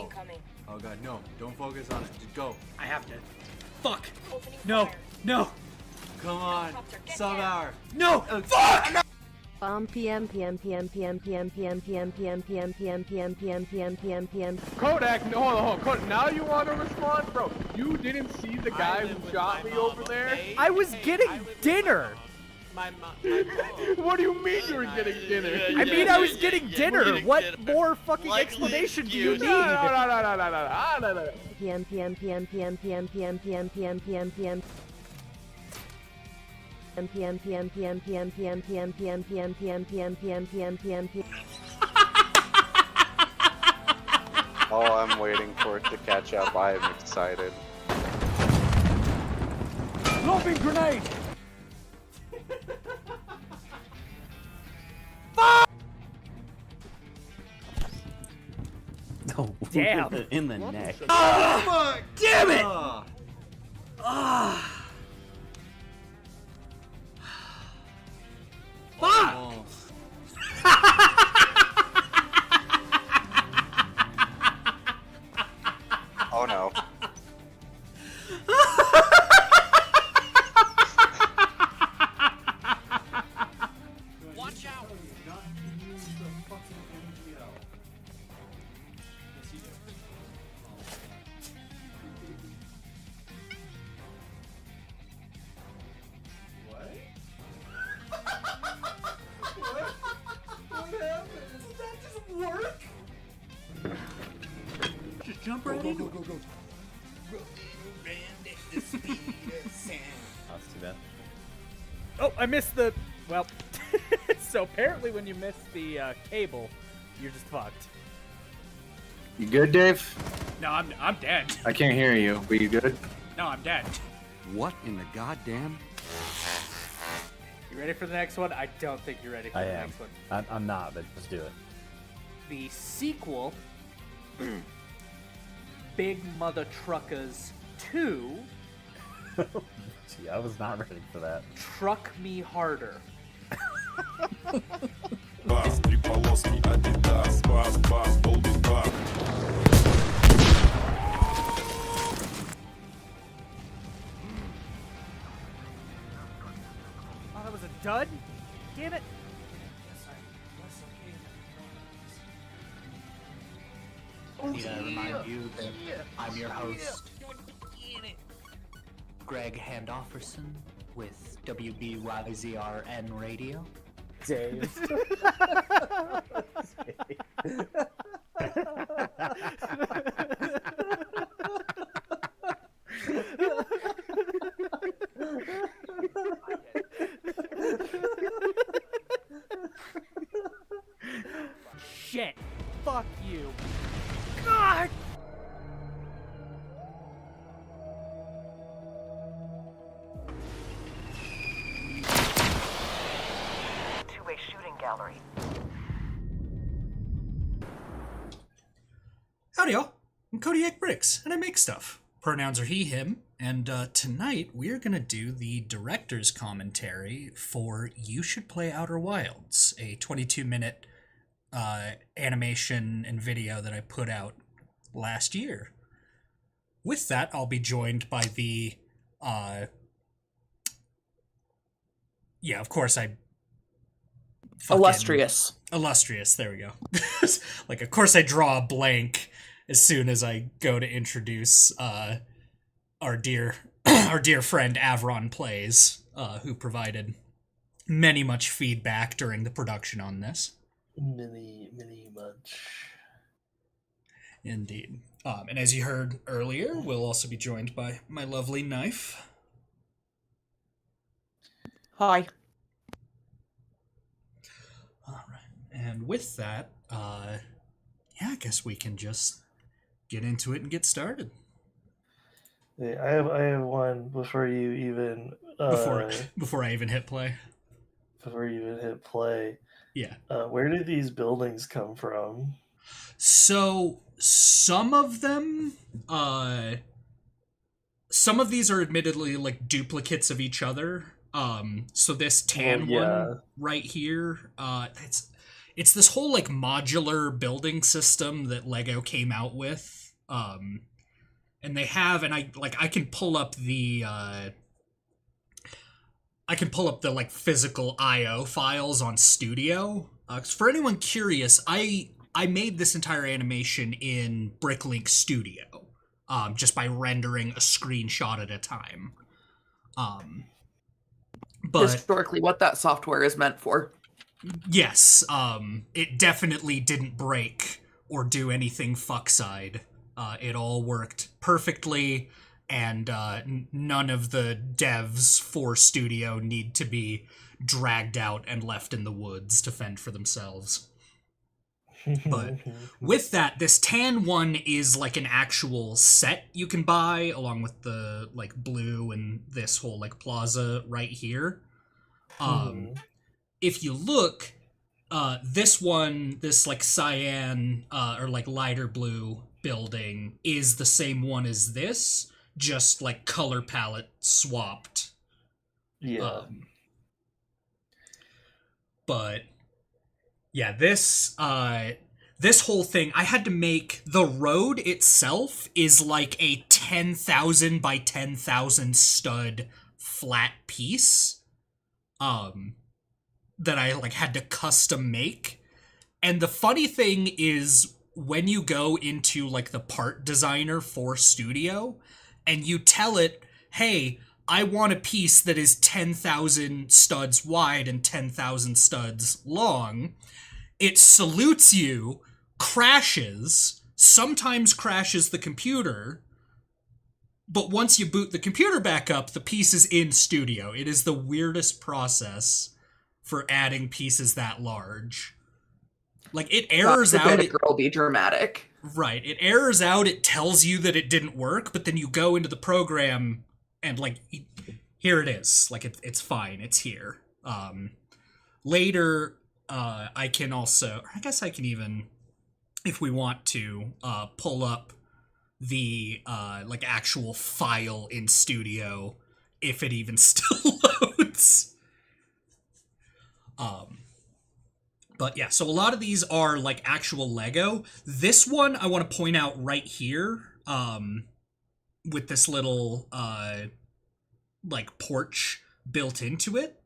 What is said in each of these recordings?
go. Oh god, no. Don't focus on it. Just go. I have to. Fuck! No! No! Come on. Sub-hour. No! Fuck! PM PM PM PM PM PM PM PM PM PM PM PM PM PM PM. Kodak, no, hold on. Kodak, now you want to respond, bro? You didn't see the guy who shot me over there? I was getting dinner. My mom. What do you mean you were getting dinner? I mean, I was getting dinner. What more fucking explanation do you need? No. PM PM PM PM PM PM PM PM PM PM. PM PM PM PM PM PM PM PM PM PM PM PM PM PM. Oh, I'm waiting for it to catch up. I am excited. Lobbing grenade! Oh, damn! In the neck. Oh, damn it! Fuck! Oh no. Watch out! Just jump right into it. That's too bad. Oh, I missed the... Well, so apparently when you miss the cable, you're just fucked. You good, Dave? No, I'm dead. I can't hear you. But you good? No, I'm dead. What in the goddamn? You ready for the next one? I don't think you're ready for I the am. next one. I'm not, but let's do it. The sequel, Big Mother Truckers 2, Gee, I was not ready for that. Truck Me Harder. Oh, that was a dud? Damn it. Need I remind you that I'm your host, Greg Handofferson with WBYZRN Radio. Dave. Shit. Fuck you. God! Two-way shooting gallery. Howdy y'all, I'm Kodiak Bricks, and I make stuff. Pronouns are he, him, and tonight we're gonna do the director's commentary for You Should Play Outer Wilds, a 22-minute animation and video that I put out last year. With that, I'll be joined by the, yeah, of course Illustrious, there we go. Like, of course I draw a blank as soon as I go to introduce our dear friend Avron Plays, who provided much feedback during the production on this. many much. Indeed. And as you heard earlier, we'll also be joined by my lovely Knife. Hi. All right. And with that, yeah, I guess we can just get into it and get started. Hey, I have one before you even Before I even hit play. Before you even hit play. Yeah. Where did these buildings come from? So some of them, some of these are admittedly like duplicates of each other. So this tan one right here, it's this whole like modular building system that Lego came out with. And they have, and I can pull up the like physical IO files on Studio. 'Cause for anyone curious, I made this entire animation in Bricklink Studio, just by rendering a screenshot at a time. But historically, what that software is meant for. Yes, it definitely didn't break or do anything fuckside. It all worked perfectly, and none of the devs for Studio need to be dragged out and left in the woods to fend for themselves. But with that, this tan one is like an actual set you can buy, along with the like blue and this whole like plaza right here. If you look, this one, this like cyan or like lighter blue building is the same one as this, just like color palette swapped. Yeah. But yeah, this whole thing, I had to make the road itself is like a 10,000 by 10,000 stud flat piece that I like had to custom make. And the funny thing is, when you go into like the part designer for Studio and you tell it, hey, I want a piece that is 10,000 studs wide and 10,000 studs long, it salutes you, crashes, sometimes crashes the computer, but once you boot the computer back up, the piece is in Studio. It is the weirdest process for adding pieces that large. Like, it errors out. A girl be dramatic. Right. It errors out. It tells you that it didn't work, but then you go into the program and, like, here it is. Like, it's fine. It's here. Later, I can also, I guess I can even, if we want to, pull up the, like, actual file in Studio, if it even still loads. But yeah, so a lot of these are like actual Lego. This one I want to point out right here, with this little like porch built into it.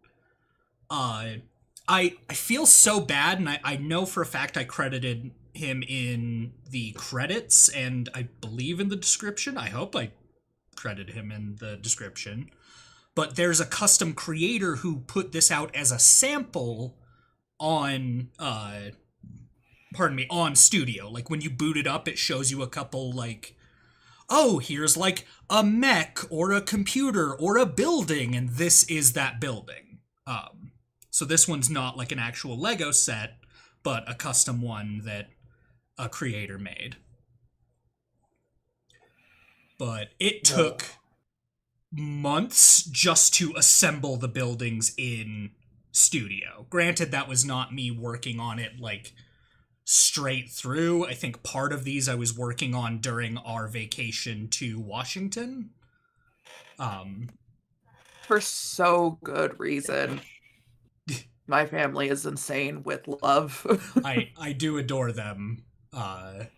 I feel so bad, and I know for a fact I credited him in the credits, and I believe in the description. I hope I credited him in the description. But there's a custom creator who put this out as a sample on on Studio. Like, when you boot it up, it shows you a couple, like, oh, here's like a mech or a computer or a building, and this is that building. So this one's not like an actual Lego set, but a custom one that a creator made. But it took months just to assemble the buildings in Studio. Granted, that was not me working on it like straight through. I think part of these I was working on during our vacation to Washington. For so good reason. My family is insane with love. I do adore them. No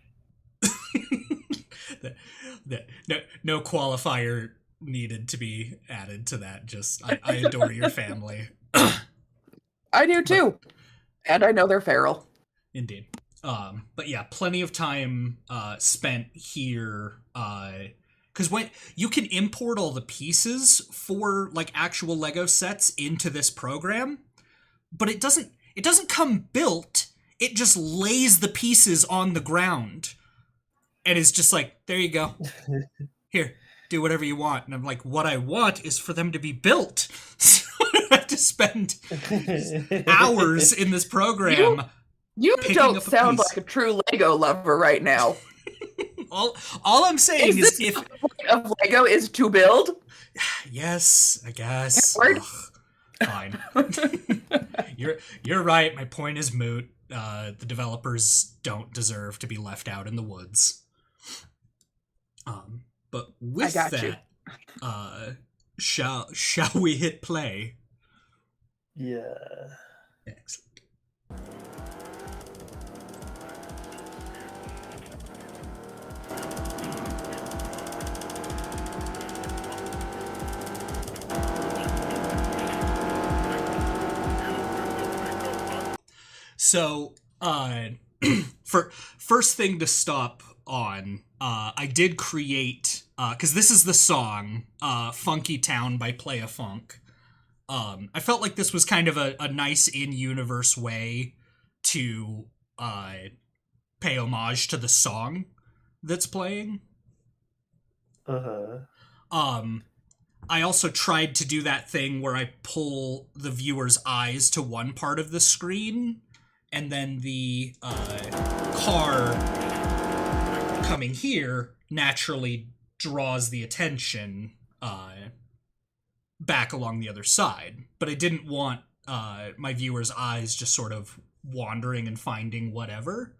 qualifier needed to be added to that. Just I adore your family. I do too. And I know they're feral. Indeed. But yeah, plenty of time spent here, because when you can import all the pieces for like actual Lego sets into this program, but it doesn't come built. It just lays the pieces on the ground and is just like, there you go. Here, do whatever you want. And I'm like, what I want is for them to be built. So I have to spend hours in this program. You don't sound like a true Lego lover right now. all I'm saying is if the point of Lego is to build. Yes, I guess. Ugh, fine. You're right. My point is moot. The developers don't deserve to be left out in the woods. But with that, shall we hit play? Yeah. Excellent. So, for first thing to stop on, I did create, because this is the song, Funky Town by Playa Funk. I felt like this was kind of a nice in-universe way to pay homage to the song that's playing. I also tried to do that thing where I pull the viewer's eyes to one part of the screen, and then the car coming here naturally draws the attention back along the other side. But I didn't want my viewer's eyes just sort of wandering and finding whatever.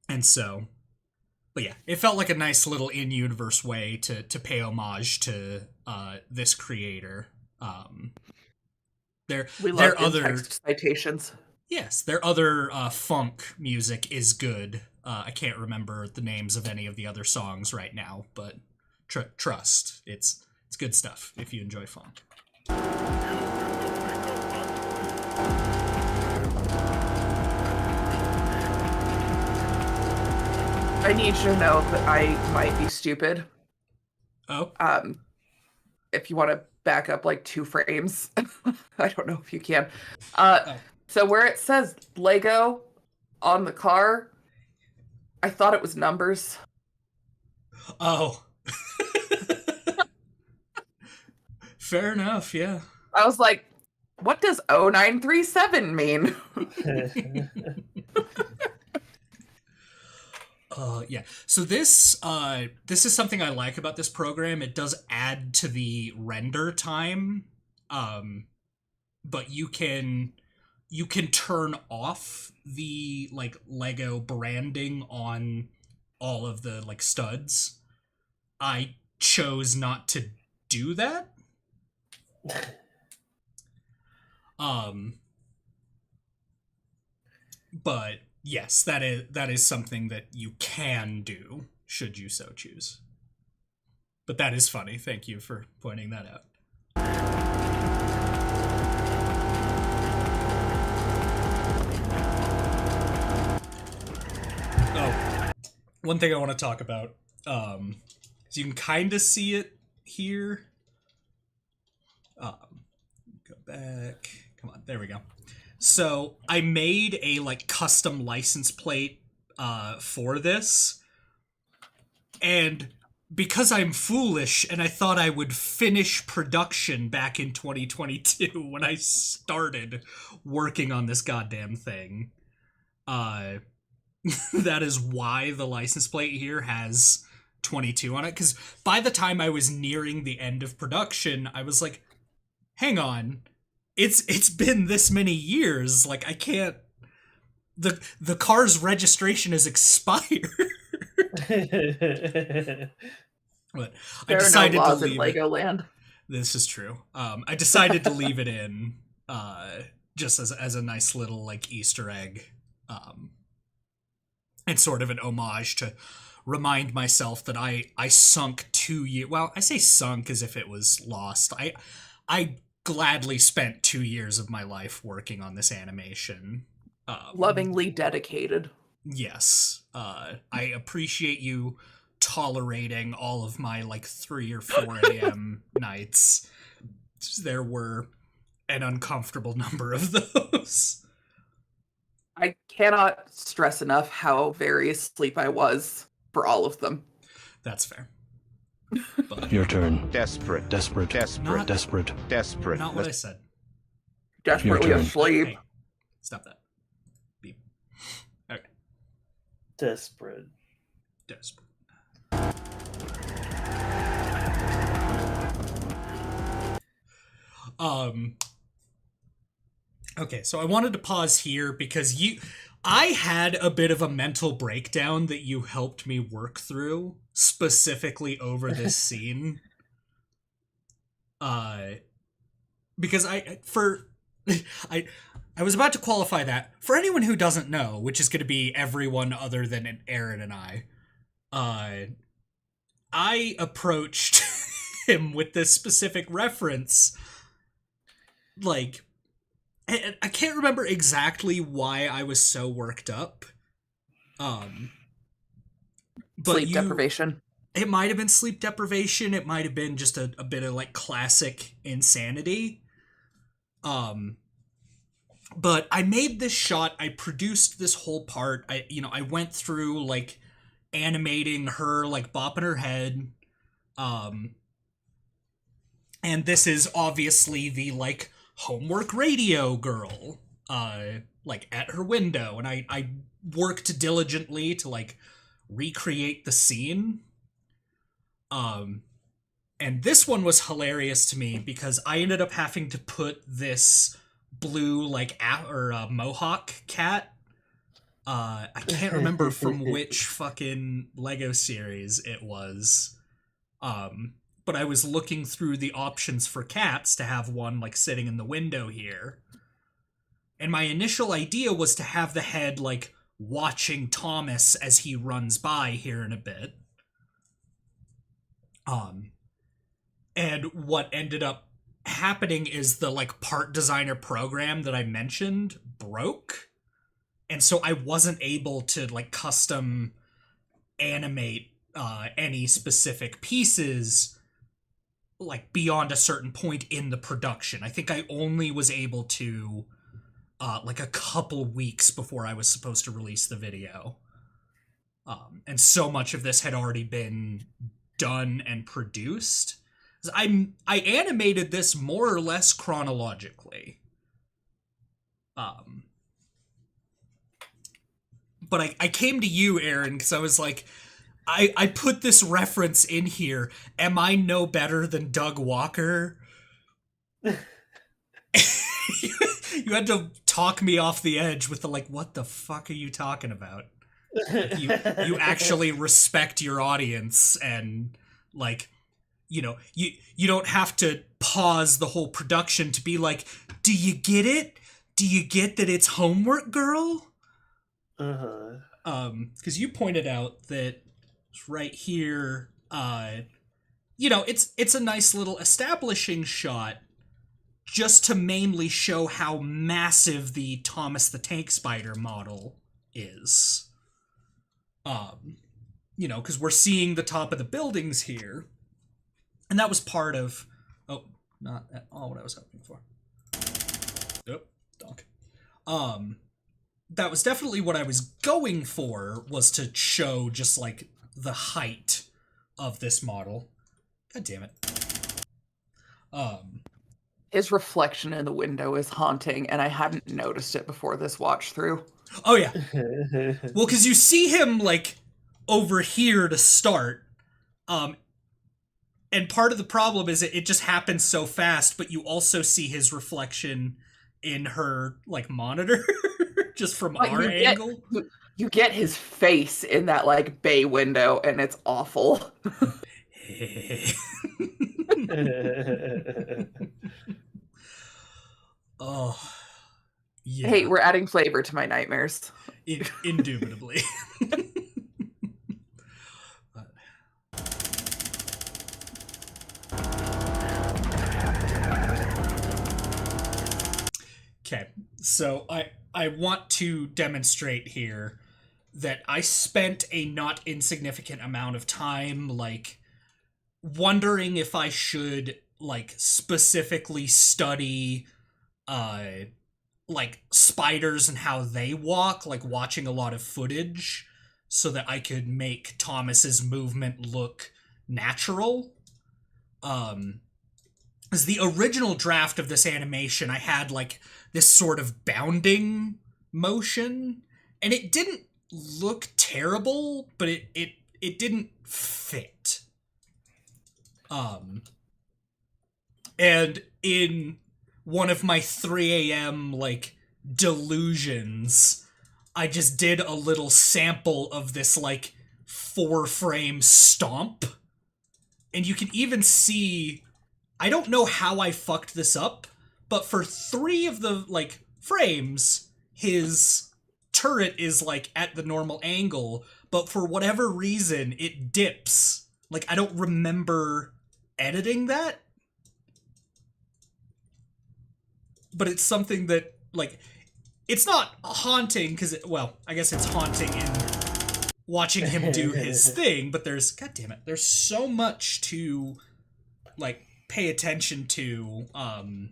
And so, but yeah, it felt like a nice little in-universe way to pay homage to this creator. We love their other text citations. Yes, their other funk music is good. I can't remember the names of any of the other songs right now, but trust, it's good stuff if you enjoy funk. I need you to know that I might be stupid. Oh? If you want to back up like 2 frames. I don't know if you can. So where it says Lego on the car, I thought it was numbers. Oh. Fair enough, yeah. I was like, what does 0937 mean? Yeah. So this is something I like about this program. It does add to the render time. But you can turn off the like Lego branding on all of the like studs. I chose not to do that. But yes, that is something that you can do should you so choose. But that is funny. Thank you for pointing that out. Oh, one thing I want to talk about, is you can kind of see it here. Go back. Come on, there we go. So I made a like custom license plate for this, and because I'm foolish and I thought I would finish production back in 2022 when I started working on this goddamn thing, that is why the license plate here has 22 on it, because by the time I was nearing the end of production, I was like, hang on, it's been this many years, like I can't, the car's registration is expired. But I decided to leave in Legoland. This is true. I decided to leave it in just as a nice little like Easter egg, and sort of an homage to remind myself that I sunk 2 years. Well, I say sunk as if it was lost. I gladly spent 2 years of my life working on this animation. Lovingly dedicated. Yes. I appreciate you tolerating all of my like 3 or 4 a.m. nights. There were an uncomfortable number of those. I cannot stress enough how very asleep I was for all of them. That's fair. But your turn. Desperate. Not what I said. Desperately asleep. Hey, stop that. Beep. Okay. Desperate. Okay, so I wanted to pause here because I had a bit of a mental breakdown that you helped me work through specifically over this scene. Because I was about to qualify that for anyone who doesn't know, which is going to be everyone other than Aaron and I approached him with this specific reference like and I can't remember exactly why I was so worked up. But Sleep deprivation. It might have been sleep deprivation. It might have been just a bit of like classic insanity. But I made this shot. I produced this whole part. I went through like animating her like bopping her head. And this is obviously the like homework radio girl, like at her window. And I worked diligently to like recreate the scene. And this one was hilarious to me because I ended up having to put this blue like mohawk cat. I can't remember from which fucking Lego series it was. But I was looking through the options for cats to have one like sitting in the window here. And my initial idea was to have the head like watching Thomas as he runs by here in a bit. And what ended up happening is the like part designer program that I mentioned broke. And so I wasn't able to like custom animate any specific pieces like beyond a certain point in the production. I think I only was able to like a couple weeks before I was supposed to release the video. And so much of this had already been done and produced. I animated this more or less chronologically. But I came to you, Aaron, because I was like, I put this reference in here. Am I no better than Doug Walker? You had to talk me off the edge with the like, what the fuck are you talking about? Like, you actually respect your audience and like, you don't have to pause the whole production to be like, do you get it? Do you get that it's homework girl? Because you pointed out that right here, it's a nice little establishing shot just to mainly show how massive the Thomas the Tank Spider model is. Because we're seeing the top of the buildings here. And that was part of... Oh, not at all what I was hoping for. Oh, donk. That was definitely what I was going for, was to show just, like, the height of this model. God damn it. His reflection in the window is haunting, and I hadn't noticed it before this watch through. Oh, yeah. Well, because you see him, like, over here to start, and part of the problem is it just happens so fast, but you also see his reflection in her, like, monitor, just from our angle. You get his face in that, like, bay window, and it's awful. Oh, yeah. Hey, we're adding flavor to my nightmares. Indubitably. Okay, so I want to demonstrate here that I spent a not insignificant amount of time, like, wondering if I should, like, specifically study, like, spiders and how they walk, like, watching a lot of footage, so that I could make Thomas's movement look natural. As the original draft of this animation, I had, like, this sort of bounding motion, and it didn't look terrible, but it didn't fit. And in one of my 3 a.m. like delusions, I just did a little sample of this like 4-frame stomp, and you can even see, I don't know how I fucked this up, but for 3 of the like frames, his turret is like at the normal angle, but for whatever reason it dips. Like, I don't remember editing that, but it's something that like, it's not haunting because well, I guess it's haunting in watching him do his thing, but god damn it, there's so much to like pay attention to, and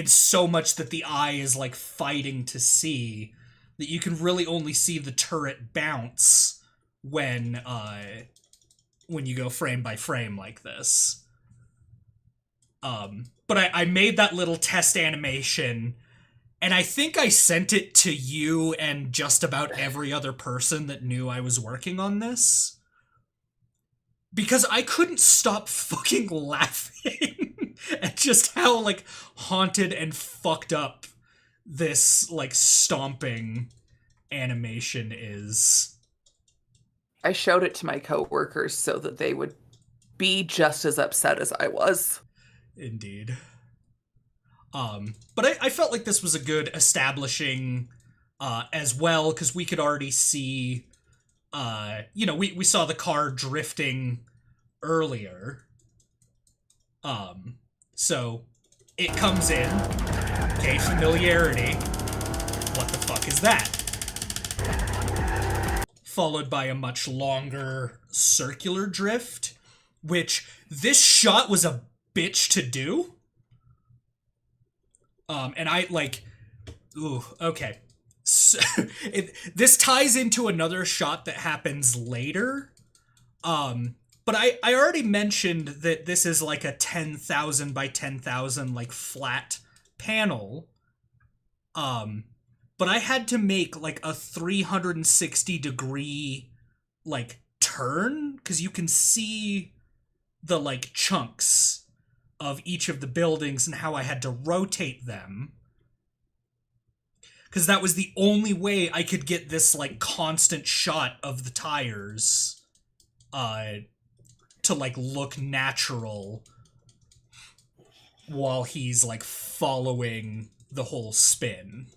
so much that the eye is like fighting to see, that you can really only see the turret bounce when you go frame by frame like this. But I made that little test animation, and I think I sent it to you and just about every other person that knew I was working on this, because I couldn't stop fucking laughing at just how, like, haunted and fucked up this, like, stomping animation is. I showed it to my coworkers so that they would be just as upset as I was. Indeed. But I felt like this was a good establishing as well, because we could already see, we saw the car drifting earlier. So it comes in. Okay, familiarity. What the fuck is that? Followed by a much longer circular drift, which this shot was a bitch to do. And I, like, ooh, okay. So, this ties into another shot that happens later. But I already mentioned that this is like a 10,000 by 10,000, like, flat panel. But I had to make, like, a 360 degree, like, turn, because you can see the, like, chunks of each of the buildings and how I had to rotate them. Because that was the only way I could get this, like, constant shot of the tires to, like, look natural while he's, like, following the whole spin.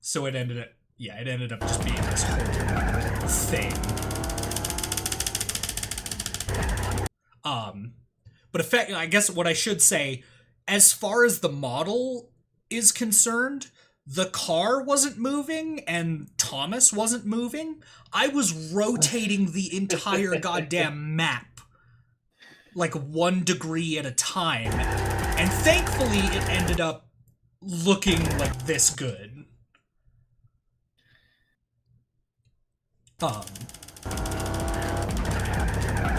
So it ended up just being this whole thing. But I guess what I should say, as far as the model is concerned, the car wasn't moving and Thomas wasn't moving. I was rotating the entire goddamn map, like 1 degree at a time. And thankfully it ended up looking like this good. Because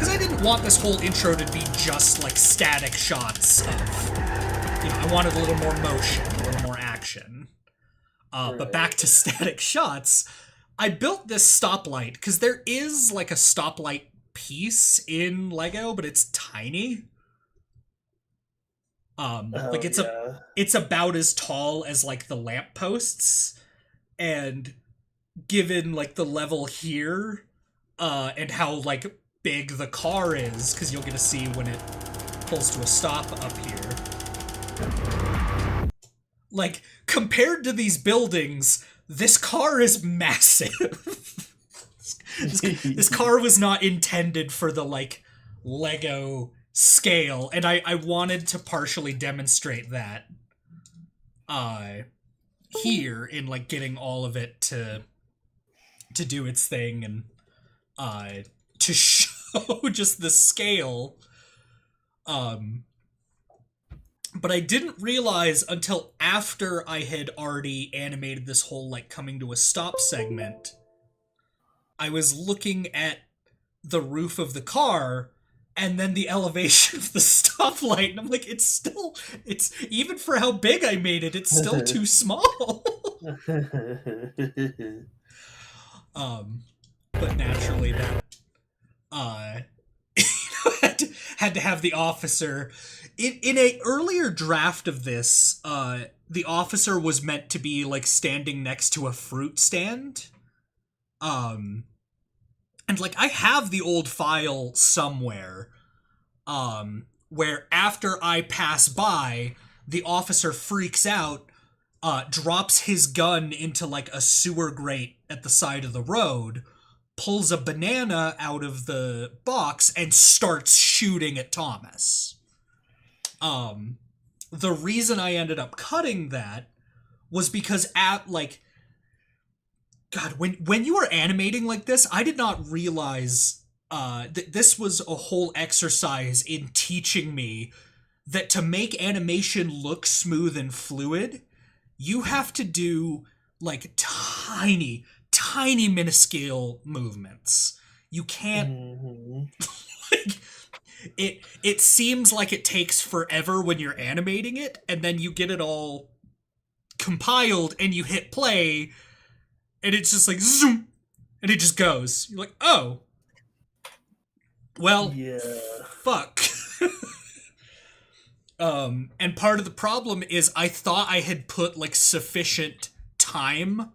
I didn't want this whole intro to be just, like, static shots of, I wanted a little more motion, a little more action. But back to static shots, I built this stoplight, because there is, like, a stoplight piece in Lego, but it's tiny. It's about as tall as, like, the lampposts, and given, like, the level here, and how, like, big the car is, because you'll get to see when it pulls to a stop up here. Like, compared to these buildings, this car is massive. This car was not intended for the, like, Lego scale, and I wanted to partially demonstrate that here in, like, getting all of it to do its thing and to show just the scale. But I didn't realize until after I had already animated this whole, like, coming to a stop segment, I was looking at the roof of the car and then the elevation of the stoplight, and I'm like, it's even for how big I made it, it's still too small. But naturally that had to have the officer in a earlier draft of this. The officer was meant to be, like, standing next to a fruit stand, and, like, I have the old file somewhere, where after I pass by, the officer freaks out, drops his gun into, like, a sewer grate at the side of the road, pulls a banana out of the box, and starts shooting at Thomas. the reason I ended up cutting that was because God, when you are animating like this, I did not realize that this was a whole exercise in teaching me that to make animation look smooth and fluid, you have to do like tiny minuscule movements. You can't like it seems like it takes forever when you're animating it, and then you get it all compiled and you hit play and it's just like zoom and it just goes. You're like, oh well, Yeah. fuck. And part of the problem is I thought I had put like sufficient time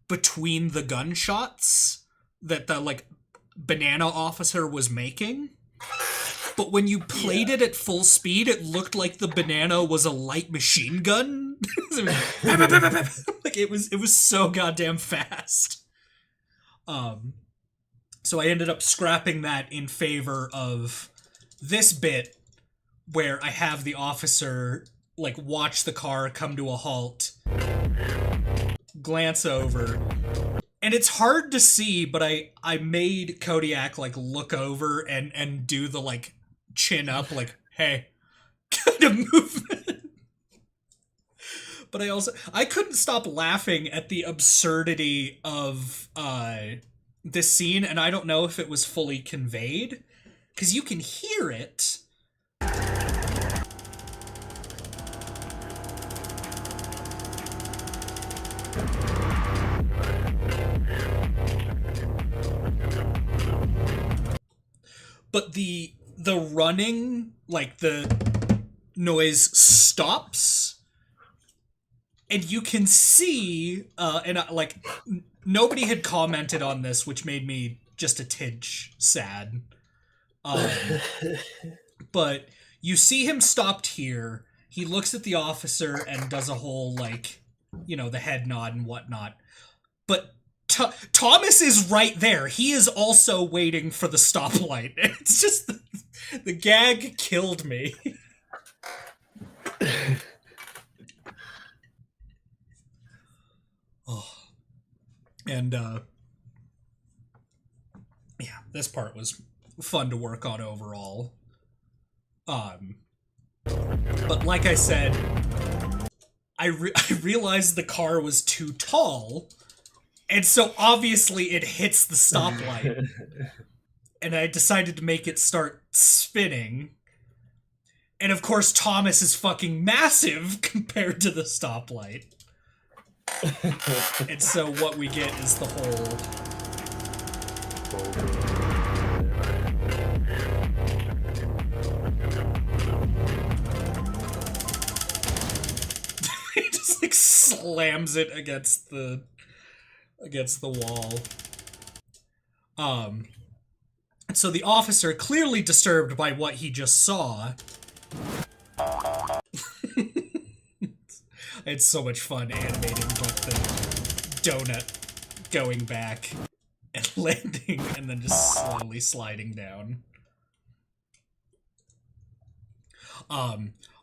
between the gunshots that the like banana officer was making. But when you played it at full speed, it looked like the banana was a light machine gun. Like it was so goddamn fast. So I ended up scrapping that in favor of this bit where I have the officer like watch the car come to a halt, glance over, and it's hard to see, but I made Kodiak like look over and do the like chin up, like, hey, kind of movement. But I couldn't stop laughing at the absurdity of this scene, and I don't know if it was fully conveyed, because you can hear it. But the running, like the noise stops, and you can see, nobody had commented on this, which made me just a tidge sad. But you see him stopped here. He looks at the officer and does a whole, like, you know, the head nod and whatnot. But Thomas is right there. He is also waiting for the stoplight. It's just the gag killed me. Oh. And yeah, this part was fun to work on overall. But like I said, I realized the car was too tall. And so obviously it hits the stoplight. And I decided to make it start spinning. And of course Thomas is fucking massive compared to the stoplight. And so what we get is the whole... He just like slams it against the wall. So the officer, clearly disturbed by what he just saw, I had so much fun animating both the donut going back and landing and then just slowly sliding down.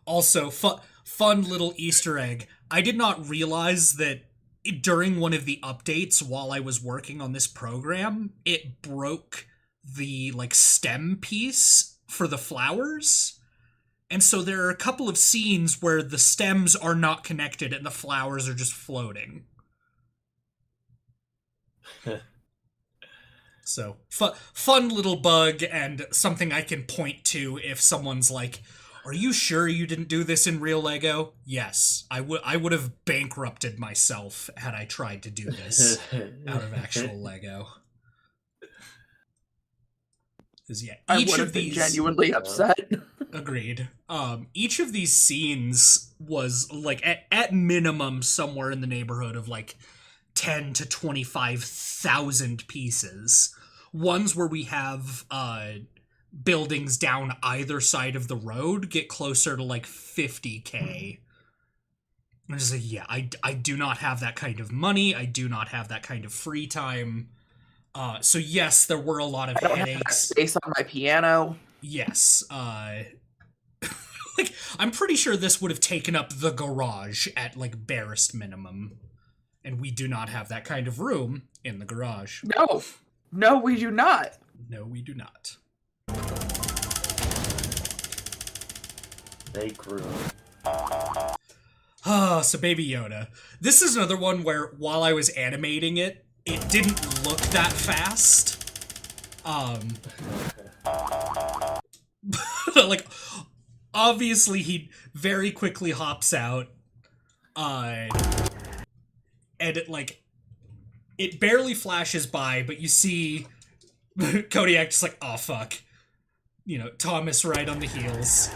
Also, fun little Easter egg. I did not realize that during one of the updates while I was working on this program, it broke the like stem piece for the flowers. And so there are a couple of scenes where the stems are not connected and the flowers are just floating. So, fun little bug and something I can point to if someone's like, are you sure you didn't do this in real Lego? Yes, I would have bankrupted myself had I tried to do this out of actual Lego. Because yeah, I would have been genuinely upset. Agreed. Each of these scenes was like at minimum somewhere in the neighborhood of like 10 to 25,000 pieces. Ones where we have buildings down either side of the road get closer to like 50K. I'm just like, yeah, I do not have that kind of money. I do not have that kind of free time. So yes, there were a lot of headaches. Space on my piano. Yes. Like, I'm pretty sure this would have taken up the garage at, like, barest minimum. And we do not have that kind of room in the garage. No. No, we do not. No, we do not. They grew. Ah, so Baby Yoda. This is another one where, while I was animating it, it didn't look that fast. Like, obviously he very quickly hops out. And it, like, it barely flashes by, but you see Kodiak just like, oh fuck. You know, Thomas right on the heels.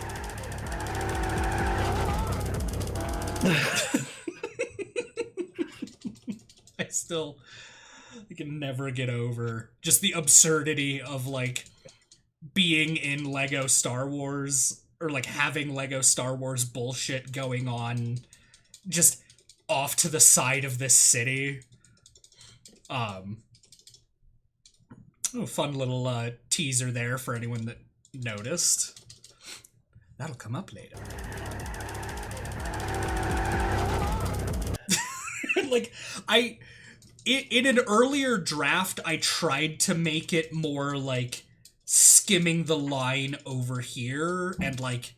I can never get over just the absurdity of, like, being in Lego Star Wars, or, like, having Lego Star Wars bullshit going on just off to the side of this city. Oh, fun little teaser there for anyone that noticed. That'll come up later. Like, in an earlier draft, I tried to make it more, like, skimming the line over here and, like,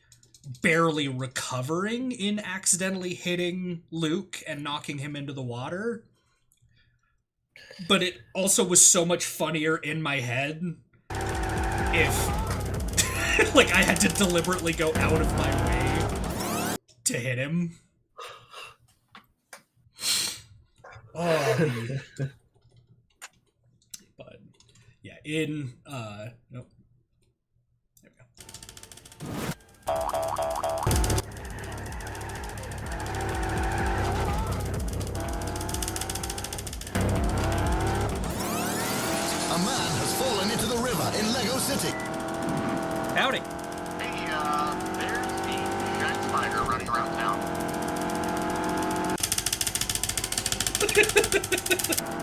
barely recovering in accidentally hitting Luke and knocking him into the water. But it also was so much funnier in my head if, like, I had to deliberately go out of my way to hit him. Oh, but yeah, nope. There we go. A man has fallen into the river in Lego City. Howdy. Hey, there's the giant spider running around town.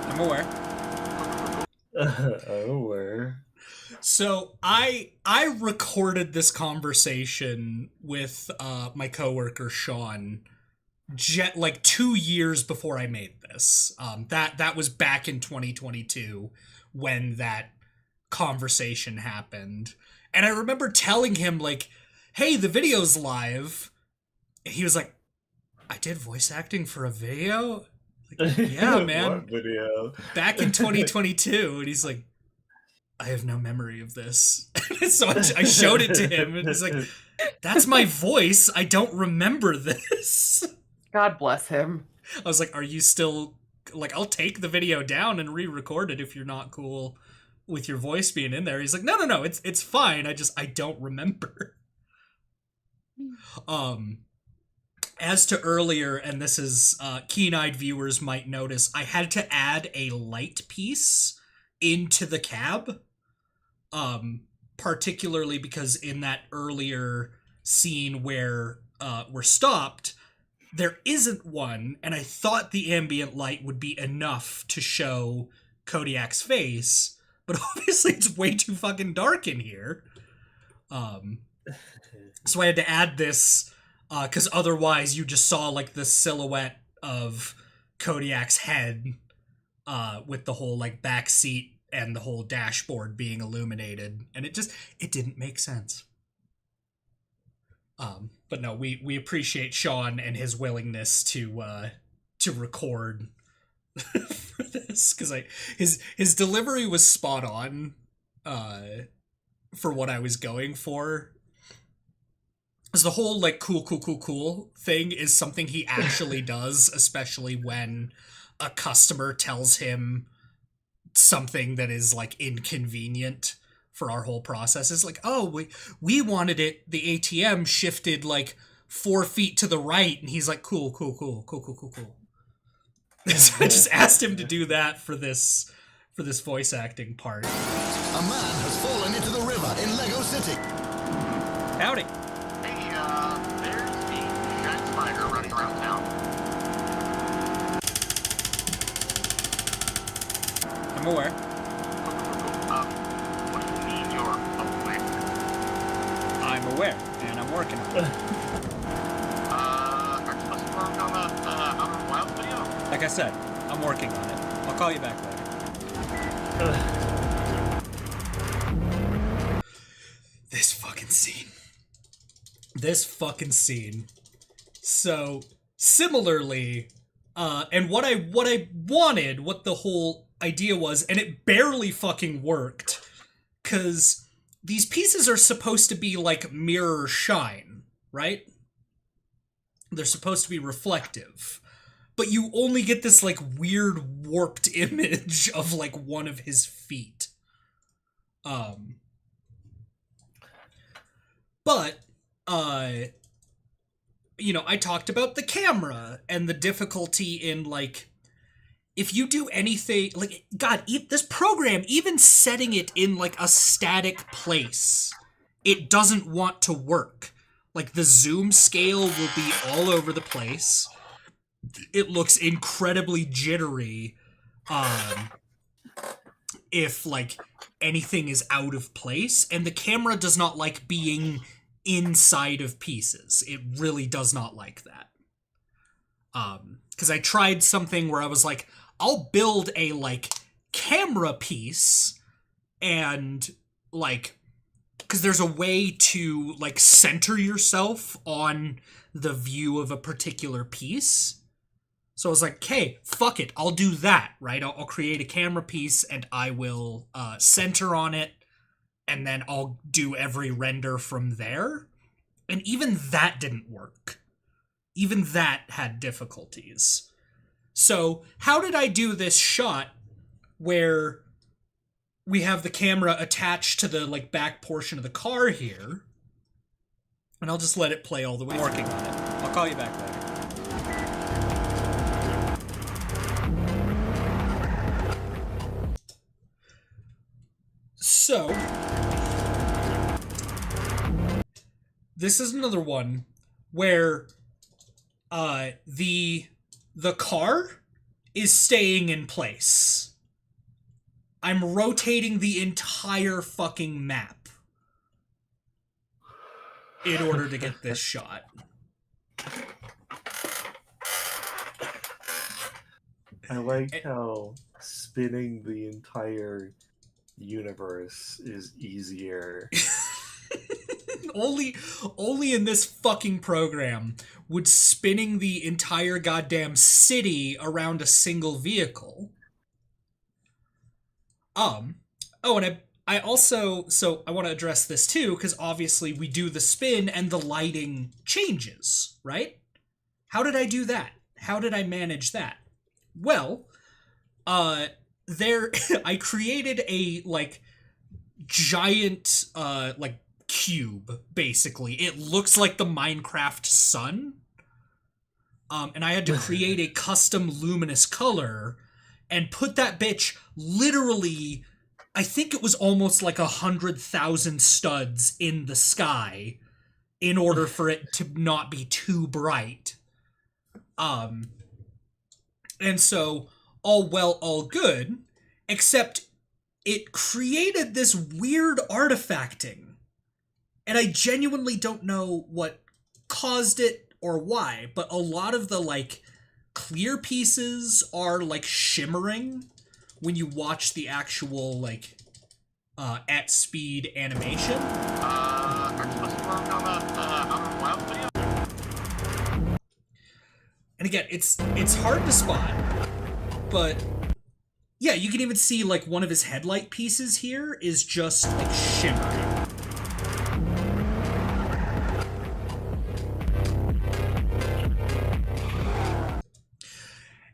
I'm aware. Aware. So I recorded this conversation with my coworker Sean like 2 years before I made this. That was back in 2022 when that conversation happened. And I remember telling him, like, hey, the video's live. And he was like, I did voice acting for a video? Like, yeah, man. What video? Back in 2022. And he's like, I have no memory of this. So I showed it to him, and he's like, that's my voice. I don't remember this. God bless him. I was like, are you still... Like, I'll take the video down and re-record it if you're not cool with your voice being in there. He's like, no, it's fine. I don't remember. As to earlier, and this is, keen-eyed viewers might notice, I had to add a light piece into the cab, particularly because in that earlier scene where we're stopped, there isn't one, and I thought the ambient light would be enough to show Kodiak's face, but obviously it's way too fucking dark in here. So I had to add this, because otherwise you just saw, like, the silhouette of Kodiak's head, with the whole, like, back seat and the whole dashboard being illuminated, and it didn't make sense. But no, we appreciate Sean and his willingness to record for this, because his delivery was spot on for what I was going for. Because the whole, like, cool thing is something he actually does, especially when a customer tells him something that is, like, inconvenient for our whole process. Is like, oh, we wanted it, the ATM shifted, like, 4 feet to the right, and he's like, cool. So I just asked him to do that for this voice acting part. A man has fallen into the river in Lego City. Howdy. Hey, there's the giant spider running around town. I'm aware. What do you mean you're aware? I'm I'm aware, and I'm working on it. Aren't you supposed to work on the Outer Wild video? Like I said, I'm working on it. I'll call you back later. This fucking scene. This fucking scene. So, similarly, and what I wanted, what the whole idea was, and it barely fucking worked, because these pieces are supposed to be like mirror shine, right? They're supposed to be reflective. But you only get this like weird warped image of like one of his feet. But you know, I talked about the camera and the difficulty in like, if you do anything, like, God, this program, even setting it in like a static place, it doesn't want to work. Like, the zoom scale will be all over the place. It looks incredibly jittery if like anything is out of place, and the camera does not like being inside of pieces. It really does not like that. Because I tried something where I was like, I'll build a like camera piece, and like, because there's a way to like center yourself on the view of a particular piece. So I was like, hey, fuck it, I'll do that, right? I'll create a camera piece and I will center on it, and then I'll do every render from there. And even that didn't work. Even that had difficulties. So how did I do this shot where we have the camera attached to the like back portion of the car here? And I'll just let it play all the way. I'm working on it. I'll call you back later. So, this is another one where the car is staying in place. I'm rotating the entire fucking map in order to get this shot. I like how spinning the entire universe is easier. Only in this fucking program would spinning the entire goddamn city around a single vehicle. Oh, and I also, so I want to address this too, because obviously we do the spin and the lighting changes, right? How did I do that? How did I manage that? Well, I created a, like, giant, like, cube, basically. It looks like the Minecraft sun. And I had to create a custom luminous color and put that bitch literally, I think it was almost like 100,000 studs in the sky in order for it to not be too bright. And so, all well, all good, except it created this weird artifacting. And I genuinely don't know what caused it or why, but a lot of the, like, clear pieces are, like, shimmering when you watch the actual, like, at speed animation. Aren't you supposed to work on the Outer Wild video? And again, it's hard to spot, but yeah, you can even see, like, one of his headlight pieces here is just, like, shimmering.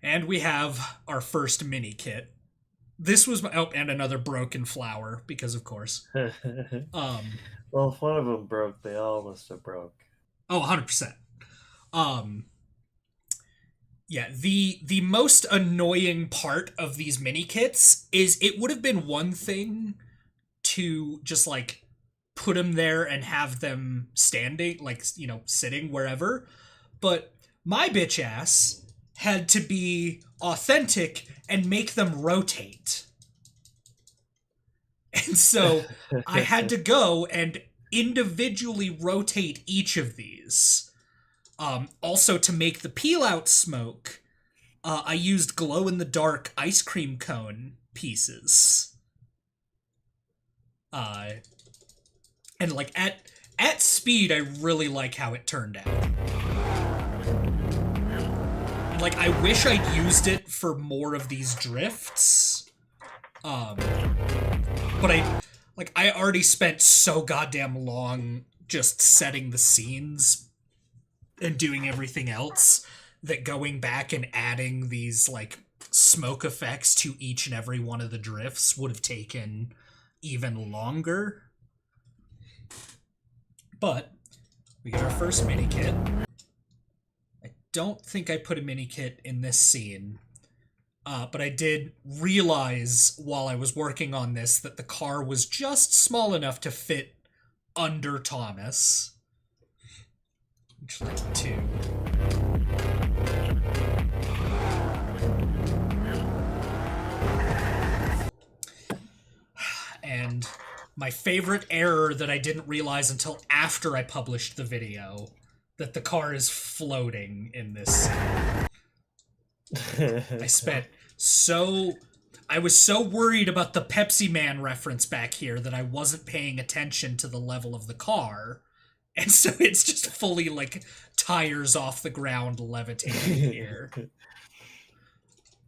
And we have our first mini kit. This was my, oh, and another broken flower, because of course. Well, if one of them broke, they all must have broke. Oh, 100%. Yeah, the most annoying part of these mini kits is it would have been one thing to just, like, put them there and have them standing, like, you know, sitting wherever. But my bitch ass had to be authentic and make them rotate. And so I had to go and individually rotate each of these. Also, to make the peel-out smoke, I used glow-in-the-dark ice cream cone pieces. And, like, at speed, I really like how it turned out. And, like, I wish I'd used it for more of these drifts. But I already spent so goddamn long just setting the scenes and doing everything else that going back and adding these, like, smoke effects to each and every one of the drifts would have taken even longer. But we got our first mini kit. I don't think I put a mini kit in this scene. But I did realize while I was working on this that the car was just small enough to fit under Thomas. Which led to... And my favorite error that I didn't realize until after I published the video, that the car is floating in this scene. I was so worried about the Pepsi Man reference back here that I wasn't paying attention to the level of the car. And so it's just fully, like, tires off the ground levitating here.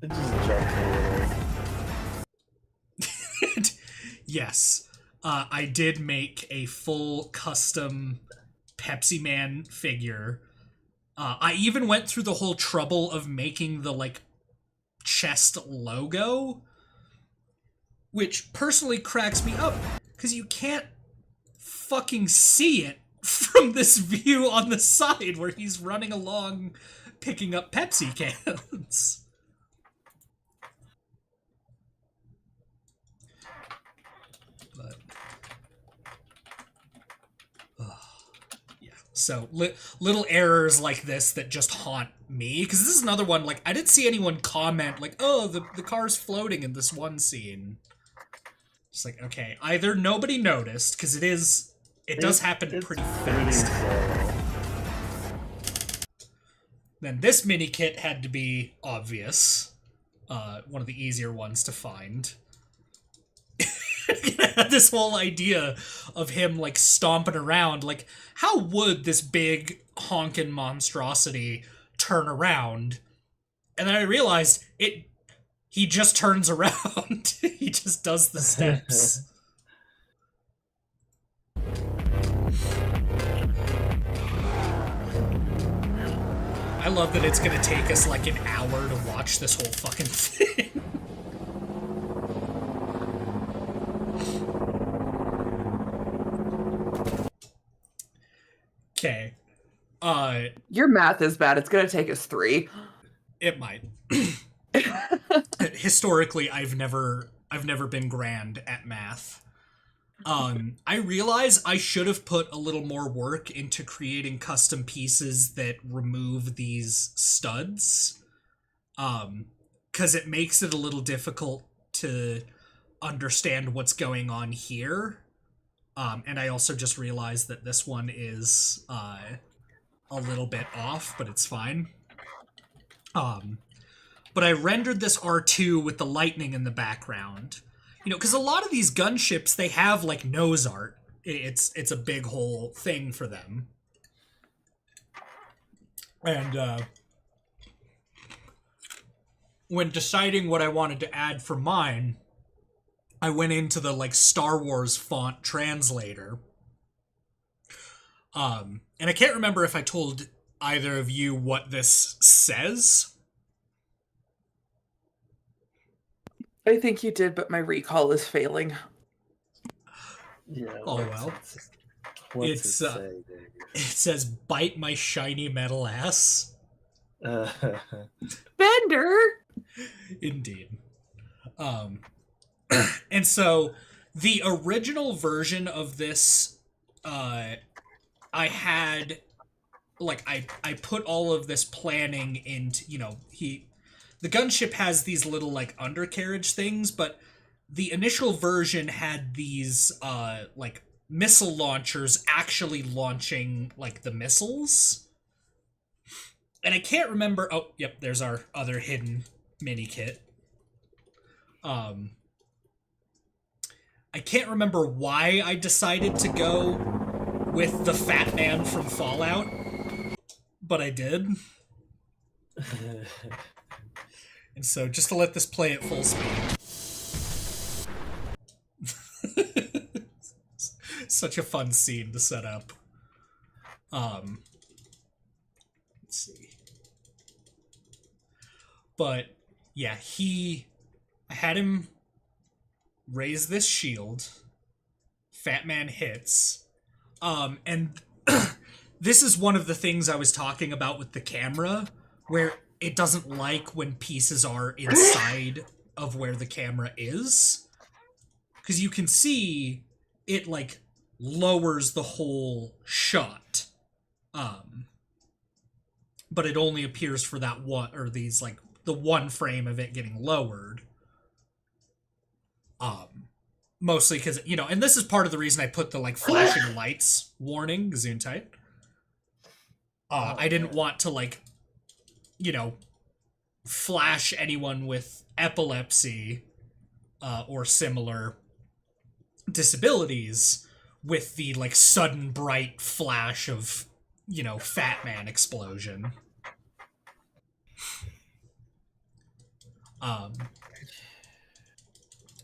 It just jumped a little. Yes. I did make a full custom Pepsi Man figure. I even went through the whole trouble of making the, like, chest logo, which personally cracks me up, because you can't fucking see it from this view on the side where he's running along picking up Pepsi cans. But, yeah. So, little errors like this that just haunt me, because this is another one, like, I didn't see anyone comment, like, oh, the car's floating in this one scene. It's like, okay, either nobody noticed, because it does happen pretty fast. Then this mini kit had to be obvious. One of the easier ones to find. This whole idea of him, like, stomping around, like, how would this big honkin' monstrosity turn around? And then I realized he just turns around. He just does the steps. I love that it's gonna take us like an hour to watch this whole fucking thing. Okay. Your math is bad. It's gonna take us 3. It might. Historically, I've never been grand at math. I realize I should have put a little more work into creating custom pieces that remove these studs. 'Cause it makes it a little difficult to understand what's going on here. And I also just realized that this one is a little bit off, but it's fine. But I rendered this R2 with the lightning in the background. You know, because a lot of these gunships, they have, like, nose art. It's a big whole thing for them. And, when deciding what I wanted to add for mine, I went into the, like, Star Wars font translator. And I can't remember if I told either of you what this says. I think you did, but my recall is failing. Yeah. Oh, well. What's it say, it says, "Bite my shiny metal ass." Bender! Indeed. And so, the original version of this, I had, like, I put all of this planning into, you know, the gunship has these little, like, undercarriage things, but the initial version had these, like, missile launchers actually launching, like, the missiles. And I can't remember... Oh, yep, there's our other hidden mini-kit. I can't remember why I decided to go with the Fat Man from Fallout, but I did. And so, just to let this play at full speed. Such a fun scene to set up. Let's see. But, yeah, I had him raise this shield. Fat Man hits. And this is one of the things I was talking about with the camera, where it doesn't like when pieces are inside of where the camera is. Because you can see it, like, lowers the whole shot. But it only appears for that one, or these, like, the one frame of it getting lowered. Mostly because, you know, and this is part of the reason I put the, like, flashing lights warning, Gesundheit. I didn't want to, like, you know, flash anyone with epilepsy or similar disabilities with the, like, sudden bright flash of, you know, Fat Man explosion.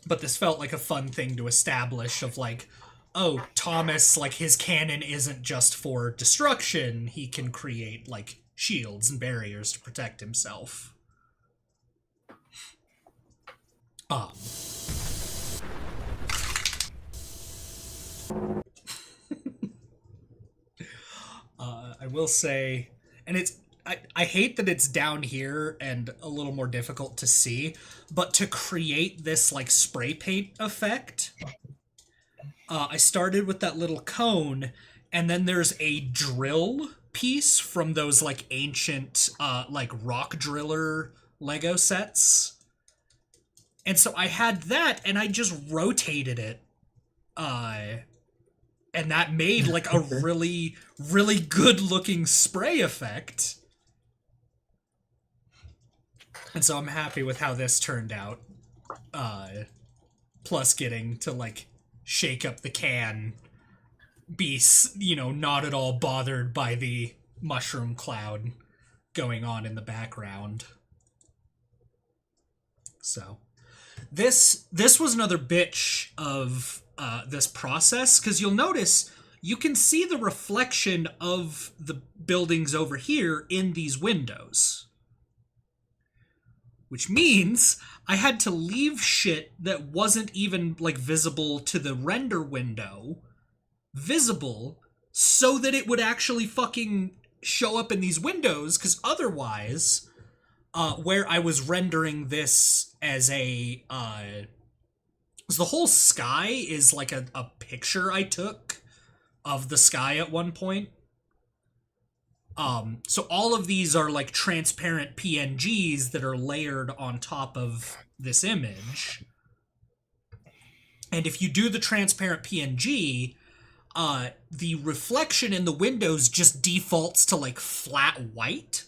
But this felt like a fun thing to establish of, like, oh, Thomas, like, his cannon isn't just for destruction. He can create, like, shields and barriers to protect himself. I will say, and I hate that it's down here and a little more difficult to see, but to create this, like, spray paint effect, I started with that little cone, and then there's a drill piece from those, like, ancient, like, rock driller Lego sets. And so I had that, and I just rotated it. And that made, like, a really, really good-looking spray effect. And so I'm happy with how this turned out. Plus getting to, like, shake up the can, be, you know, not at all bothered by the mushroom cloud going on in the background. So, this was another bitch of this process, because you'll notice you can see the reflection of the buildings over here in these windows. Which means I had to leave shit that wasn't even, like, visible to the render window visible so that it would actually fucking show up in these windows, because otherwise, where I was rendering this as a, the whole sky is like a picture I took of the sky at one point. So all of these are, like, transparent PNGs that are layered on top of this image. And if you do the transparent PNG, the reflection in the windows just defaults to, like, flat white.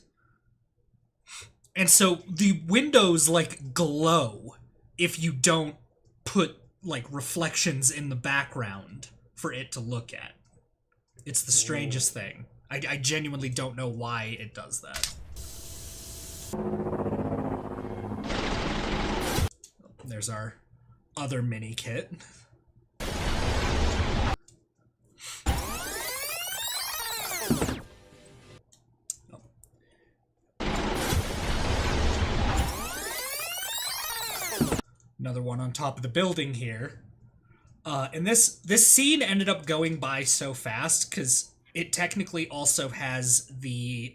And so the windows, like, glow if you don't put, like, reflections in the background for it to look at. It's the strangest thing. I genuinely don't know why it does that. There's our other mini kit. Another one on top of the building here. And this scene ended up going by so fast because it technically also has the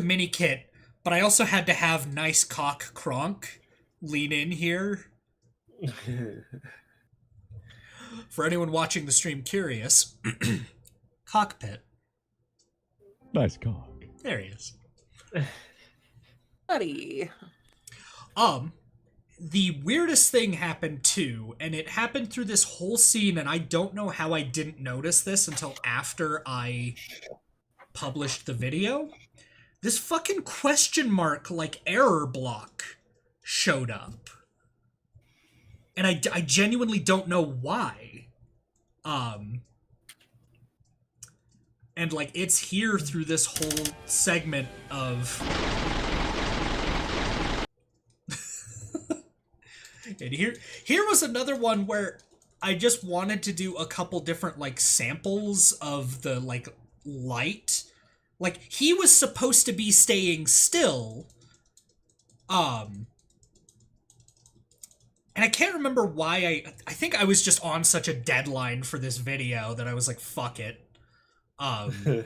mini kit, but I also had to have nice cock Kronk lean in here. For anyone watching the stream curious, cockpit. Nice cock. There he is. Buddy. the weirdest thing happened too, and it happened through this whole scene, and I don't know how I didn't notice this until after I published the video. This fucking question mark, like, error block showed up. And I genuinely don't know why. And, like, it's here through this whole segment of... And here was another one where I just wanted to do a couple different, like, samples of the, like, light. Like, he was supposed to be staying still. And I can't remember why I think I was just on such a deadline for this video that I was like, fuck it. And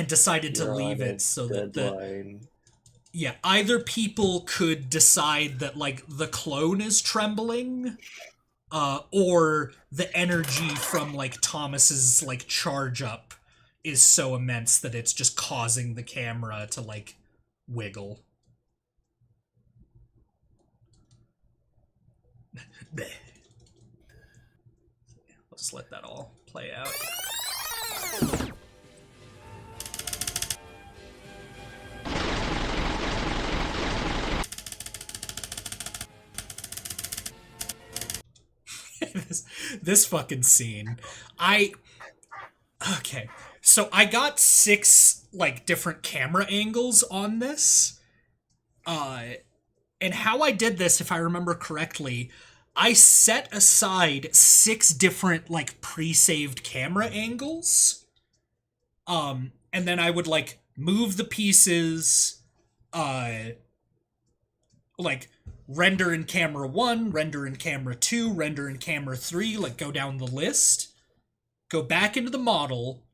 decided to leave it so that yeah, either people could decide that, like, the clone is trembling, or the energy from, like, Thomas's, like, charge up is so immense that it's just causing the camera to, like, wiggle. I'll just let that all play out. this fucking scene. Okay. So I got 6, like, different camera angles on this. And how I did this, if I remember correctly, I set aside 6 different, like, pre-saved camera angles. And then I would, like, move the pieces, like, render in camera 1, render in camera 2, render in camera 3, like, go down the list, go back into the model,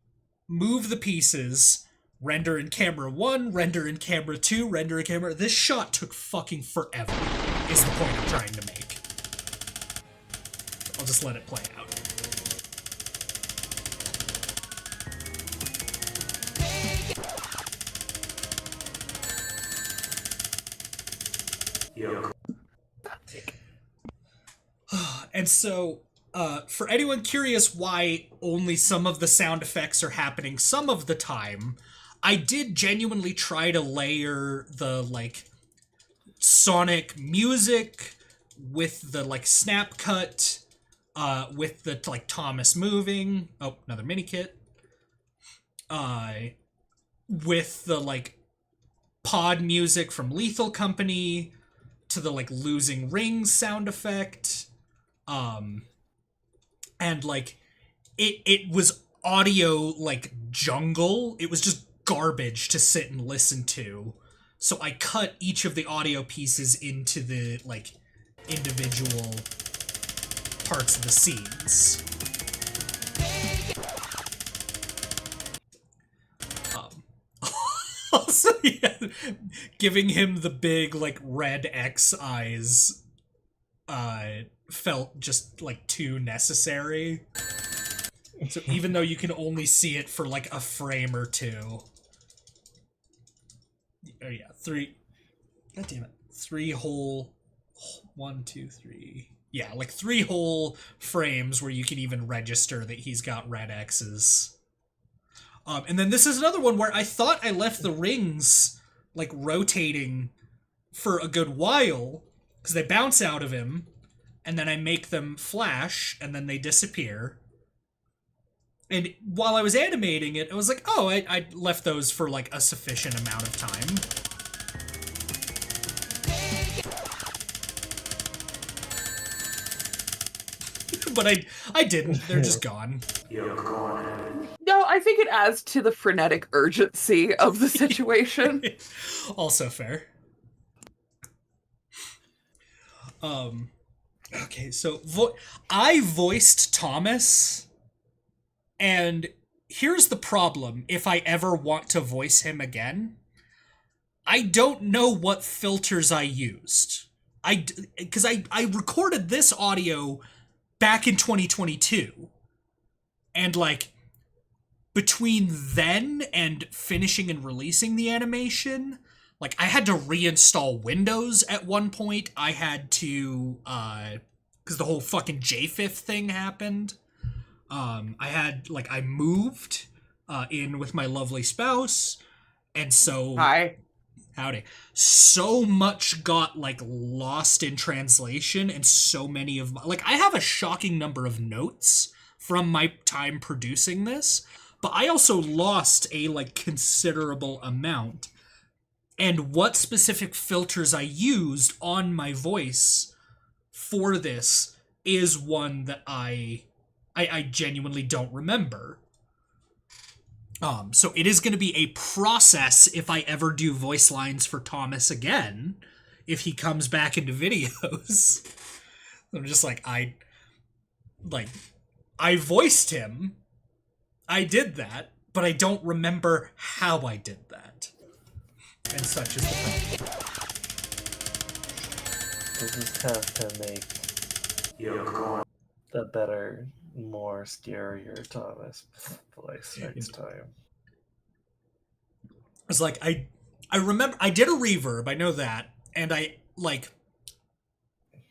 move the pieces, render in camera 1, render in camera 2, render in camera... This shot took fucking forever, is the point I'm trying to make. I'll just let it play out. And so, for anyone curious why only some of the sound effects are happening some of the time, I did genuinely try to layer the, like, sonic music with the, like, snap cut, with the, like, Thomas moving. Oh, another mini kit. With the, like, pod music from Lethal Company to the, like, losing rings sound effect. And, like, it was audio, like, jungle. It was just garbage to sit and listen to. So I cut each of the audio pieces into the, like, individual parts of the scenes. Also, yeah, giving him the big, like, red X eyes, felt just, like, too necessary. So even though you can only see it for, like, a frame or two. Oh yeah, 3. God damn it. 3 whole... 1, 2, 3... Yeah, like 3 whole frames where you can even register that he's got red X's. And then this is another one where I thought I left the rings, like, rotating for a good while, because they bounce out of him, and then I make them flash, and then they disappear. And while I was animating it, I was like, oh, I left those for, like, a sufficient amount of time. But I didn't. They're just gone. No, I think it adds to the frenetic urgency of the situation. Also fair. Okay, so I voiced Thomas, and here's the problem if I ever want to voice him again. I don't know what filters I used. Because I recorded this audio back in 2022. And, like, between then and finishing and releasing the animation, like I had to reinstall Windows at one point. I had to because the whole fucking JFIF thing happened. I moved in with my lovely spouse, and so howdy. So much got like lost in translation, and so many of I have a shocking number of notes from my time producing this, but I also lost a considerable amount. And what specific filters I used on my voice for this is one that I genuinely don't remember. So it is going to be a process if I ever do voice lines for Thomas again, if he comes back into videos. I'm just I voiced him. I did that, but I don't remember how I did that. And such is the thing. We'll just have to make the better, more scarier Thomas voice next time. It's I remember I did a reverb, I know that, and I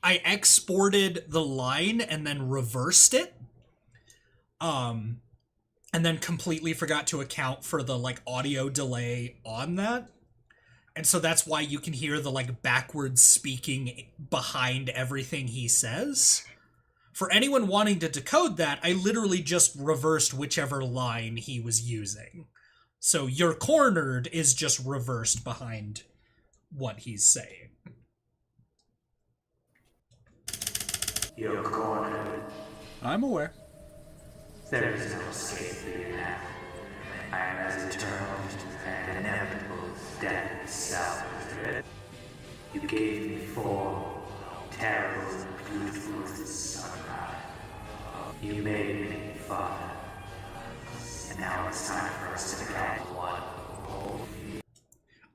exported the line and then reversed it. And then completely forgot to account for the audio delay on that. And so that's why you can hear the backwards speaking behind everything he says. For anyone wanting to decode that, I literally just reversed whichever line he was using. So "you're cornered" is just reversed behind what he's saying. You're cornered. I'm aware. There is no escape for you now. I am as eternal and inevitable as death itself. You gave me form, terrible and beautiful as the sunrise. You made me father. And now it's time for us to become one.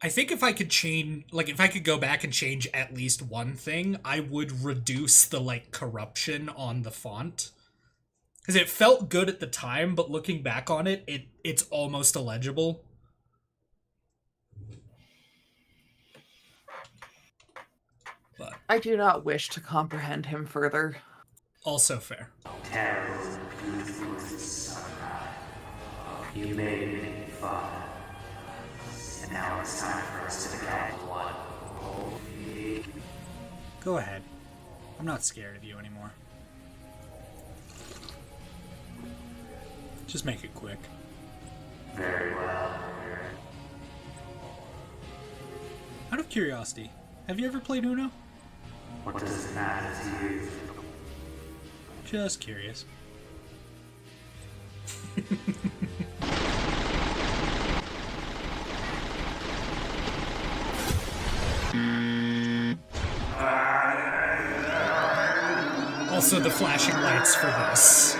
I think if I could change, if I could go back and change at least one thing, I would reduce the, corruption on the font. Because it felt good at the time, but looking back on it, it's almost illegible. But I do not wish to comprehend him further. Also fair. Terrible and beautiful as the sunrise. You made me father. And now it's time for us to become one. Go ahead. I'm not scared of you anymore. Just make it quick. Very well. Out of curiosity, have you ever played Uno? What does it matter to you? Just curious. Also the flashing lights for this.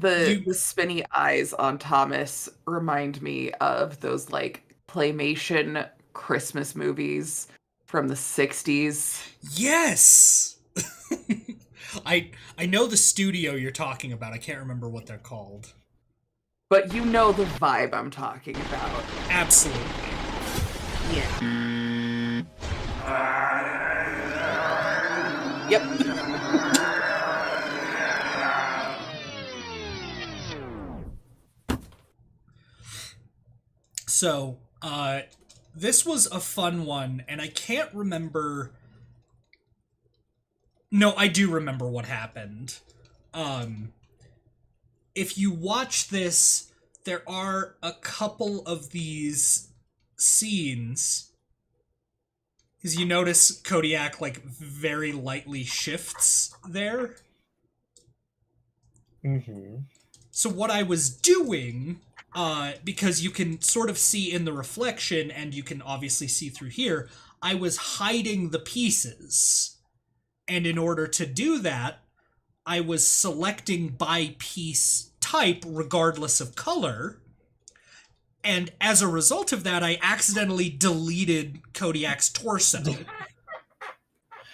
The spinny eyes on Thomas remind me of those claymation Christmas movies from the 60s. Yes. I know the studio you're talking about. I can't remember what they're called. But you know the vibe I'm talking about. Absolutely. Yeah. Yep. So, this was a fun one, and I can't remember... No, I do remember what happened. If you watch this, there are a couple of these scenes. Because you notice Kodiak, very lightly shifts there. Mm-hmm. So what I was doing... because you can sort of see in the reflection, and you can obviously see through here, I was hiding the pieces. And in order to do that, I was selecting by piece type regardless of color. And as a result of that, I accidentally deleted Kodiak's torso.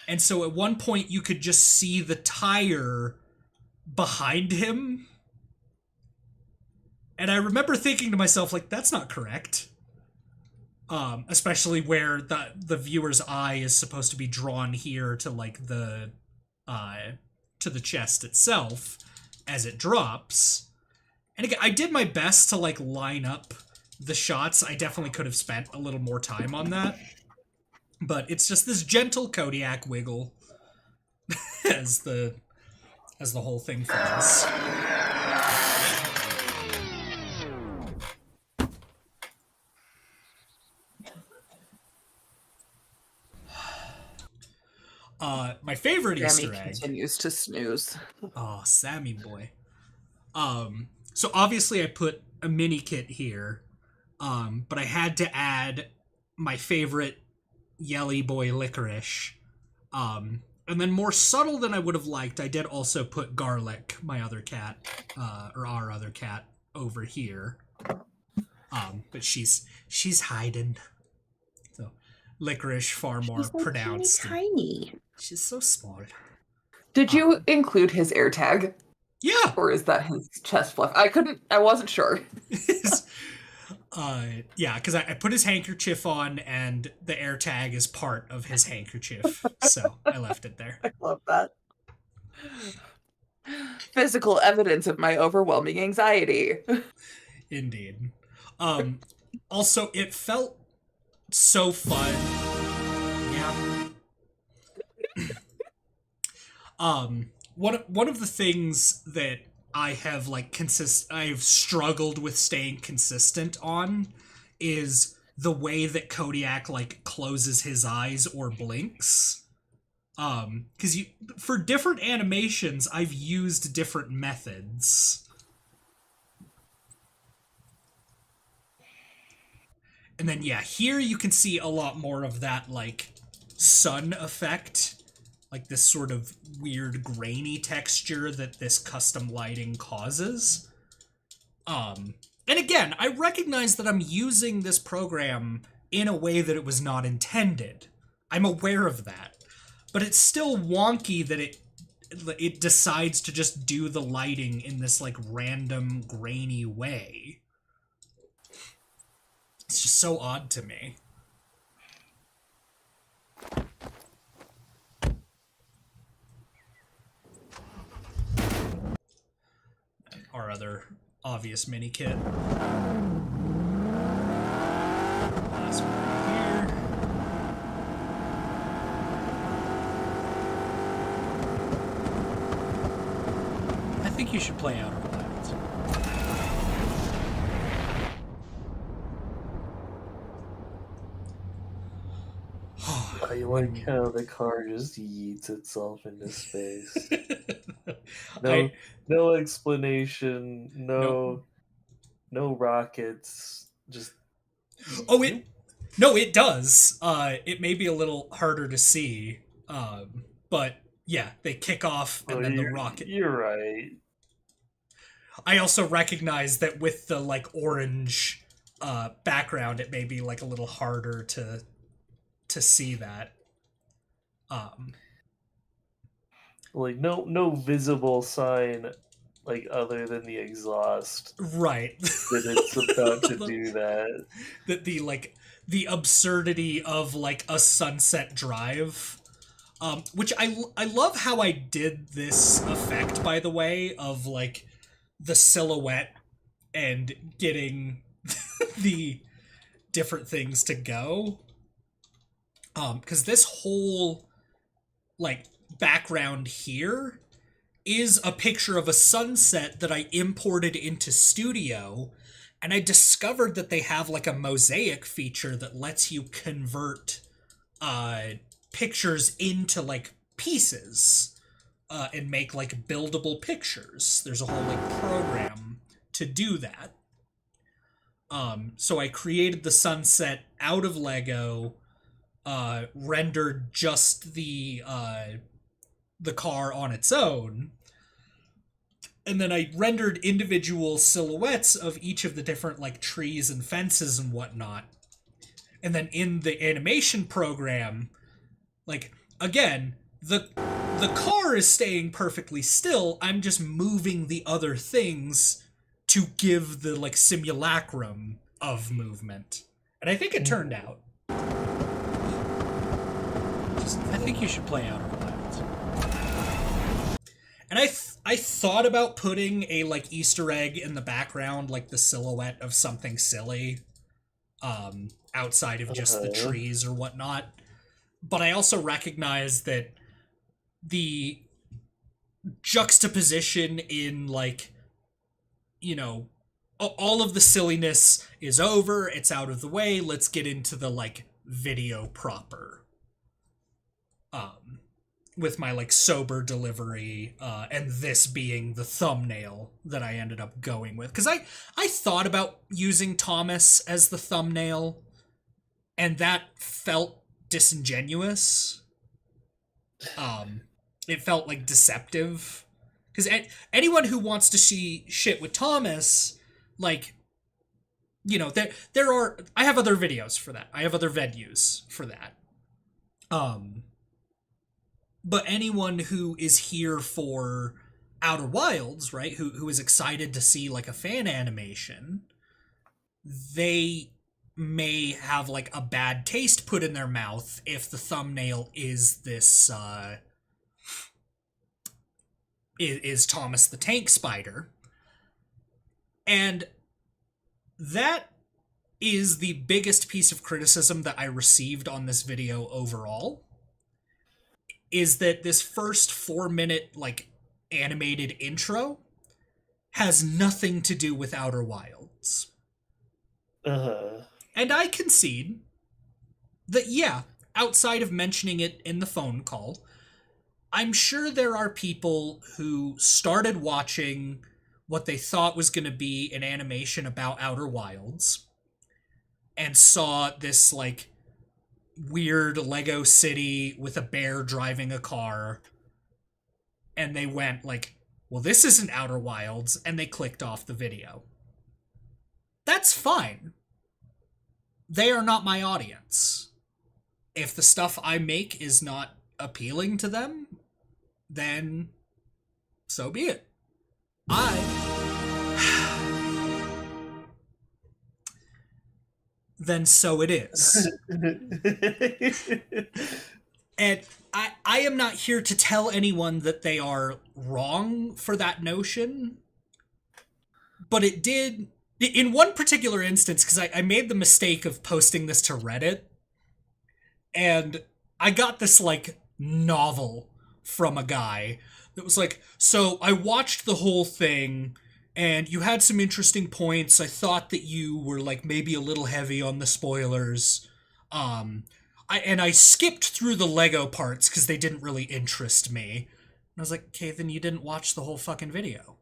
And so at one point, you could just see the tire behind him. And I remember thinking to myself, like, that's not correct. Especially where the viewer's eye is supposed to be drawn here to like to the chest itself as it drops. And again, I did my best to like line up the shots. I definitely could have spent a little more time on that. But it's just this gentle Kodiak wiggle as the whole thing falls. My favorite Sammy Easter egg continues to snooze. Oh, Sammy boy. So obviously I put a mini kit here, but I had to add my favorite Yelly boy Licorice. And then more subtle than I would have liked, I did also put Garlic, my other cat, or our other cat, over here. But she's hiding. So Licorice far more pronounced. Tiny. She's so small. Did you include his air tag? Yeah. Or is that his chest fluff? I wasn't sure. Yeah, because I put his handkerchief on, and the air tag is part of his handkerchief, so I left it there. I love that. Physical evidence of my overwhelming anxiety. Indeed. Also, it felt so fun. Yeah. One of the things that I have like I've struggled with staying consistent on is the way that Kodiak like closes his eyes or blinks. Because for different animations, I've used different methods. And then yeah, here you can see a lot more of that like sun effect. Like this sort of weird grainy texture that this custom lighting causes. And again, I recognize that I'm using this program in a way that it was not intended. I'm aware of that. But it's still wonky that it decides to just do the lighting in this like random grainy way. It's just so odd to me. Our other obvious mini kit. Last one right here. I think you should play Outer Wilds. I like how the car just yeets itself into space. No explanation, no rockets, just... Oh, it does. It may be a little harder to see, but yeah, they kick off and then the rocket... You're right. I also recognize that with the, like, orange background, it may be, like, a little harder to see that. Like, no visible sign, like, other than the exhaust. Right. That it's about to do that. That the absurdity of, like, a Sunset Drive. Which I love how I did this effect, by the way, of, like, the silhouette and getting the different things to go. Because this whole, like, background here is a picture of a sunset that I imported into Studio, and I discovered that they have, like, a mosaic feature that lets you convert pictures into, like, pieces and make, like, buildable pictures. There's a whole, like, program to do that. So I created the sunset out of Lego, rendered just the car on its own, and then I rendered individual silhouettes of each of the different, like, trees and fences and whatnot. And then in the animation program, like, again, the car is staying perfectly still, I'm just moving the other things to give the like simulacrum of movement. And I think it turned out. I think you should play Outer Wilds. And I thought about putting a like Easter egg in the background, like the silhouette of something silly, outside of just the trees or whatnot. But I also recognize that the juxtaposition in like, you know, all of the silliness is over, it's out of the way, let's get into the like video proper. With my like sober delivery, and this being the thumbnail that I ended up going with. Because I thought about using Thomas as the thumbnail, and that felt disingenuous. It felt like deceptive. Because anyone who wants to see shit with Thomas, like, you know, there are... I have other videos for that. I have other venues for that. But anyone who is here for Outer Wilds, right, who is excited to see, like, a fan animation, they may have, like, a bad taste put in their mouth if the thumbnail is this, is Thomas the Tank Spider. And that is the biggest piece of criticism that I received on this video overall. Is that this first 4-minute, like, animated intro has nothing to do with Outer Wilds. And I concede that, yeah, outside of mentioning it in the phone call, I'm sure there are people who started watching what they thought was going to be an animation about Outer Wilds and saw this, like, weird Lego city with a bear driving a car, and they went like, well, this isn't Outer Wilds, and they clicked off the video. That's fine. They are not my audience. If the stuff I make is not appealing to them, then so be it. Then so it is. And I am not here to tell anyone that they are wrong for that notion. But it did, in one particular instance, because I made the mistake of posting this to Reddit, and I got this, like, novel from a guy that was like, so I watched the whole thing, and you had some interesting points. I thought that you were, like, maybe a little heavy on the spoilers. I skipped through the Lego parts because they didn't really interest me. And I was like, okay, then you didn't watch the whole fucking video.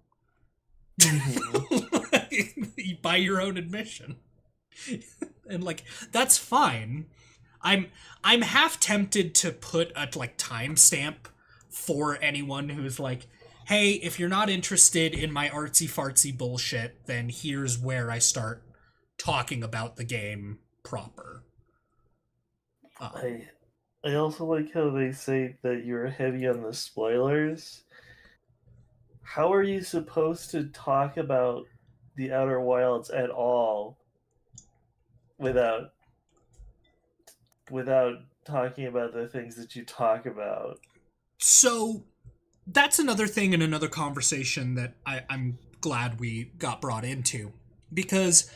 By your own admission. And, like, that's fine. I'm half tempted to put a, like, timestamp for anyone who's like, hey, if you're not interested in my artsy-fartsy bullshit, then here's where I start talking about the game proper. I also like how they say that you're heavy on the spoilers. How are you supposed to talk about the Outer Wilds at all without talking about the things that you talk about? So that's another thing in another conversation that I'm glad we got brought into, because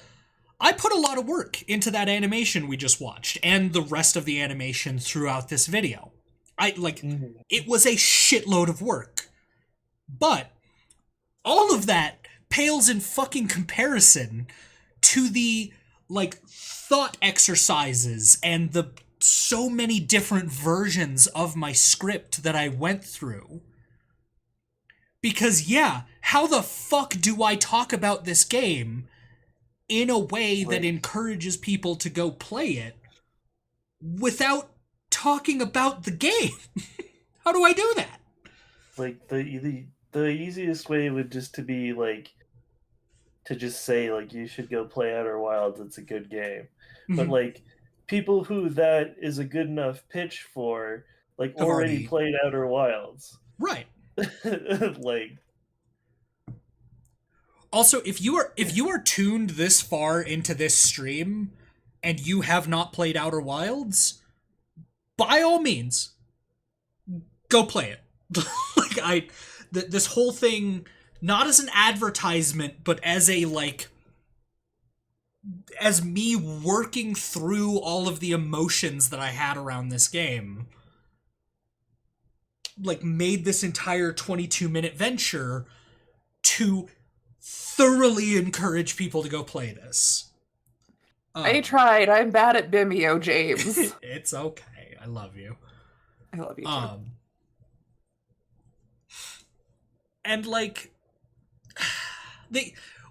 I put a lot of work into that animation we just watched and the rest of the animation throughout this video. It was a shitload of work, but all of that pales in fucking comparison to the, like, thought exercises and the so many different versions of my script that I went through. Because, yeah, how the fuck do I talk about this game in a way that encourages people to go play it without talking about the game? How do I do that? Like, the easiest way would just to be, like, to just say, like, you should go play Outer Wilds, it's a good game. But, like, people who that is a good enough pitch for, like, already played Outer Wilds. Right. Like, Also, if you are tuned this far into this stream and you have not played Outer Wilds, by all means, go play it. Like this whole thing, not as an advertisement, but as a as me working through all of the emotions that I had around this game, like made this entire 22-minute venture to thoroughly encourage people to go play this. I tried. I'm bad at Bimeo, James. It's okay. I love you. I love you too. And like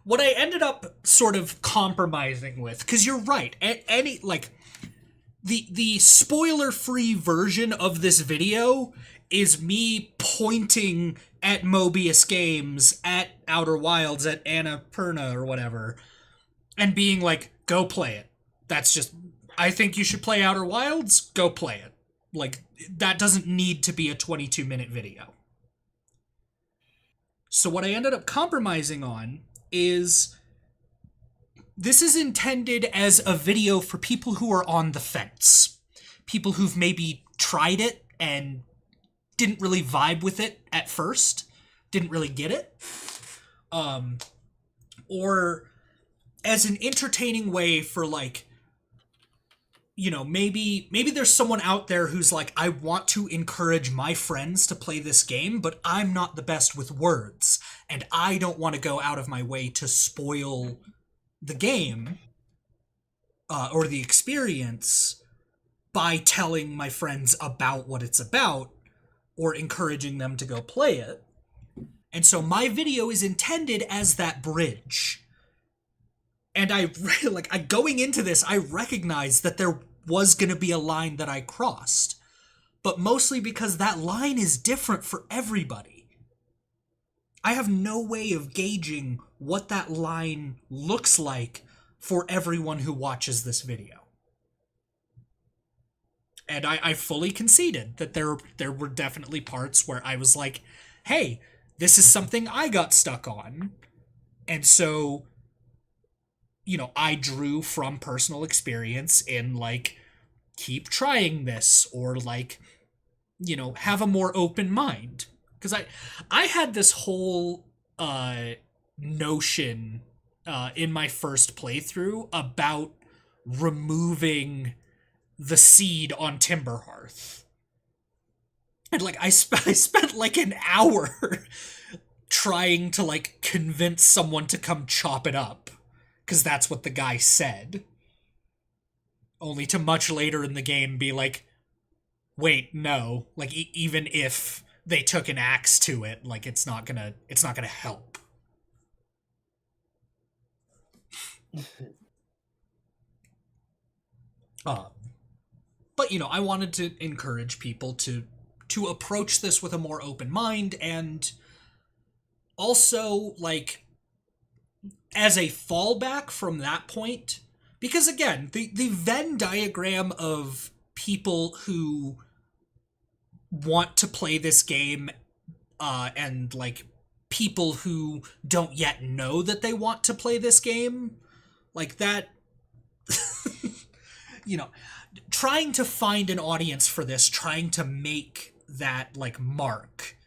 what I ended up sort of compromising with, because you're right, any like the spoiler-free version of this video is me pointing at Mobius Games, at Outer Wilds, at Annapurna or whatever, and being like, go play it. That's just, I think you should play Outer Wilds, go play it. Like, that doesn't need to be a 22-minute video. So what I ended up compromising on is this is intended as a video for people who are on the fence. People who've maybe tried it and didn't really vibe with it at first, didn't really get it. Or as an entertaining way for like, you know, maybe there's someone out there who's like, I want to encourage my friends to play this game, but I'm not the best with words, and I don't want to go out of my way to spoil the game or the experience by telling my friends about what it's about or encouraging them to go play it. And so my video is intended as that bridge. And going into this, I recognized that there was going to be a line that I crossed. But mostly because that line is different for everybody. I have no way of gauging what that line looks like for everyone who watches this video. And I fully conceded that there were definitely parts where I was like, hey, this is something I got stuck on. And so, you know, I drew from personal experience in, like, keep trying this, or, like, you know, have a more open mind. Because I had this whole notion in my first playthrough about removing the seed on Timberhearth. And, like, I spent like an hour trying to, like, convince someone to come chop it up. Because that's what the guy said. Only to much later in the game be like, wait, no. Like, even if they took an axe to it, like, it's not gonna help. But, you know, I wanted to encourage people to approach this with a more open mind, and also, like, as a fallback from that point, because again, the Venn diagram of people who want to play this game and like people who don't yet know that they want to play this game, like that, you know, trying to find an audience for this, trying to make that like mark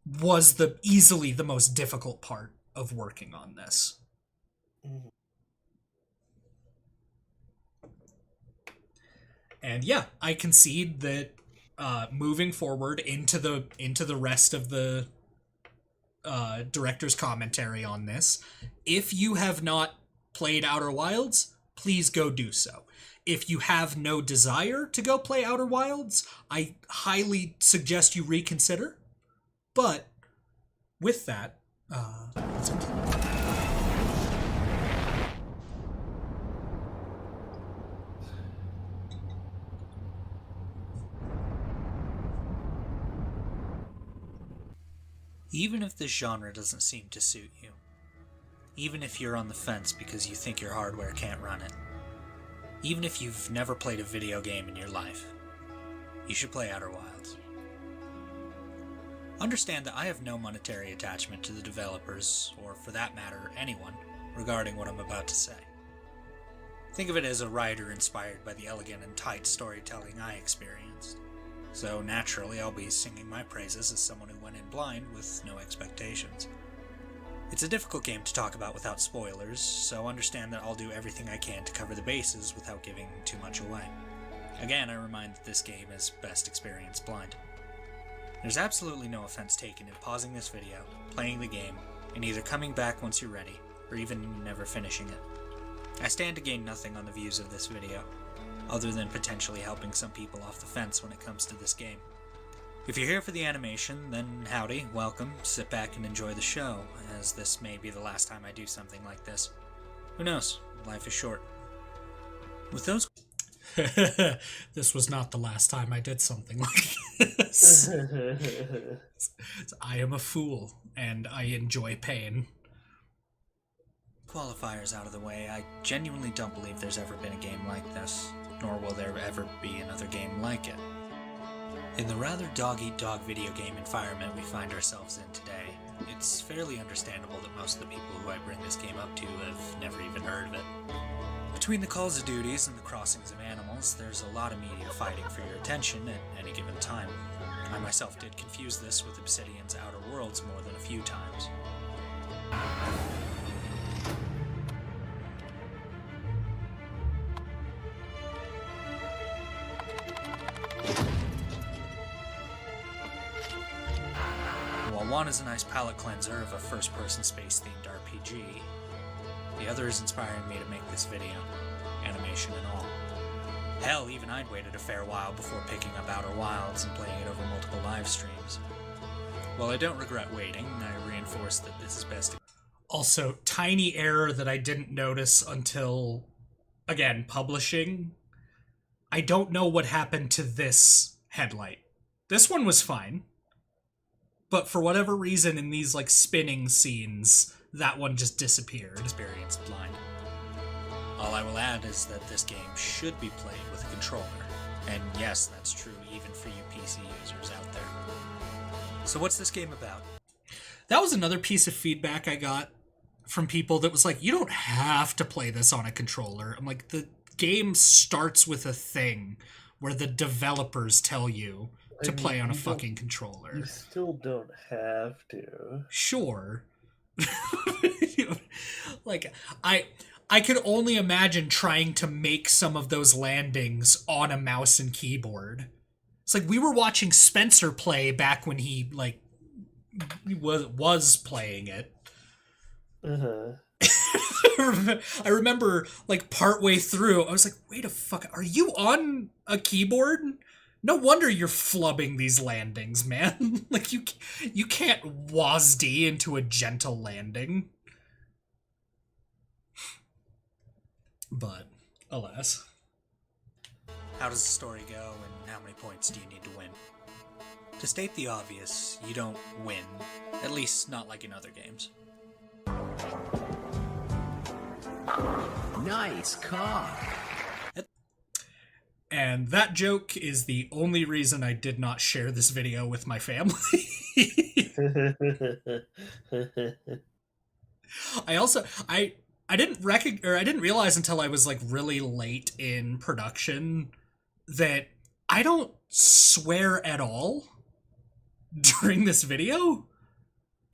was easily the most difficult part of working on this. And yeah, I concede that moving forward into the rest of the director's commentary on this, if you have not played Outer Wilds, please go do so. If you have no desire to go play Outer Wilds, I highly suggest you reconsider. But with that, let's continue. Even if this genre doesn't seem to suit you, even if you're on the fence because you think your hardware can't run it, even if you've never played a video game in your life, you should play Outer Wilds. Understand that I have no monetary attachment to the developers, or for that matter, anyone, regarding what I'm about to say. Think of it as a writer inspired by the elegant and tight storytelling I experienced. So naturally, I'll be singing my praises as someone who went in blind with no expectations. It's a difficult game to talk about without spoilers, so understand that I'll do everything I can to cover the bases without giving too much away. Again, I remind that this game is best experienced blind. There's absolutely no offense taken in pausing this video, playing the game, and either coming back once you're ready, or even never finishing it. I stand to gain nothing on the views of this video, other than potentially helping some people off the fence when it comes to this game. If you're here for the animation, then howdy, welcome, sit back and enjoy the show, as this may be the last time I do something like this. Who knows? Life is short. With those... This was not the last time I did something like this. I am a fool, and I enjoy pain. Qualifiers out of the way, I genuinely don't believe there's ever been a game like this, nor will there ever be another game like it. In the rather dog-eat-dog video game environment we find ourselves in today, it's fairly understandable that most of the people who I bring this game up to have never even heard of it. Between the Calls of Duties and the crossings of animals, there's a lot of media fighting for your attention at any given time. I myself did confuse this with Obsidian's Outer Worlds more than a few times. While one is a nice palate cleanser of a first-person space-themed RPG, the other is inspiring me to make this video, animation and all. Hell, even I'd waited a fair while before picking up Outer Wilds and playing it over multiple live streams. While I don't regret waiting, I reinforce that this is best. Also, tiny error that I didn't notice until, again, publishing. I don't know what happened to this headlight. This one was fine. But for whatever reason in these, like, spinning scenes, that one just disappeared. Experienced blind. All I will add is that this game should be played with a controller. And yes, that's true even for you PC users out there. So what's this game about? That was another piece of feedback I got from people that was like, you don't have to play this on a controller. I'm like, the game starts with a thing where the developers tell you to play on a fucking controller. You still don't have to. Sure. Like, I could only imagine trying to make some of those landings on a mouse and keyboard. It's like we were watching Spencer play back when he, like, was playing it. I remember, like, partway through, I was like, wait a fuck, are you on a keyboard? No wonder you're flubbing these landings, man. Like, you can't WASD into a gentle landing. But, alas. How does the story go, and how many points do you need to win? To state the obvious, you don't win. At least not like in other games. Nice car. And that joke is the only reason I did not share this video with my family. I didn't realize until I was, like, really late in production that I don't swear at all during this video.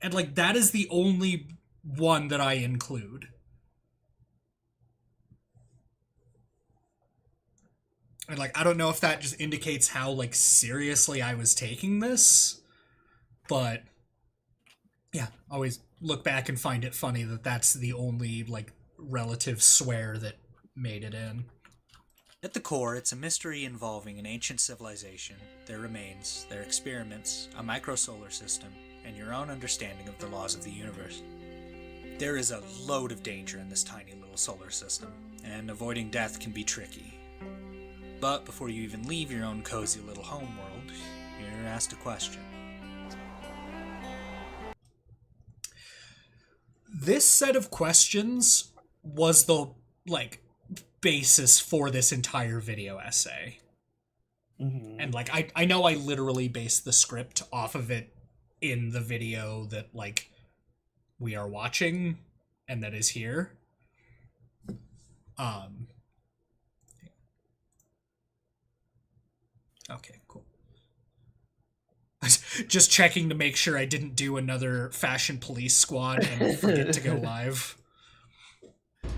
And, like, that is the only one that I include. And, like, I don't know if that just indicates how, like, seriously I was taking this, but yeah, always look back and find it funny that that's the only, like, relative swear that made it in. At the core, it's a mystery involving an ancient civilization, their remains, their experiments, a microsolar system, and your own understanding of the laws of the universe. There is a load of danger in this tiny little solar system, and avoiding death can be tricky. But before you even leave your own cozy little homeworld, you're asked a question. This set of questions was the, like, basis for this entire video essay. And, like, I know I literally based the script off of it in the video that, like, we are watching and that is here. Okay, cool. Just checking to make sure I didn't do another Fashion Police Squad and forget to go live.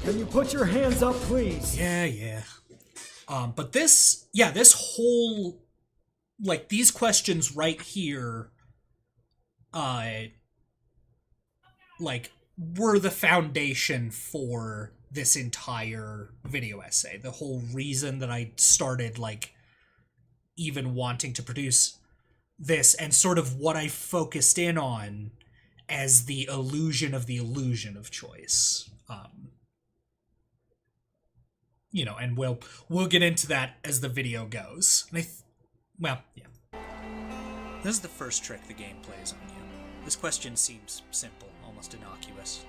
Can you put your hands up, please? Yeah. But this whole, like, these questions right here, like, were the foundation for this entire video essay. The whole reason that I started, like, even wanting to produce this, and sort of what I focused in on as the illusion of choice. You know, and we'll get into that as the video goes. And well, yeah. This is the first trick the game plays on you. This question seems simple, almost innocuous.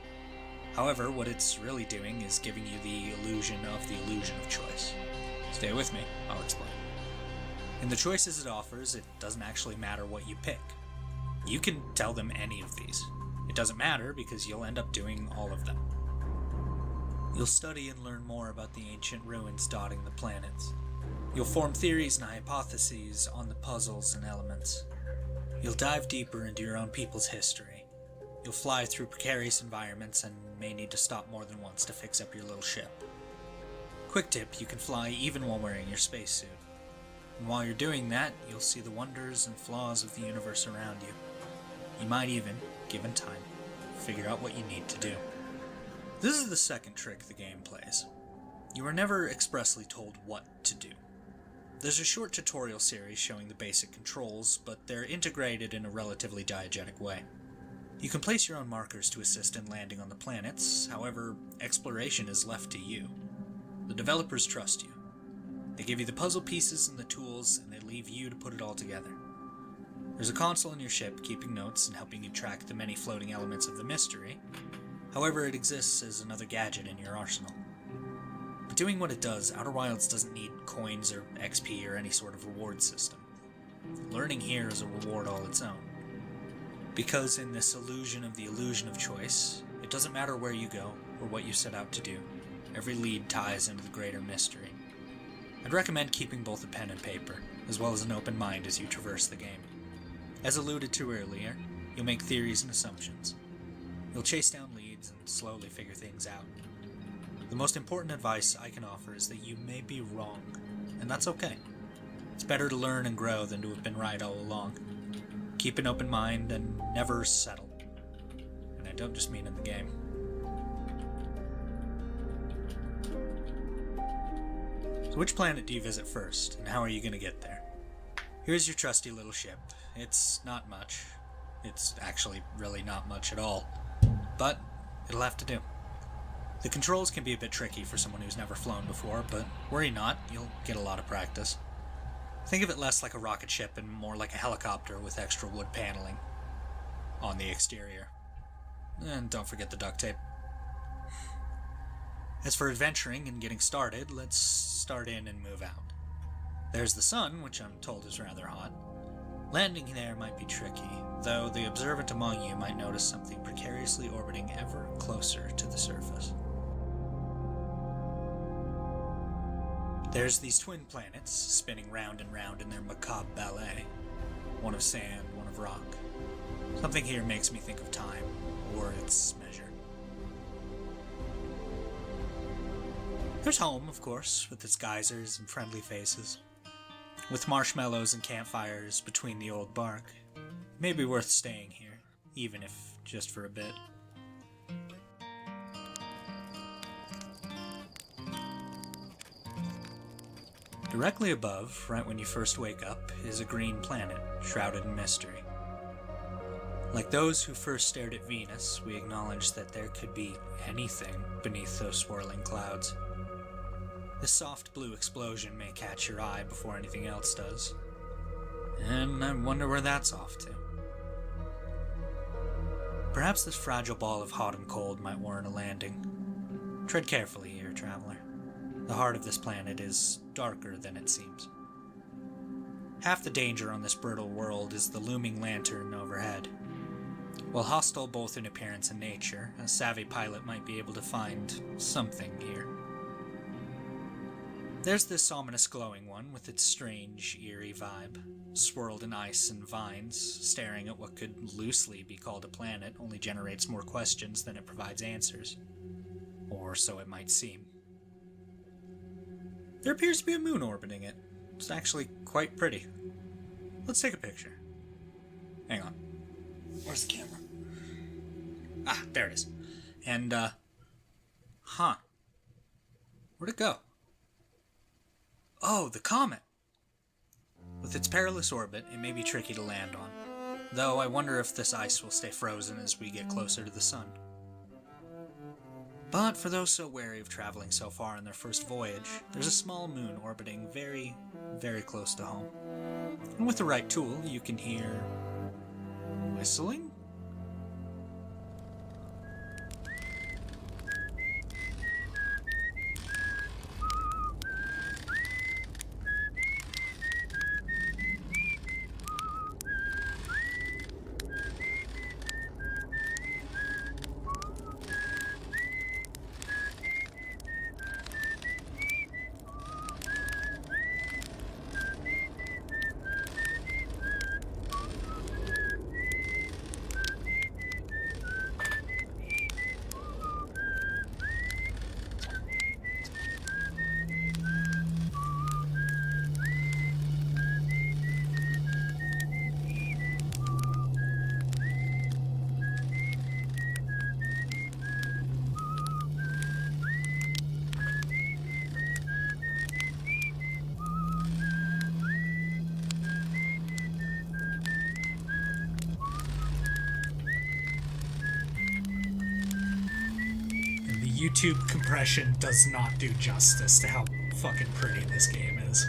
However, what it's really doing is giving you the illusion of choice. Stay with me, I'll explain. In the choices it offers, it doesn't actually matter what you pick. You can tell them any of these. It doesn't matter because you'll end up doing all of them. You'll study and learn more about the ancient ruins dotting the planets. You'll form theories and hypotheses on the puzzles and elements. You'll dive deeper into your own people's history. You'll fly through precarious environments and may need to stop more than once to fix up your little ship. Quick tip, you can fly even while wearing your spacesuit. And while you're doing that, you'll see the wonders and flaws of the universe around you. You might even, given time, figure out what you need to do. This is the second trick the game plays. You are never expressly told what to do. There's a short tutorial series showing the basic controls, but they're integrated in a relatively diegetic way. You can place your own markers to assist in landing on the planets, however, exploration is left to you. The developers trust you. They give you the puzzle pieces and the tools, and they leave you to put it all together. There's a console in your ship keeping notes and helping you track the many floating elements of the mystery. However, it exists as another gadget in your arsenal. But doing what it does, Outer Wilds doesn't need coins or XP or any sort of reward system. Learning here is a reward all its own. Because in this illusion of choice, it doesn't matter where you go or what you set out to do. Every lead ties into the greater mystery. I'd recommend keeping both a pen and paper, as well as an open mind as you traverse the game. As alluded to earlier, you'll make theories and assumptions. You'll chase down leads and slowly figure things out. The most important advice I can offer is that you may be wrong, and that's okay. It's better to learn and grow than to have been right all along. Keep an open mind and never settle. And I don't just mean in the game. So which planet do you visit first, and how are you going to get there? Here's your trusty little ship. It's not much. It's actually really not much at all. But it'll have to do. The controls can be a bit tricky for someone who's never flown before, but worry not, you'll get a lot of practice. Think of it less like a rocket ship and more like a helicopter with extra wood paneling on the exterior. And don't forget the duct tape. As for adventuring and getting started, let's start in and move out. There's the sun, which I'm told is rather hot. Landing there might be tricky, though the observant among you might notice something precariously orbiting ever closer to the surface. There's these twin planets, spinning round and round in their macabre ballet. One of sand, one of rock. Something here makes me think of time, or its measure. There's home, of course, with its geysers and friendly faces. With marshmallows and campfires between the old bark. It may be worth staying here, even if just for a bit. Directly above, right when you first wake up, is a green planet, shrouded in mystery. Like those who first stared at Venus, we acknowledge that there could be anything beneath those swirling clouds. This soft blue explosion may catch your eye before anything else does. And I wonder where that's off to. Perhaps this fragile ball of hot and cold might warrant a landing. Tread carefully here, traveler. The heart of this planet is darker than it seems. Half the danger on this brittle world is the looming lantern overhead. While hostile both in appearance and nature, a savvy pilot might be able to find something here. There's this ominous glowing one with its strange, eerie vibe, swirled in ice and vines, staring at what could loosely be called a planet only generates more questions than it provides answers. Or so it might seem. There appears to be a moon orbiting it. It's actually quite pretty. Let's take a picture. Hang on. Where's the camera? Ah, there it is. And, huh. Where'd it go? Oh, the comet! With its perilous orbit, it may be tricky to land on. Though I wonder if this ice will stay frozen as we get closer to the sun. But for those so wary of traveling so far on their first voyage, there's a small moon orbiting very, very close to home. And with the right tool, you can hear... whistling? YouTube compression does not do justice to how fucking pretty this game is.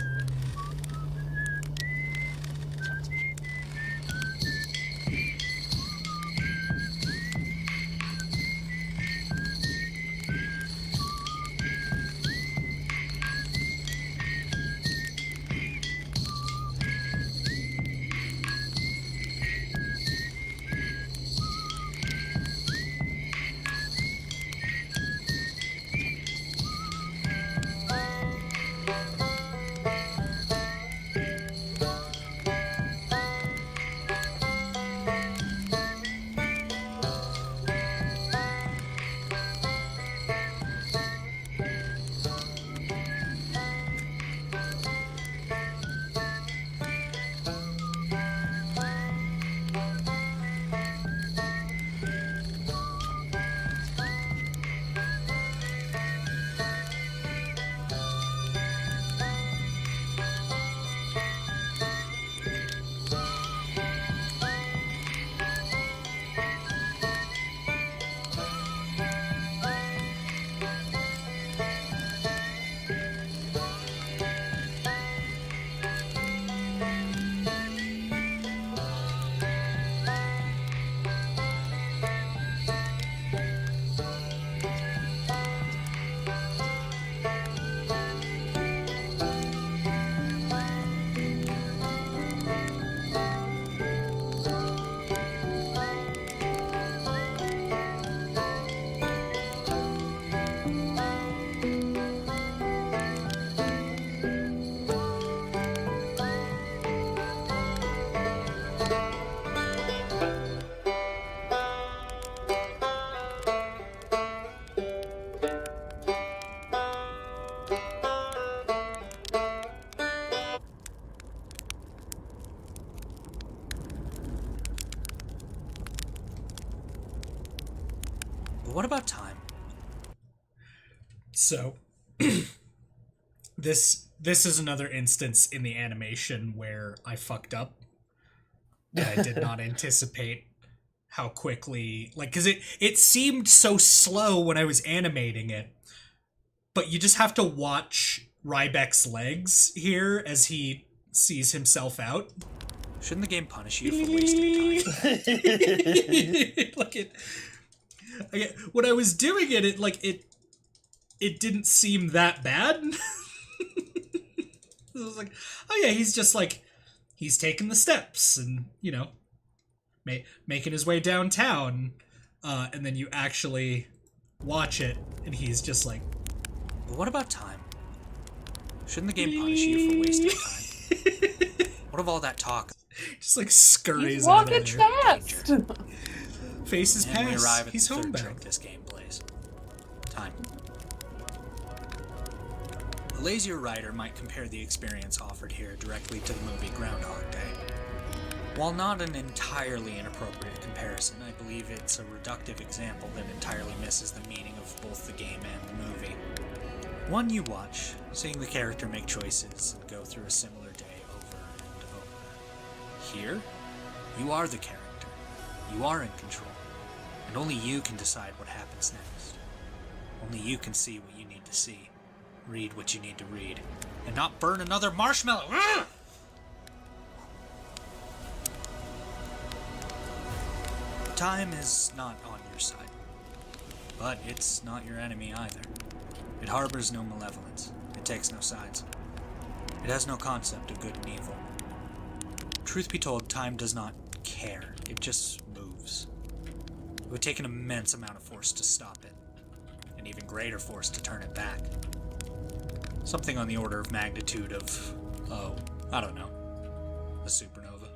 But what about time? So, this is another instance in the animation where I fucked up. And I did not anticipate how quickly, like, because it seemed so slow when I was animating it, but you just have to watch Rybek's legs here as he sees himself out. Shouldn't the game punish you for wasting time? When I was doing it, it didn't seem that bad. I was like, oh yeah, he's just like, he's taking the steps, and, you know, making his way downtown, and then you actually watch it, and he's just like, But what about time? Shouldn't the game punish you for wasting time? What of all that talk? just like scurries He's out walking of there. fast. Faces And we pass. arrive at He's the third homebound. trick this game plays. Time. A lazier writer might compare the experience offered here directly to the movie Groundhog Day. While not an entirely inappropriate comparison, I believe it's a reductive example that entirely misses the meaning of both the game and the movie. One you watch, seeing the character make choices and go through a similar day over and over. Here, you are the character. You are in control. And only you can decide what happens next. Only you can see what you need to see, read what you need to read, and not burn another marshmallow. Ah! Time is not on your side, but it's not your enemy either. It harbors no malevolence. It takes no sides. It has no concept of good and evil. Truth be told, time does not care. It just moves. It would take an immense amount of force to stop it, an even greater force to turn it back. Something on the order of magnitude of, I don't know, a supernova.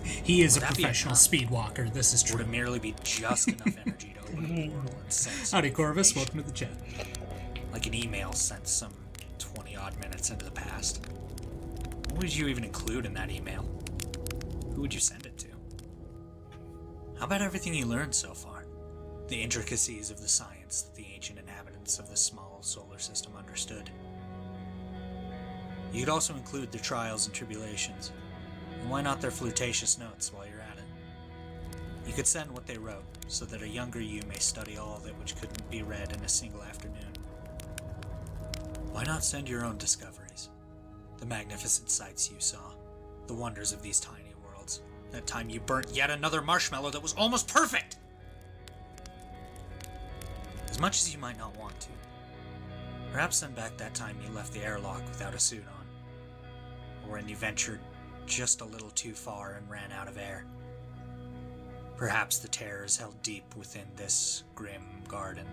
He is a Would that be professional enough? speedwalker. This is Would true. it merely be just enough energy to open a portal and send some Howdy, Corvus. information? Welcome to the chat. Like an email sent some 20-odd minutes into the past. What would you even include in that email? Who would you send it to? How about everything you learned so far? The intricacies of the science that the ancient inhabitants of this small solar system understood. You could also include their trials and tribulations. And why not their flirtatious notes while you're at it? You could send what they wrote, so that a younger you may study all of it which couldn't be read in a single afternoon. Why not send your own discoveries? The magnificent sights you saw, the wonders of these tiny worlds, that time you burnt yet another marshmallow that was almost perfect! As much as you might not want to, perhaps send back that time you left the airlock without a suit on, or when you ventured just a little too far and ran out of air. Perhaps the terrors held deep within this grim garden.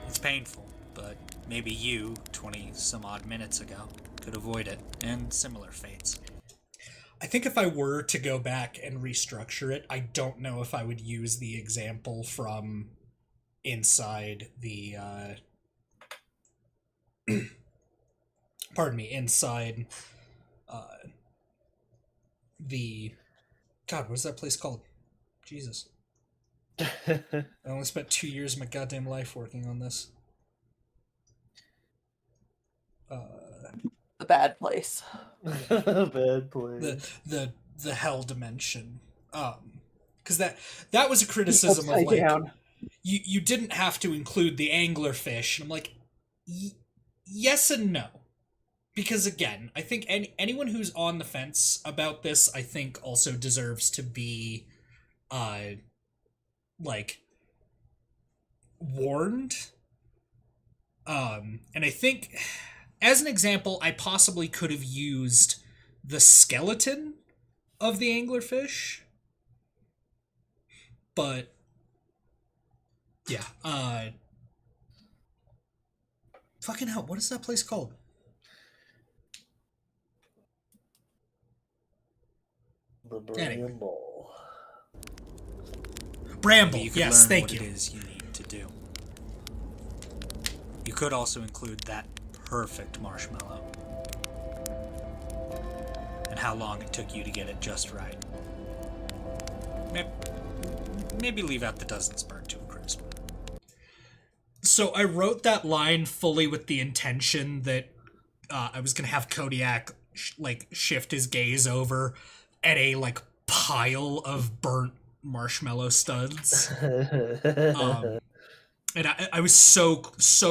It's painful, but maybe you, 20-some-odd minutes ago, could avoid it, and similar fates. I think if I were to go back and restructure it, I don't know if I would use the example from inside the, pardon me, inside, the, God, what is that place called? Jesus. I only spent 2 years of my goddamn life working on this. The bad place. Bad place. The hell dimension. Because that was a criticism of Upside like down. you didn't have to include the anglerfish. And I'm like, yes and no. Because again, I think anyone who's on the fence about this, I think also deserves to be, like, warned. And I think, as an example, I possibly could have used the skeleton of the anglerfish. But, yeah, fucking hell, what is that place called? The Bramble. Bramble, You could yes, learn thank what you. it is you need to do. You could also include that perfect marshmallow. And how long it took you to get it just right. Maybe leave out the dozens burnt to a crisp. So I wrote that line fully with the intention that I was gonna have Kodiak shift his gaze over at a like pile of burnt marshmallow studs. And I was so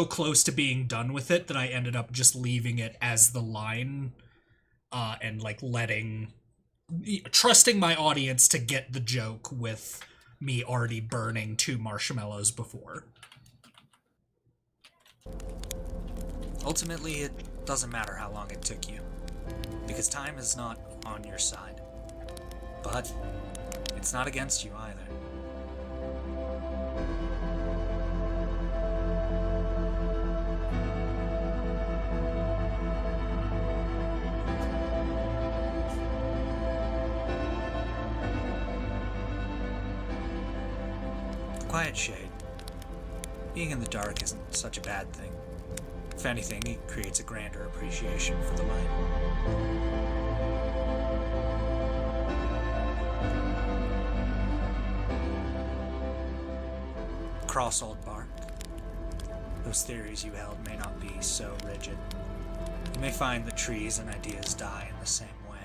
close to being done with it that I ended up just leaving it as the line, and like trusting my audience to get the joke with me already burning 2 marshmallows before. Ultimately, it Doesn't matter how long it took you, because time is not on your side. But it's not against you either. Quiet shade. Being in the dark isn't such a bad thing. If anything, it creates a grander appreciation for the light. Cross old bark. Those theories you held may not be so rigid. You may find that trees and ideas die in the same way.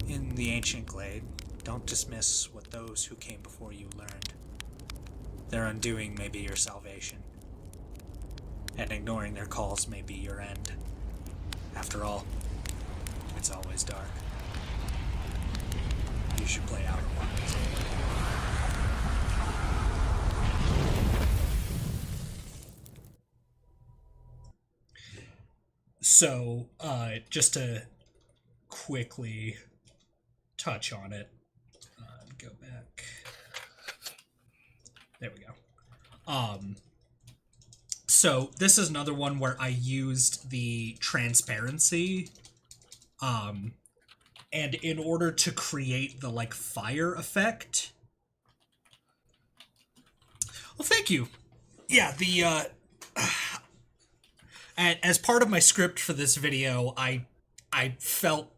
In the ancient glade, don't dismiss what those who came before you learned. Their undoing may be your salvation, and ignoring their calls may be your end. After all, it's always dark. You should play Outer Wilds. So, just to quickly touch on it, go back. There we go. So this is another one where I used the transparency, and in order to create the, like, fire effect. Well, thank you. Yeah, the, as part of my script for this video, I felt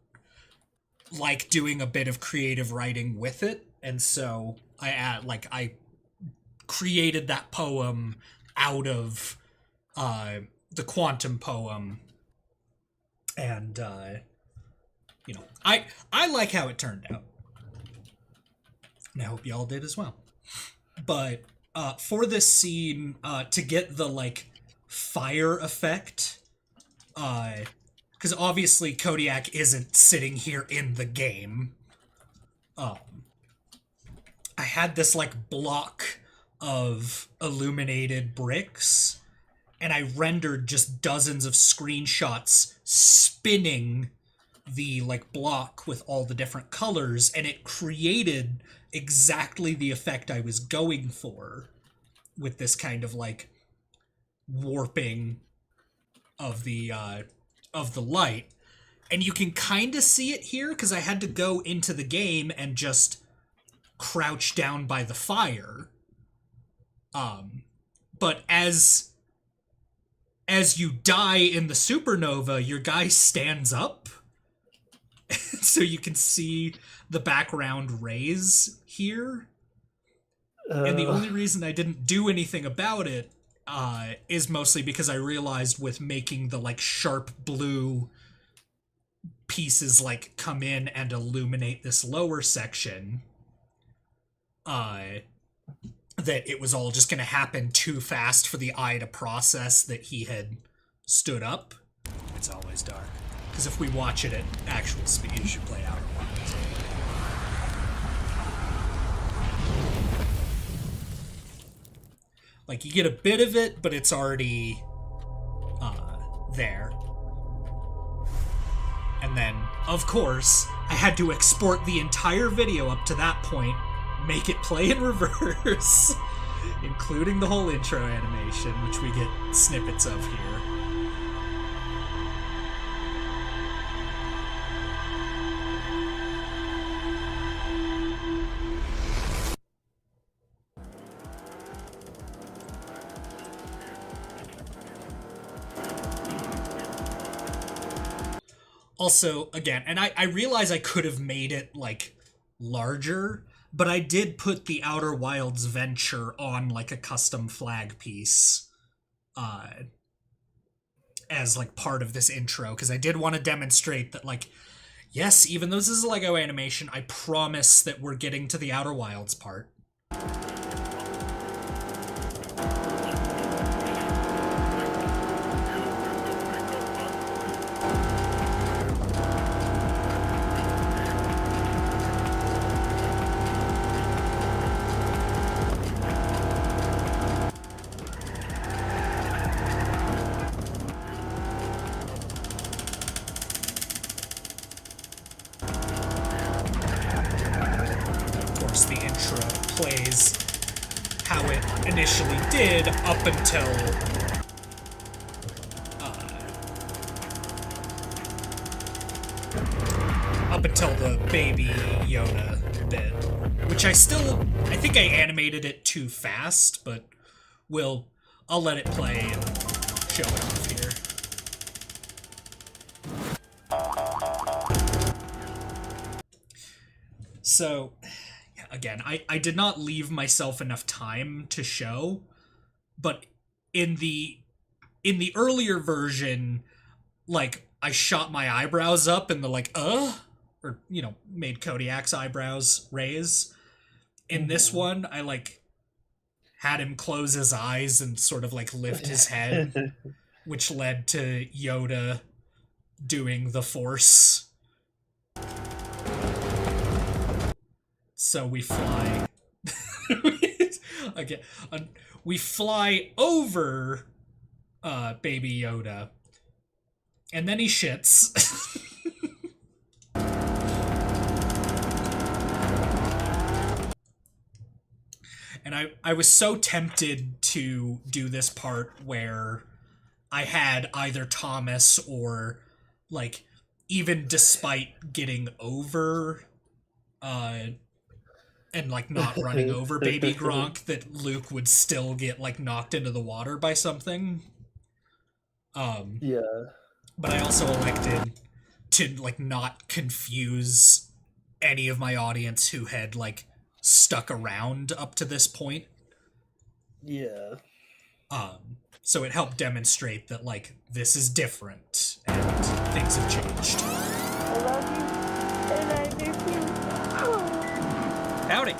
like doing a bit of creative writing with it, and so I created that poem out of the quantum poem, and you know, I like how it turned out, and I hope y'all did as well. But for this scene, to get the, like, fire effect, because obviously Kodiak isn't sitting here in the game, I had this, like, block of illuminated bricks, and I rendered just dozens of screenshots spinning the, like, block with all the different colors, and it created exactly the effect I was going for with this kind of, like, warping of the light. And you can kind of see it here because I had to go into the game and just crouch down by the fire. But as you die in the supernova, your guy stands up. So you can see the background rays here. And the only reason I didn't do anything about it is mostly because I realized with making the, like, sharp blue pieces, like, come in and illuminate this lower section, that it was all just going to happen too fast for the eye to process that he had stood up. It's always dark. Because if we watch it at actual speed, you should play Outer Wilds. Like, you get a bit of it, but it's already there. And then, of course, I had to export the entire video up to that point, make it play in reverse, including the whole intro animation, which we get snippets of here. Also, again, and I realize I could have made it, like, larger, but I did put the Outer Wilds Venture on, like, a custom flag piece as, like, part of this intro, because I did want to demonstrate that, like, yes, even though this is a Lego animation, I promise that we're getting to the Outer Wilds part. plays how it initially did up until the Baby Yoda bit, which I think I animated it too fast, but I'll let it play and show it off here. So, again, I did not leave myself enough time to show, but in the earlier version, like, I shot my eyebrows up and the or, you know, made Kodiak's eyebrows raise. In this one, I, like, had him close his eyes and sort of, like, lift his head, which led to Yoda doing the Force. So we fly... Again, we fly over Baby Yoda, and then he shits. And I was so tempted to do this part where I had either Thomas or, like, even despite getting over, and, like, not running over Baby Gronk, that Luke would still get, like, knocked into the water by something. Yeah. But I also elected to, like, not confuse any of my audience who had, like, stuck around up to this point. Yeah. So it helped demonstrate that, like, this is different and things have changed. I love you, and I miss you. Howdy.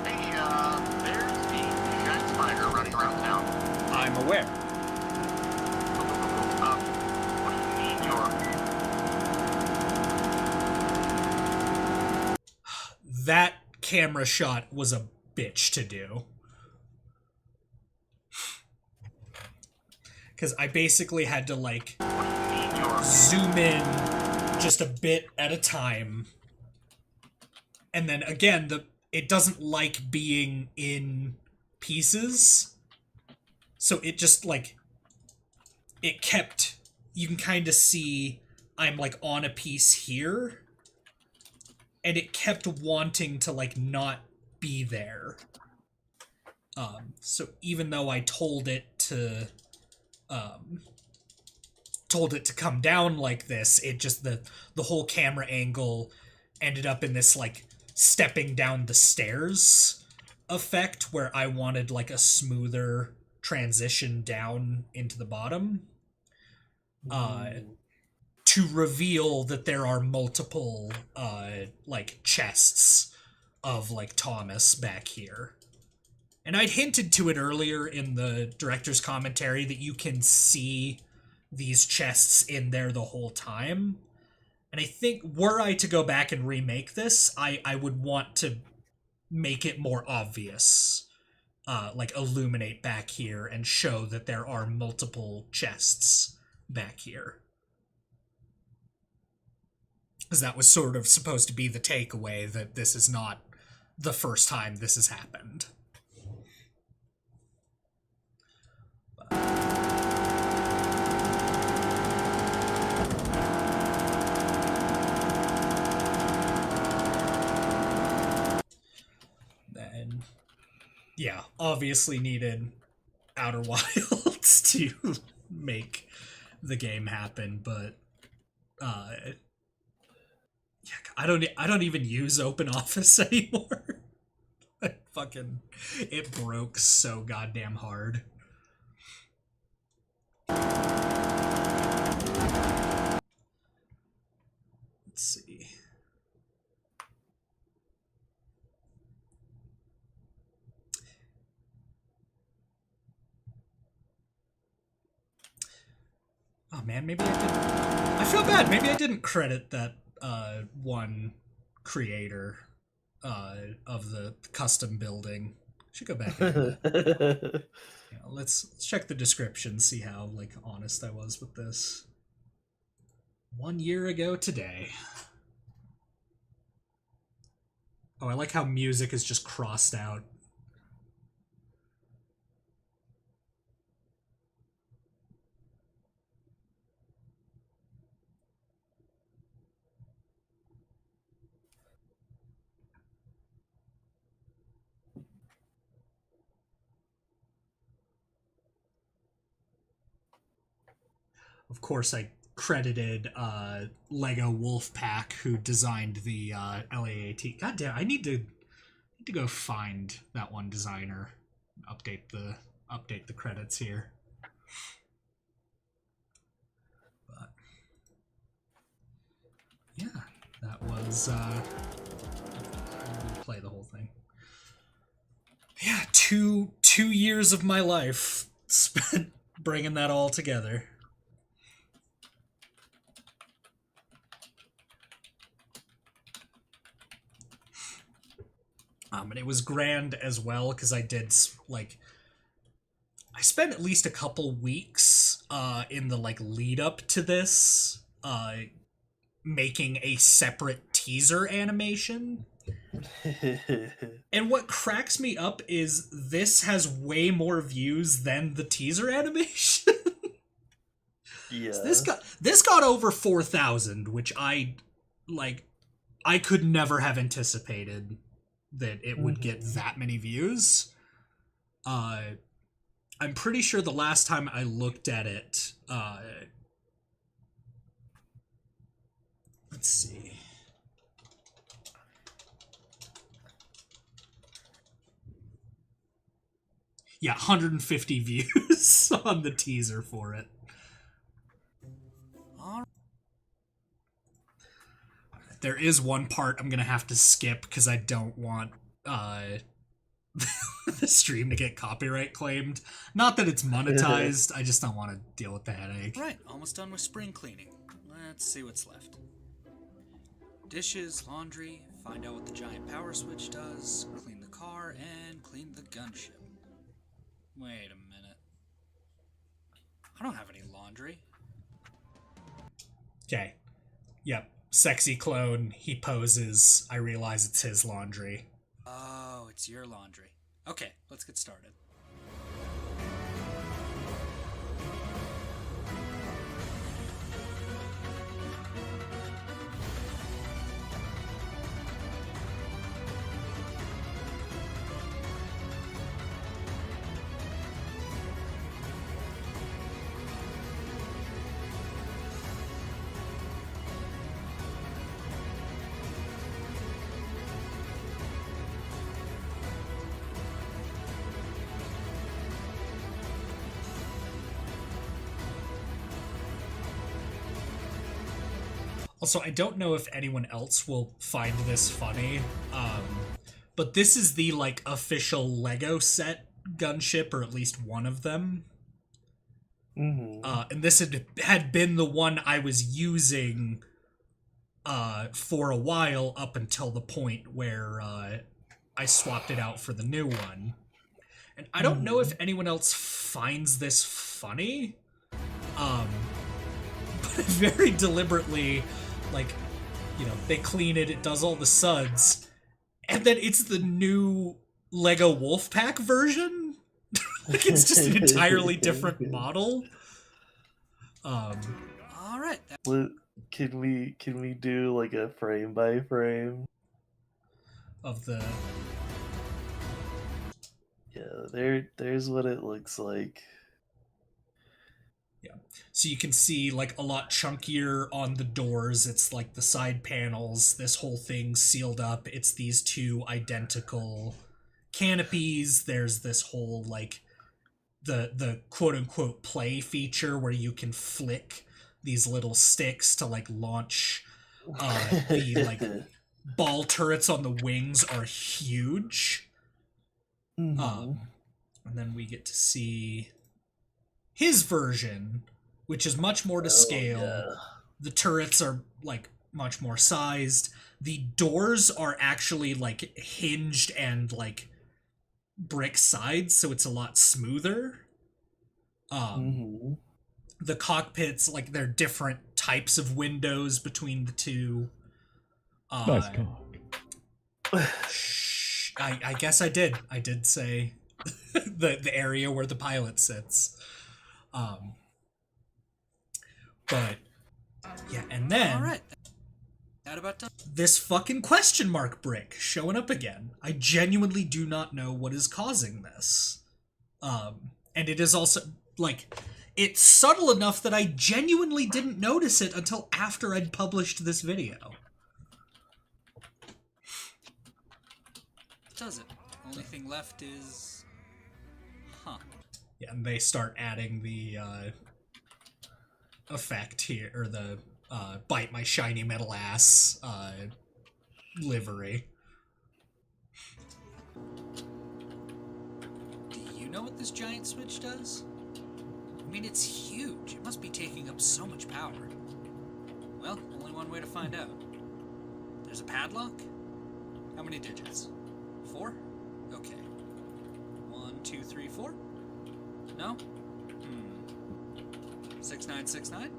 Hey, there's the giant spider running around town. I'm aware. What do you need your... That camera shot was a bitch to do. Because I basically had to, like, zoom in just a bit at a time. And then, again, it doesn't like being in pieces. So it just, like, it kept... You can kind of see I'm, like, on a piece here. And it kept wanting to, like, not be there. So even though I told it to come down like this, it just, the whole camera angle ended up in this, like, stepping down the stairs effect where I wanted, like, a smoother transition down into the bottom. To reveal that there are multiple, like, chests of, like, Thomas back here. And I'd hinted to it earlier in the director's commentary that you can see these chests in there the whole time. And I think, were I to go back and remake this, I would want to make it more obvious. Like, illuminate back here and show that there are multiple chests back here. Because that was sort of supposed to be the takeaway, that this is not the first time this has happened. Then, yeah, obviously needed Outer Wilds to make the game happen, but yeah, I don't even use OpenOffice anymore. It broke so goddamn hard. Let's see. Oh man, maybe I didn't. I feel bad. Maybe I didn't credit that one creator of the custom building. Should go back and let's check the description, see how, like, honest I was with this. 1 year ago today. Oh, I like how music is just crossed out of course, I credited Lego Wolfpack, who designed the LAAT. God damn, I need to go find that one designer. Update the credits here. But yeah, that was play the whole thing. Yeah, two years of my life spent bringing that all together. And it was grand as well because I did like I spent at least a couple weeks in the like lead up to this making a separate teaser animation. And what cracks me up is this has way more views than the teaser animation. Yeah. So this got over 4,000, which I could never have anticipated that it would get that many views. I'm pretty sure the last time I looked at it, let's see. Yeah, 150 views on the teaser for it. There is one part I'm gonna have to skip because I don't want the stream to get copyright claimed. Not that it's monetized, I just don't want to deal with the headache. Right, almost done with spring cleaning. Let's see what's left. Dishes, laundry, find out what the giant power switch does, clean the car, and clean the gunship. Wait a minute. I don't have any laundry. Okay. Yep. Sexy clone. He poses. I realize it's his laundry. Oh, it's your laundry. Okay, let's get started. Also, I don't know if anyone else will find this funny, but this is the, like, official Lego set gunship, or at least one of them. And this had been the one I was using for a while up until the point where I swapped it out for the new one. And I don't know if anyone else finds this funny, but very deliberately... Like, you know, they clean it, it does all the suds, and then it's the new Lego Wolfpack version? Like, it's just an entirely different model. Alright. Can we do, like, a frame by frame? Of the... Yeah, there's what it looks like. Yeah. So you can see, like, a lot chunkier on the doors. It's, like, the side panels. This whole thing sealed up. It's these two identical canopies. There's this whole, like, the quote-unquote play feature where you can flick these little sticks to, like, launch the, like, ball turrets on the wings are huge. And then we get to see... his version, which is much more to scale. Yeah. The turrets are, like, much more sized. The doors are actually, like, hinged and, like, brick sides, so it's a lot smoother. The cockpits, like, they're different types of windows between the two. Nice cock. I guess I did. I did say the area where the pilot sits. But yeah, and then Alright. That about done. This fucking question mark brick showing up again. I genuinely do not know what is causing this. And it is also like it's subtle enough that I genuinely didn't notice it until after I'd published this video. Does it? Only thing left is... Huh. Yeah, and they start adding the effect here, or the bite my shiny metal ass livery. Do you know what this giant switch does? I mean, it's huge. It must be taking up so much power. Well, only one way to find out. There's a padlock? How many digits? 4? Okay. 1, 2, 3, 4? No? 6969?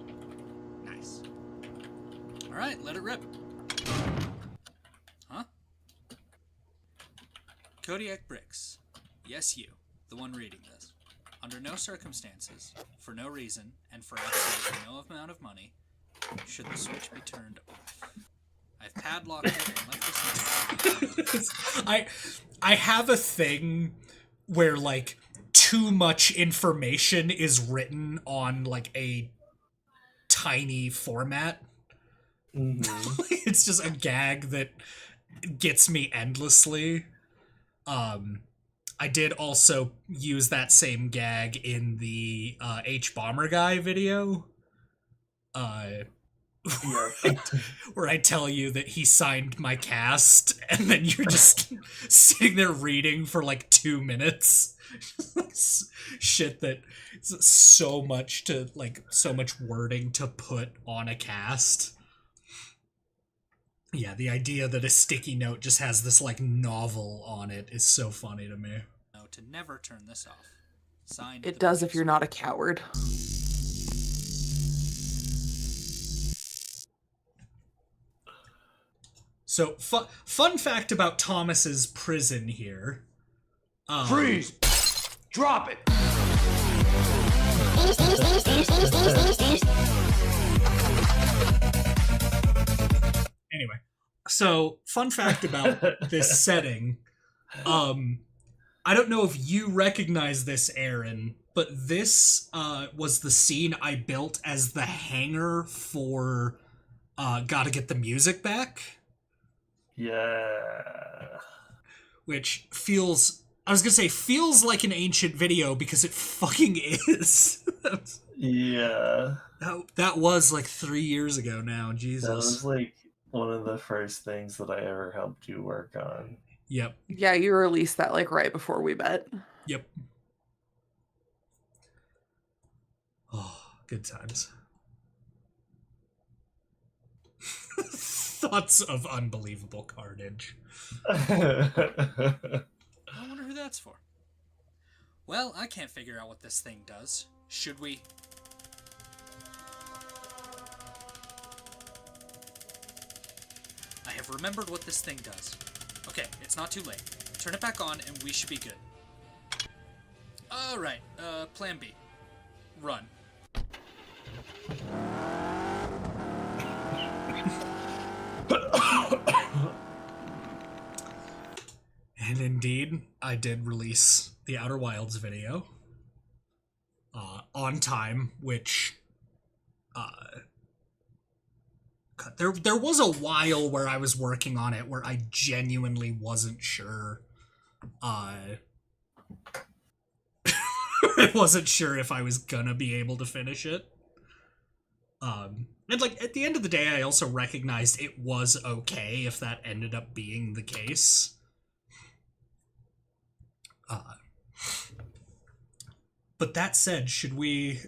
Nice. Alright, let it rip. Huh? Kodiak Bricks. Yes, you. The one reading this. Under no circumstances, for no reason, and for absolutely no amount of money, should the switch be turned off. I've padlocked it and left this. I have a thing where, like, too much information is written on, like, a tiny format. Mm-hmm. It's just a gag that gets me endlessly. I did also use that same gag in the H Bomber Guy video. Where I tell you that he signed my cast, and then you're just sitting there reading for like 2 minutes. Shit that so much wording to put on a cast. Yeah, the idea that a sticky note just has this like novel on it is so funny to me. No, to never turn this off. Signed. It does if you're not a coward. So, fun fact about Thomas's prison here. Freeze! Drop it! Anyway, so fun fact about this setting. I don't know if you recognize this, Aaron, but this was the scene I built as the hangar for Gotta Get the Music Back. Yeah. Which feels like an ancient video because it fucking is. Yeah. That was like 3 years ago now, Jesus. That was like one of the first things that I ever helped you work on. Yep. Yeah, you released that like right before we met. Yep. Oh, good times. Thoughts of unbelievable carnage. I wonder who that's for. Well, I can't figure out what this thing does. Should we? I have remembered what this thing does. Okay, it's not too late. Turn it back on and we should be good. Alright, plan B. Run. And indeed, I did release the Outer Wilds video on time, which there was a while where I was working on it where I genuinely wasn't sure. I wasn't sure if I was gonna be able to finish it. And like at the end of the day, I also recognized it was okay if that ended up being the case. But that said, should we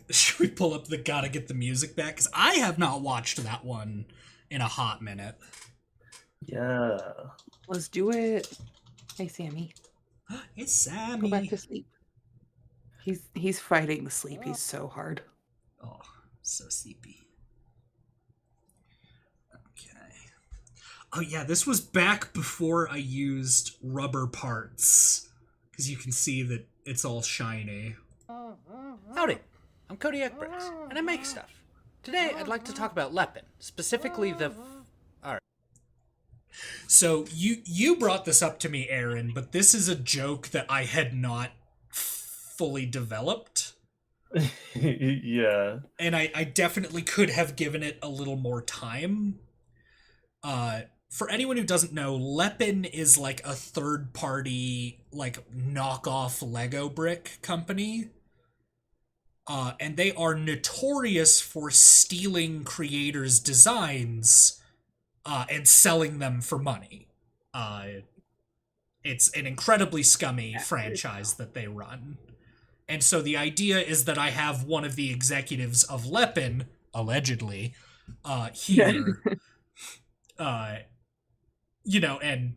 pull up the Gotta Get the Music Back? Because I have not watched that one in a hot minute. Yeah. Let's do it. Hey, Sammy. It's Sammy. Go back to sleep. He's fighting the sleep. He's so hard. Oh, so sleepy. Okay. Oh yeah, this was back before I used rubber parts. Because you can see that it's all shiny. Howdy, I'm Kodiak Bricks, and I make stuff. Today, I'd like to talk about Lepin, specifically the... Alright. So, you brought this up to me, Aaron, but this is a joke that I had not fully developed. Yeah. And I definitely could have given it a little more time. For anyone who doesn't know, Lepin is like a third-party, like, knockoff Lego brick company. And they are notorious for stealing creators' designs and selling them for money. It's an incredibly scummy franchise that they run. And so the idea is that I have one of the executives of Lepin, allegedly, here. And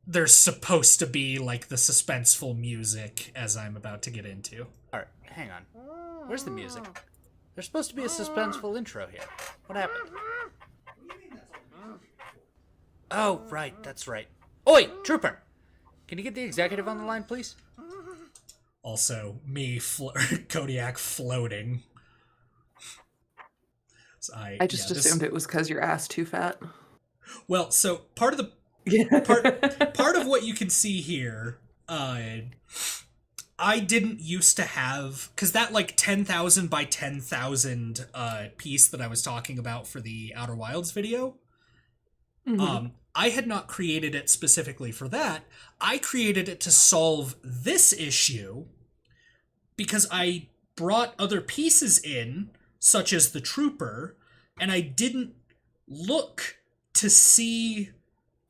there's supposed to be, like, the suspenseful music, as I'm about to get into. Alright, hang on. Where's the music? There's supposed to be a suspenseful intro here. What happened? Oh, right, that's right. Oi, Trooper! Can you get the executive on the line, please? Also, me, Kodiak floating. So I just assumed it was because your ass too fat. Well, so part of the part of what you can see here, I didn't used to have, because that like 10,000 by 10,000 piece that I was talking about for the Outer Wilds video, I had not created it specifically for that. I created it to solve this issue because I brought other pieces in, such as the Trooper, and I didn't look to see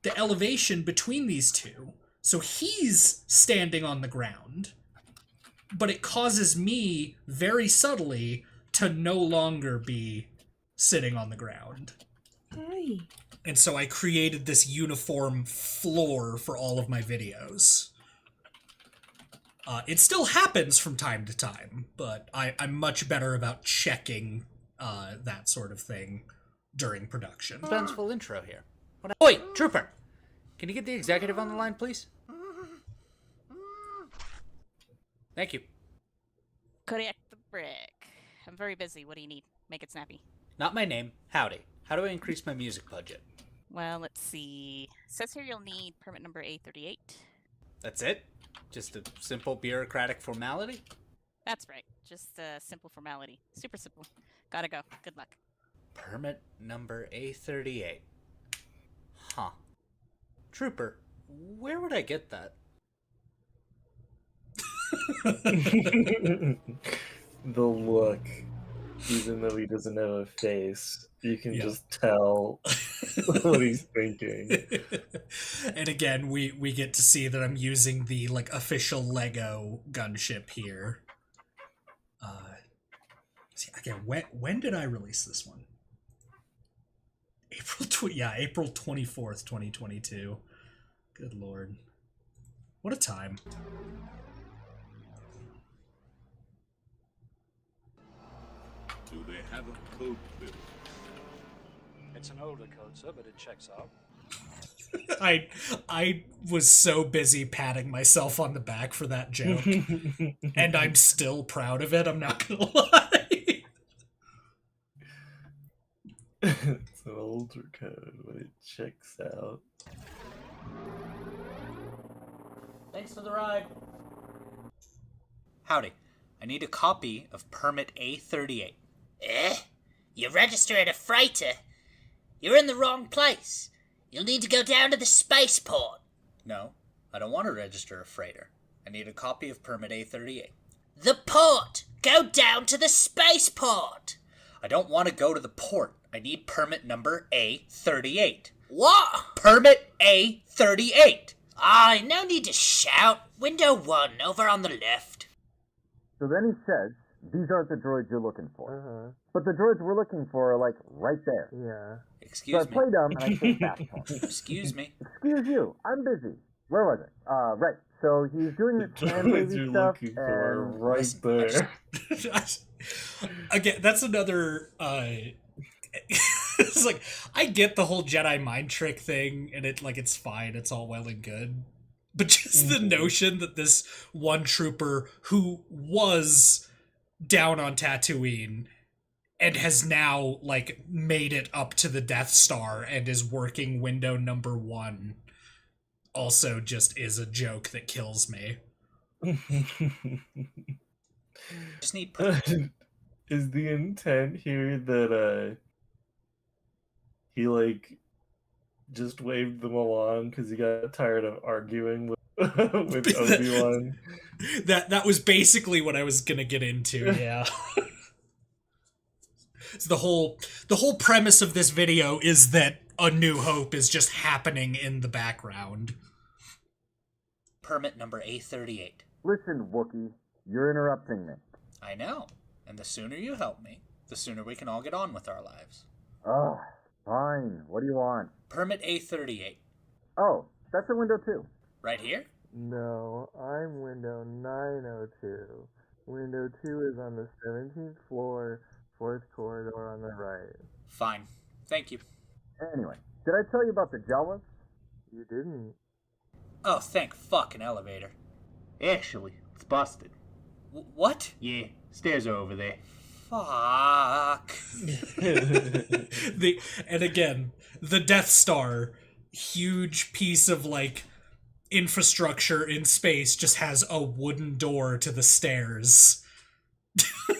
the elevation between these two. So he's standing on the ground, but it causes me very subtly to no longer be sitting on the ground. Hi. And so I created this uniform floor for all of my videos. It still happens from time to time, but I'm much better about checking that sort of thing during production. Suspenseful intro here. Oi, Trooper! Can you get the executive on the line, please? Thank you. Kodiak the Brick. I'm very busy. What do you need? Make it snappy. Not my name. Howdy. How do I increase my music budget? Well, let's see. Says here you'll need permit number A38. That's it? Just a simple bureaucratic formality? That's right. Just a simple formality. Super simple. Gotta go. Good luck. Permit number A38. Huh. Trooper, where would I get that? The look, even though he doesn't have a face, you can just tell what he's thinking. And again, we get to see that I'm using the like official Lego gunship here. Again, when did I release this one? April 24th, 2022. Good lord. What a time. Do they have a code bill? It's an older code, sir, but it checks out. I was so busy patting myself on the back for that joke. And I'm still proud of it, I'm not gonna lie. It's an older code, but it checks out. Thanks for the ride. Howdy. I need a copy of Permit A38. You register at a freighter? You're in the wrong place. You'll need to go down to the spaceport. No, I don't want to register a freighter. I need a copy of Permit A38. The port! Go down to the spaceport! I don't want to go to the port. I need permit number A38. What? Permit A38! No need to shout. Window 1, over on the left. So then he says, these aren't the droids you're looking for. But the droids we're looking for are, like, right there. Yeah. Excuse so I play dumb and I say fast talk. Excuse me. Excuse you. I'm busy. Where was it? Right. So he's doing the translating stuff and right there. Again, that's another it's like I get the whole Jedi mind trick thing and it's fine, it's all well and good. But just the notion that this one trooper who was down on Tatooine and has now like made it up to the Death Star and is working window number 1 also just is a joke that kills me. Just need Is the intent here that he like just waved them along because he got tired of arguing with with Obi-Wan? That was basically what I was gonna get into. Yeah. So the whole premise of this video is that A New Hope is just happening in the background. Permit number A38. Listen, Wookie, you're interrupting me. I know. And the sooner you help me, the sooner we can all get on with our lives. Oh, fine. What do you want? Permit A38. Oh, that's a window too. Right here? No, I'm window 902. Window 2 is on the 17th floor, 4th corridor on the right. Fine. Thank you. Anyway, did I tell you about the Jawas? You didn't. Oh, thank fucking elevator. Actually, it's busted. What? Yeah, stairs are over there. Fuck. And again, the Death Star, huge piece of like infrastructure in space, just has a wooden door to the stairs.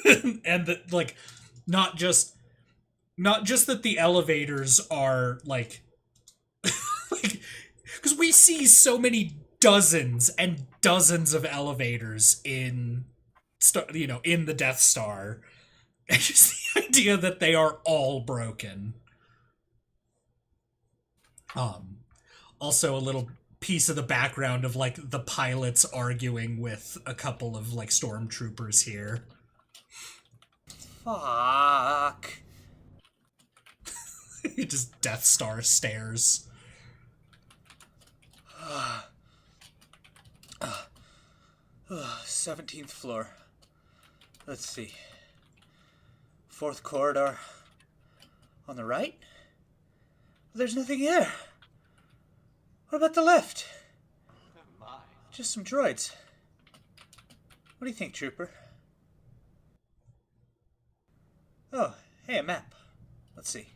And that, like, not just that the elevators are like because we see so many dozens and dozens of elevators in in the Death Star. And just the idea that they are all broken. Also a little piece of the background of like the pilots arguing with a couple of like stormtroopers here. Fuck. Just Death Star stairs. 17th floor. Let's see. 4th corridor. On the right? There's nothing here. What about the left? Just some droids. What do you think, Trooper? Oh, hey, a map. Let's see.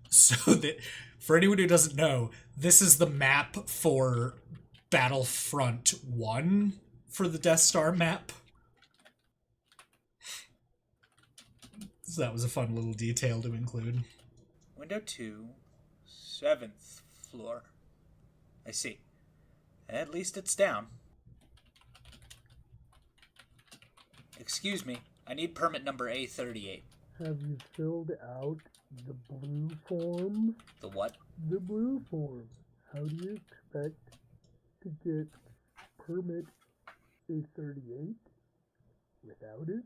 So that, for anyone who doesn't know, this is the map for Battlefront 1 for the Death Star map. So that was a fun little detail to include. Window 2, 7th floor. I see. At least it's down. Excuse me, I need permit number A38. Have you filled out the blue form? The what? The blue form. How do you expect to get permit A38 without it?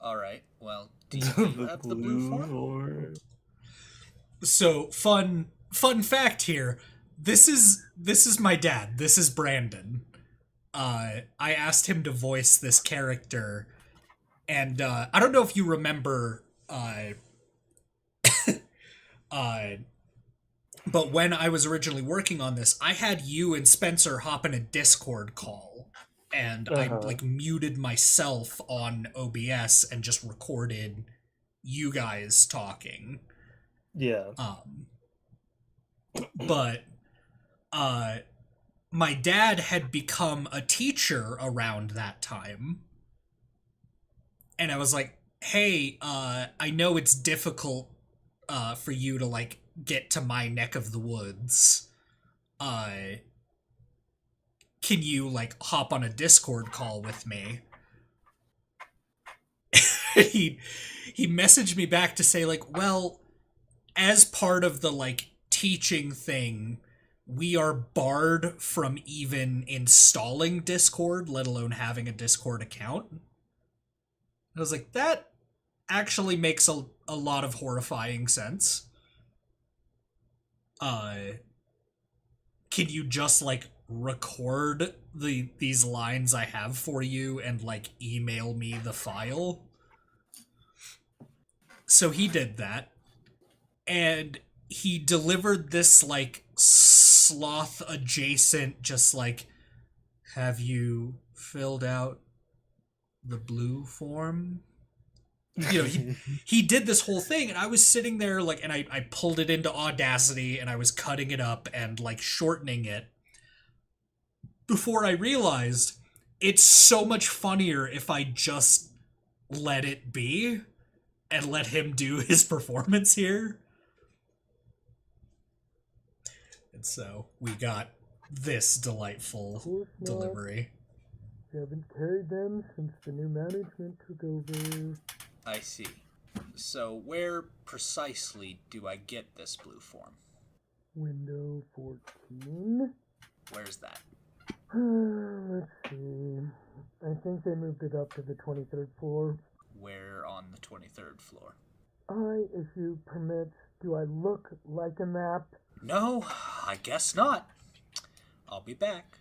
Alright. Well, do you have the blue form? So, fun fact here. This is my dad. This is Brandon. I asked him to voice this character, and I don't know if you remember but when I was originally working on this, I had you and Spencer hop in a Discord call, and I like muted myself on OBS and just recorded you guys talking. Yeah. But my dad had become a teacher around that time. And I was like, hey, I know it's difficult for you to like get to my neck of the woods. Can you like hop on a Discord call with me? he messaged me back to say like, well, as part of the like teaching thing, we are barred from even installing Discord, let alone having a Discord account. I was like, that actually makes a lot of horrifying sense. Can you just like record these lines I have for you and like email me the file? So he did that, and he delivered this like sloth adjacent, just like, have you filled out the blue form? You know, he did this whole thing, and I was sitting there like, and I pulled it into Audacity and I was cutting it up and like shortening it before I realized it's so much funnier if I just let it be and let him do his performance here. And so we got this delightful delivery. We haven't carried them since the new management took over. I see. So where precisely do I get this blue form? Window 14. Where's that? Let's see. I think they moved it up to the 23rd floor. Where on the 23rd floor? If you permit, do I look like a map? No, I guess not. I'll be back.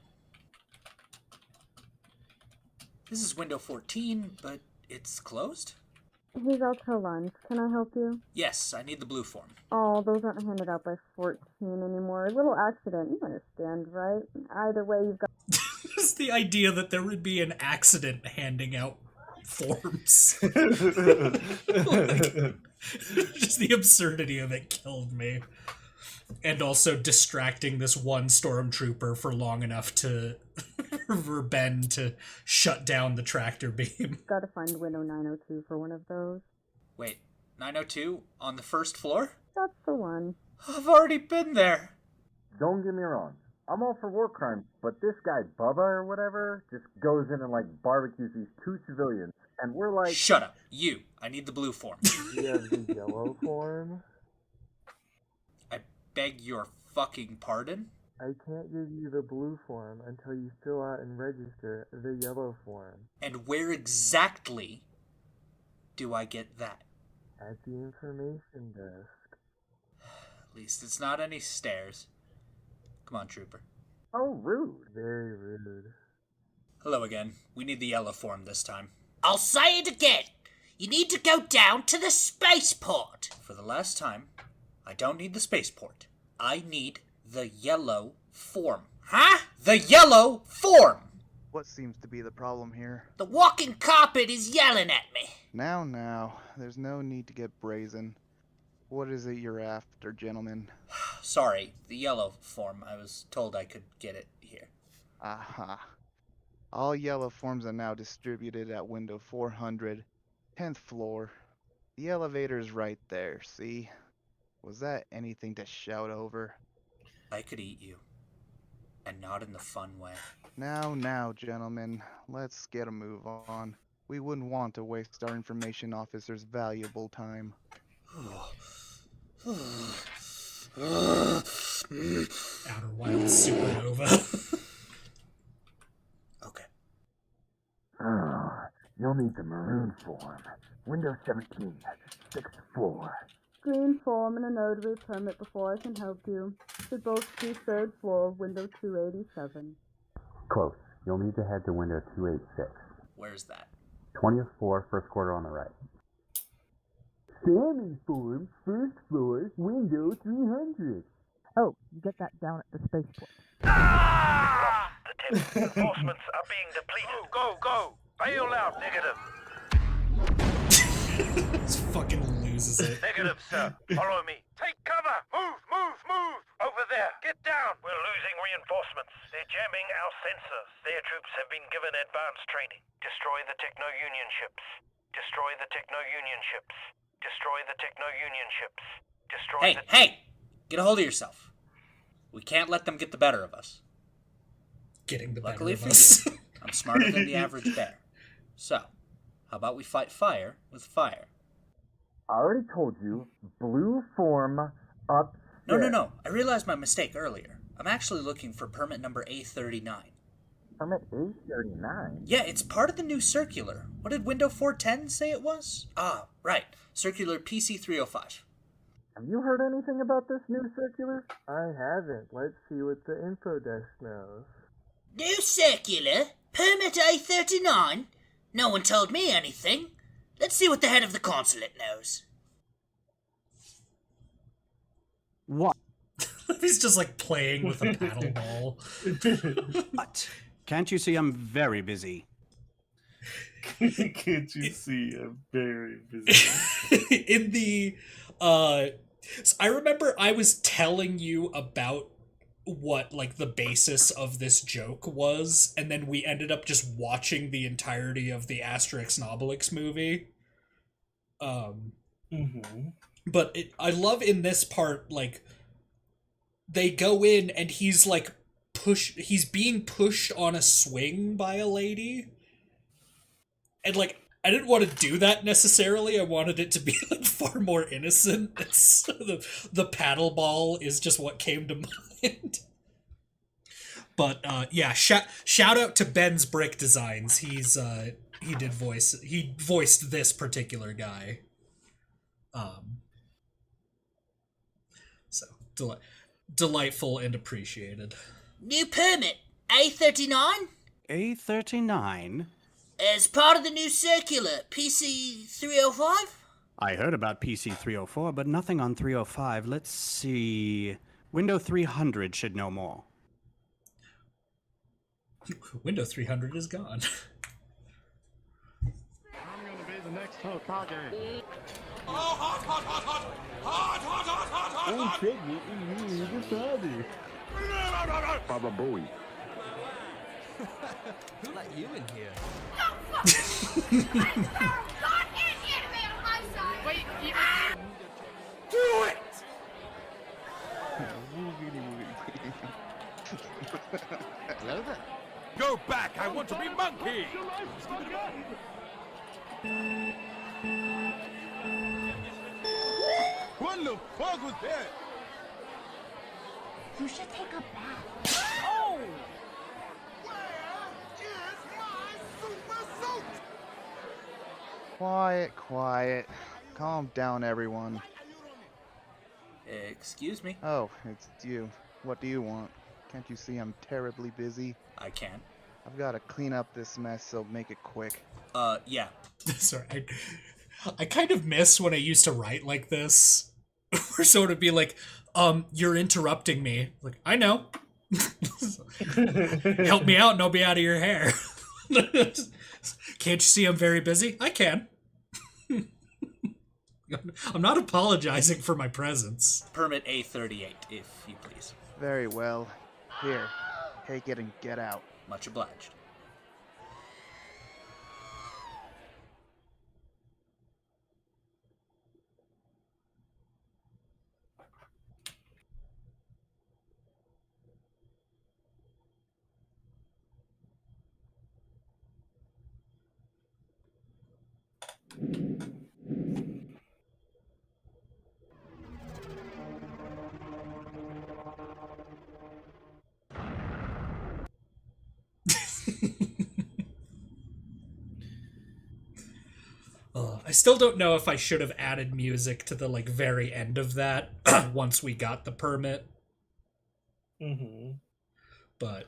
This is window 14, but it's closed? He's out to lunch. Can I help you? Yes, I need the blue form. Oh, those aren't handed out by 14 anymore. A little accident. You understand, right? Either way, you've got... Just the idea that there would be an accident handing out forms. Like, just the absurdity of it killed me. And also distracting this one stormtrooper for long enough to for Ben to shut down the tractor beam. Gotta find window 902 for one of those. Wait, 902 on the first floor? That's the one. I've already been there. Don't get me wrong. I'm all for war crimes, but this guy, Bubba or whatever, just goes in and, like, barbecues these two civilians, and we're like... Shut up. You. I need the blue form. You have the yellow form? I beg your fucking pardon? I can't give you the blue form until you fill out and register the yellow form. And where exactly do I get that? At the information desk. At least it's not any stairs. Come on, trooper. Oh, rude. Very rude. Hello again. We need the yellow form this time. I'll say it again. You need to go down to the spaceport. For the last time, I don't need the spaceport. I need the yellow form. Huh? The yellow form! What seems to be the problem here? The walking carpet is yelling at me. Now, there's no need to get brazen. What is it you're after, gentlemen? Sorry, the yellow form. I was told I could get it here. Aha. All yellow forms are now distributed at window 400, 10th floor. The elevator's right there, see? Was that anything to shout over? I could eat you. And not in the fun way. Now, gentlemen. Let's get a move on. We wouldn't want to waste our information officer's valuable time. Outer Wilds supernova. Okay. You'll need the maroon form. Window 17, 6th floor. Green form and a notary permit before I can help you. Should both be 3rd floor, window 287. Close. You'll need to head to window 286. Where's that? 20th floor, first quarter on the right. Salmon form, 1st floor, window 300. Oh, you get that down at the spaceport. The Thames reinforcements are being depleted. Go! Bail out, negative. Just fucking loses it. Negative, sir. Follow me. Take cover. Move. Over there. Get down. We're losing reinforcements. They're jamming our sensors. Their troops have been given advanced training. Destroy the Techno-Union ships. Destroy the Techno-Union ships. Destroy the Techno-Union ships. Destroy Hey! Get a hold of yourself. We can't let them get the better of us. Getting the Luckily better of for us. you, I'm smarter than the average bear. So, how about we fight fire with fire? I already told you, blue form upstairs. No. I realized my mistake earlier. I'm actually looking for permit number A39. Permit A39? Yeah, it's part of the new circular. What did window 410 say it was? Ah, right. Circular PC305. Have you heard anything about this new circular? I haven't. Let's see what the info desk knows. New circular? Permit A39? No one told me anything. Let's see what the head of the consulate knows. What? He's just like playing with a paddle ball. What? Can't you see I'm very busy? Can't you see I'm very busy? In the so I remember I was telling you about what like the basis of this joke was, and then we ended up just watching the entirety of the Asterix and Obelix movie. But I love in this part, like, they go in and he's like he's being pushed on a swing by a lady, and like I didn't want to do that necessarily. I wanted it to be like far more innocent. It's the paddle ball is just what came to mind. But yeah, shout out to Ben's Brick Designs. He voiced this particular guy. So delightful and appreciated. New permit, A39? A39? As part of the new circular, PC 305? I heard about PC 304, but nothing on 305. Let's see. Window 300 should know more. Window 300 is gone. I'm gonna be the next Hokage. Oh, hot, hot, hot, hot! Hot, hot, hot, hot, hot, hot! Baba Booey. Who let you in here? Wait, do it! Hello there. Go back! I want to be monkey! What the fuck was that? You should take a bath. Oh! Quiet, quiet. Calm down, everyone. Excuse me? Oh, it's you. What do you want? Can't you see I'm terribly busy? I can. I've got to clean up this mess, so make it quick. Yeah. Sorry, I kind of miss when I used to write like this. Or so to be like, you're interrupting me. Like, I know. Help me out and I'll be out of your hair. Can't you see I'm very busy? I can. I'm not apologizing for my presence. Permit A38, if you please. Very well. Here, take it and get out. Much obliged. I still don't know if I should have added music to the like very end of that once we got the permit. But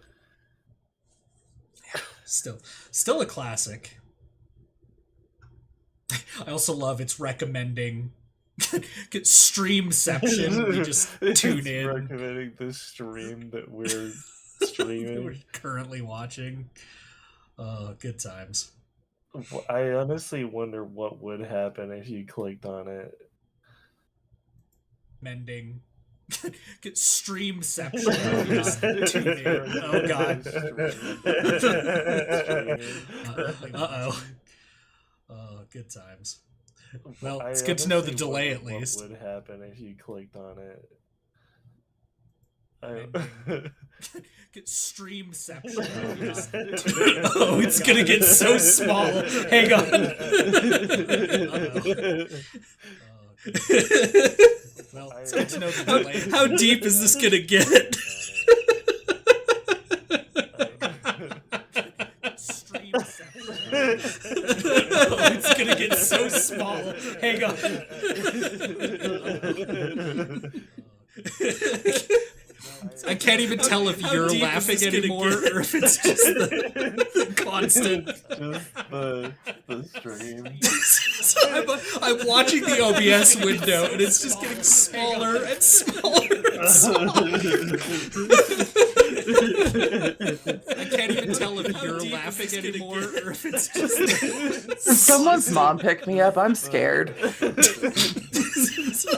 yeah, still a classic. I also love it's recommending Streamception. We just tune in. Recommending the stream that we're streaming. We're currently watching. Good times. I honestly wonder what would happen if you clicked on it. Mending. Streamception. We just tune in. Oh god. Uh-oh. Oh, good times. Well, it's good to know the delay at least. What would happen if you clicked on it? Streamception. Oh, it's gonna get so small. Hang on. Well, it's good to know the delay. How deep is this gonna get? Oh, it's gonna get so small. Hang on. I can't even tell if you're laughing anymore or if it's just the constant. Just the stream. So I'm watching the OBS window and it's just getting smaller and smaller and smaller. I can't even tell if you're laughing anymore or if it's just. Did someone's mom pick me up? I'm scared. So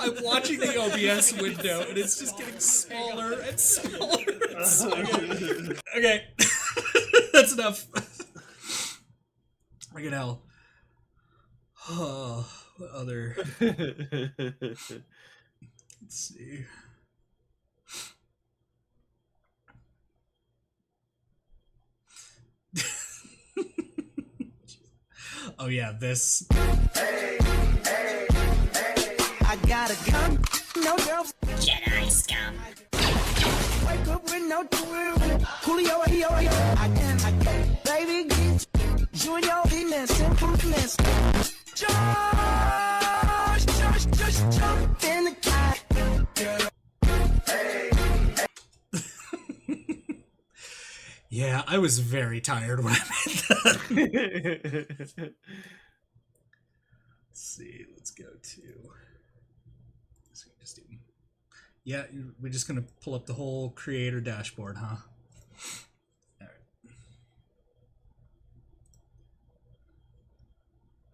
I'm watching the OBS window, and it's just getting smaller and smaller and smaller. Okay. That's enough. Fucking hell. Oh, what other... Let's see. Oh yeah, this. I gotta come, no girl. Jedi scum. Wake up with no Julio, I can't, baby, you and your business, simpleness. Just jump in the car. Yeah, I was very tired when I made that. Let's see, let's go to... Yeah, we're just gonna pull up the whole creator dashboard, huh? Alright.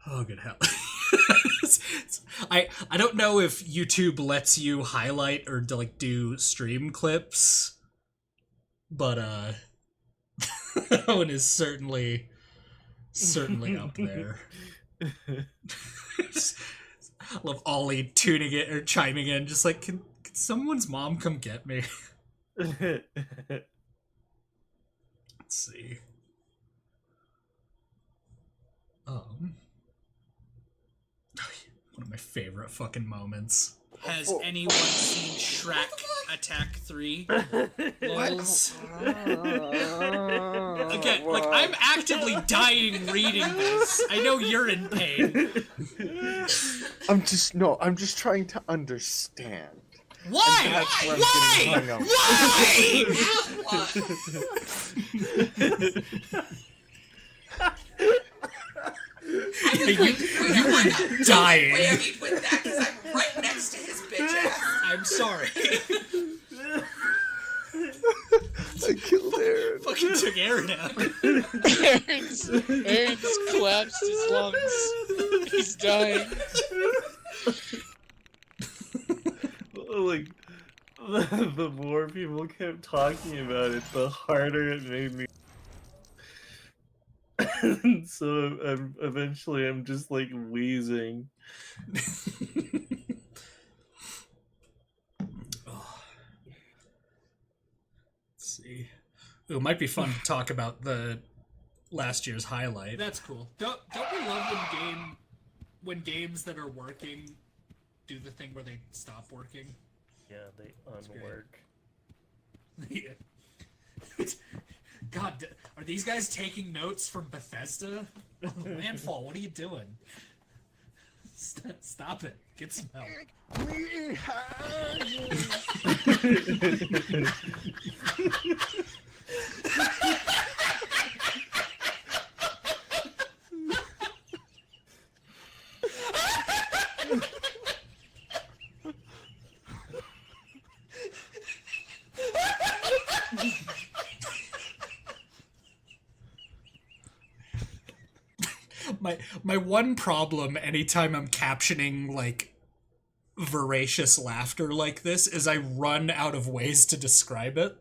Oh, good hell. I don't know if YouTube lets you highlight or like do stream clips, but that one is certainly up there. I love Ollie tuning it or chiming in, just like, can someone's mom come get me? Let's see. One of my favorite fucking moments. Has anyone seen Shrek Attack 3? Lols. Okay, like, I'm actively dying reading this. I know you're in pain. I'm just trying to understand. Why? You were dying. Where have you put that? Because I'm right next to his bitch ass. I'm sorry. I killed Aaron. Fucking took Aaron out. Aaron's collapsed his lungs. He's dying. Like, the more people kept talking about it, the harder it made me. So eventually I'm just like wheezing. Let's see. It might be fun to talk about the last year's highlight. That's cool. Don't we love when games that are working do the thing where they stop working? Yeah, they unwork. Yeah. God, are these guys taking notes from Bethesda? Landfall, what are you doing? Stop it. Get some help. My one problem anytime I'm captioning like voracious laughter like this is I run out of ways to describe it.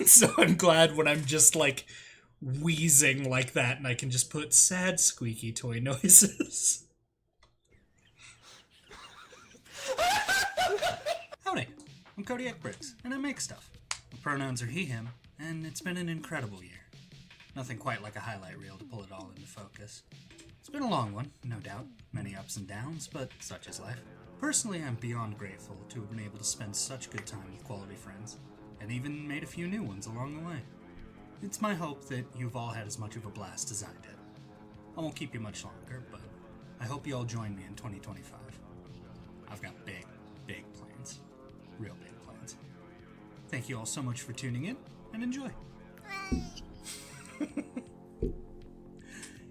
So I'm glad when I'm just like wheezing like that and I can just put sad squeaky toy noises. Howdy, I'm Kodiak Briggs, and I make stuff. My pronouns are he, him, and it's been an incredible year. Nothing quite like a highlight reel to pull it all into focus. It's been a long one, no doubt, many ups and downs, but such is life. Personally, I'm beyond grateful to have been able to spend such good time with quality friends, and even made a few new ones along the way. It's my hope that you've all had as much of a blast as I did. I won't keep you much longer, but I hope you all join me in 2025. I've got big plans. Real big plans. Thank you all so much for tuning in, and enjoy.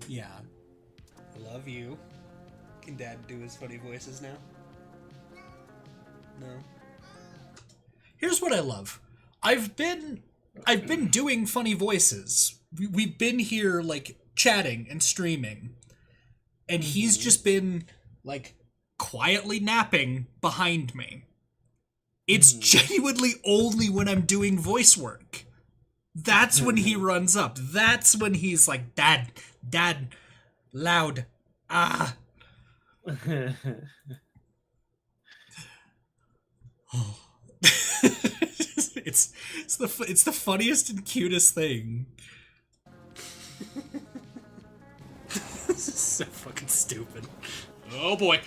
Yeah. Love you. Can Dad do his funny voices now? No. Here's what I love. I've been doing funny voices. We've been here like chatting and streaming. And he's just been like quietly napping behind me. It's genuinely only when I'm doing voice work. That's when he runs up. That's when he's like, Dad, loud, ah. it's the funniest and cutest thing. This is so fucking stupid. Oh boy.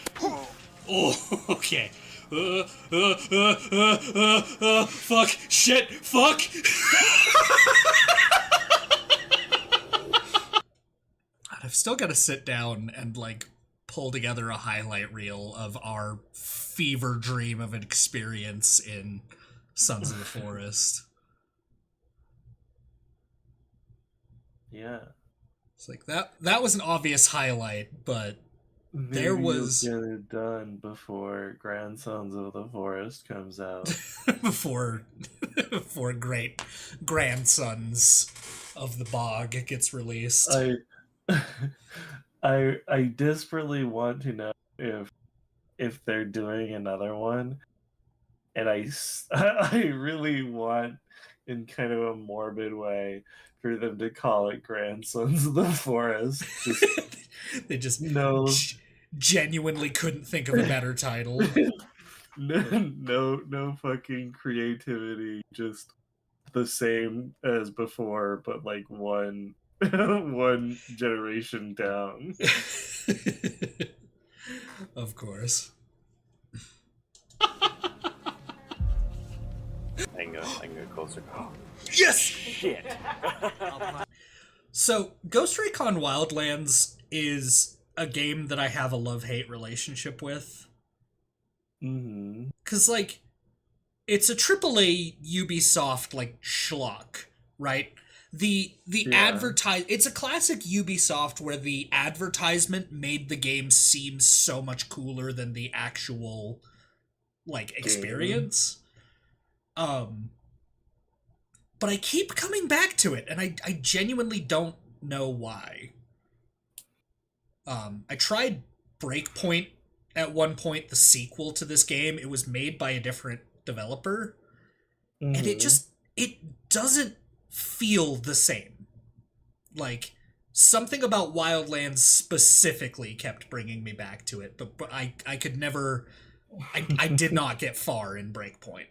Oh, okay. Fuck, shit, fuck. I've still got to sit down and like pull together a highlight reel of our fever dream of an experience in Sons of the Forest. Yeah. It's like that was an obvious highlight, but there was you'll get it done before Grandsons of the Forest comes out. before Great Grandsons of the Bog gets released. I desperately want to know if they're doing another one, and I really want, in kind of a morbid way, for them to call it Grandsons of the Forest. They just no genuinely couldn't think of a better title. no fucking creativity, just the same as before, but like one generation down. Of course. I can go closer. Yes! Shit. So, Ghost Recon Wildlands is a game that I have a love-hate relationship with. Because, like, it's a AAA Ubisoft, like, schlock, right? It's a classic Ubisoft where the advertisement made the game seem so much cooler than the actual, like, experience. But I keep coming back to it, and I genuinely don't know why. I tried Breakpoint at one point, the sequel to this game. It was made by a different developer, and it doesn't feel the same. Like, something about Wildlands specifically kept bringing me back to it, but I could never... I did not get far in Breakpoint.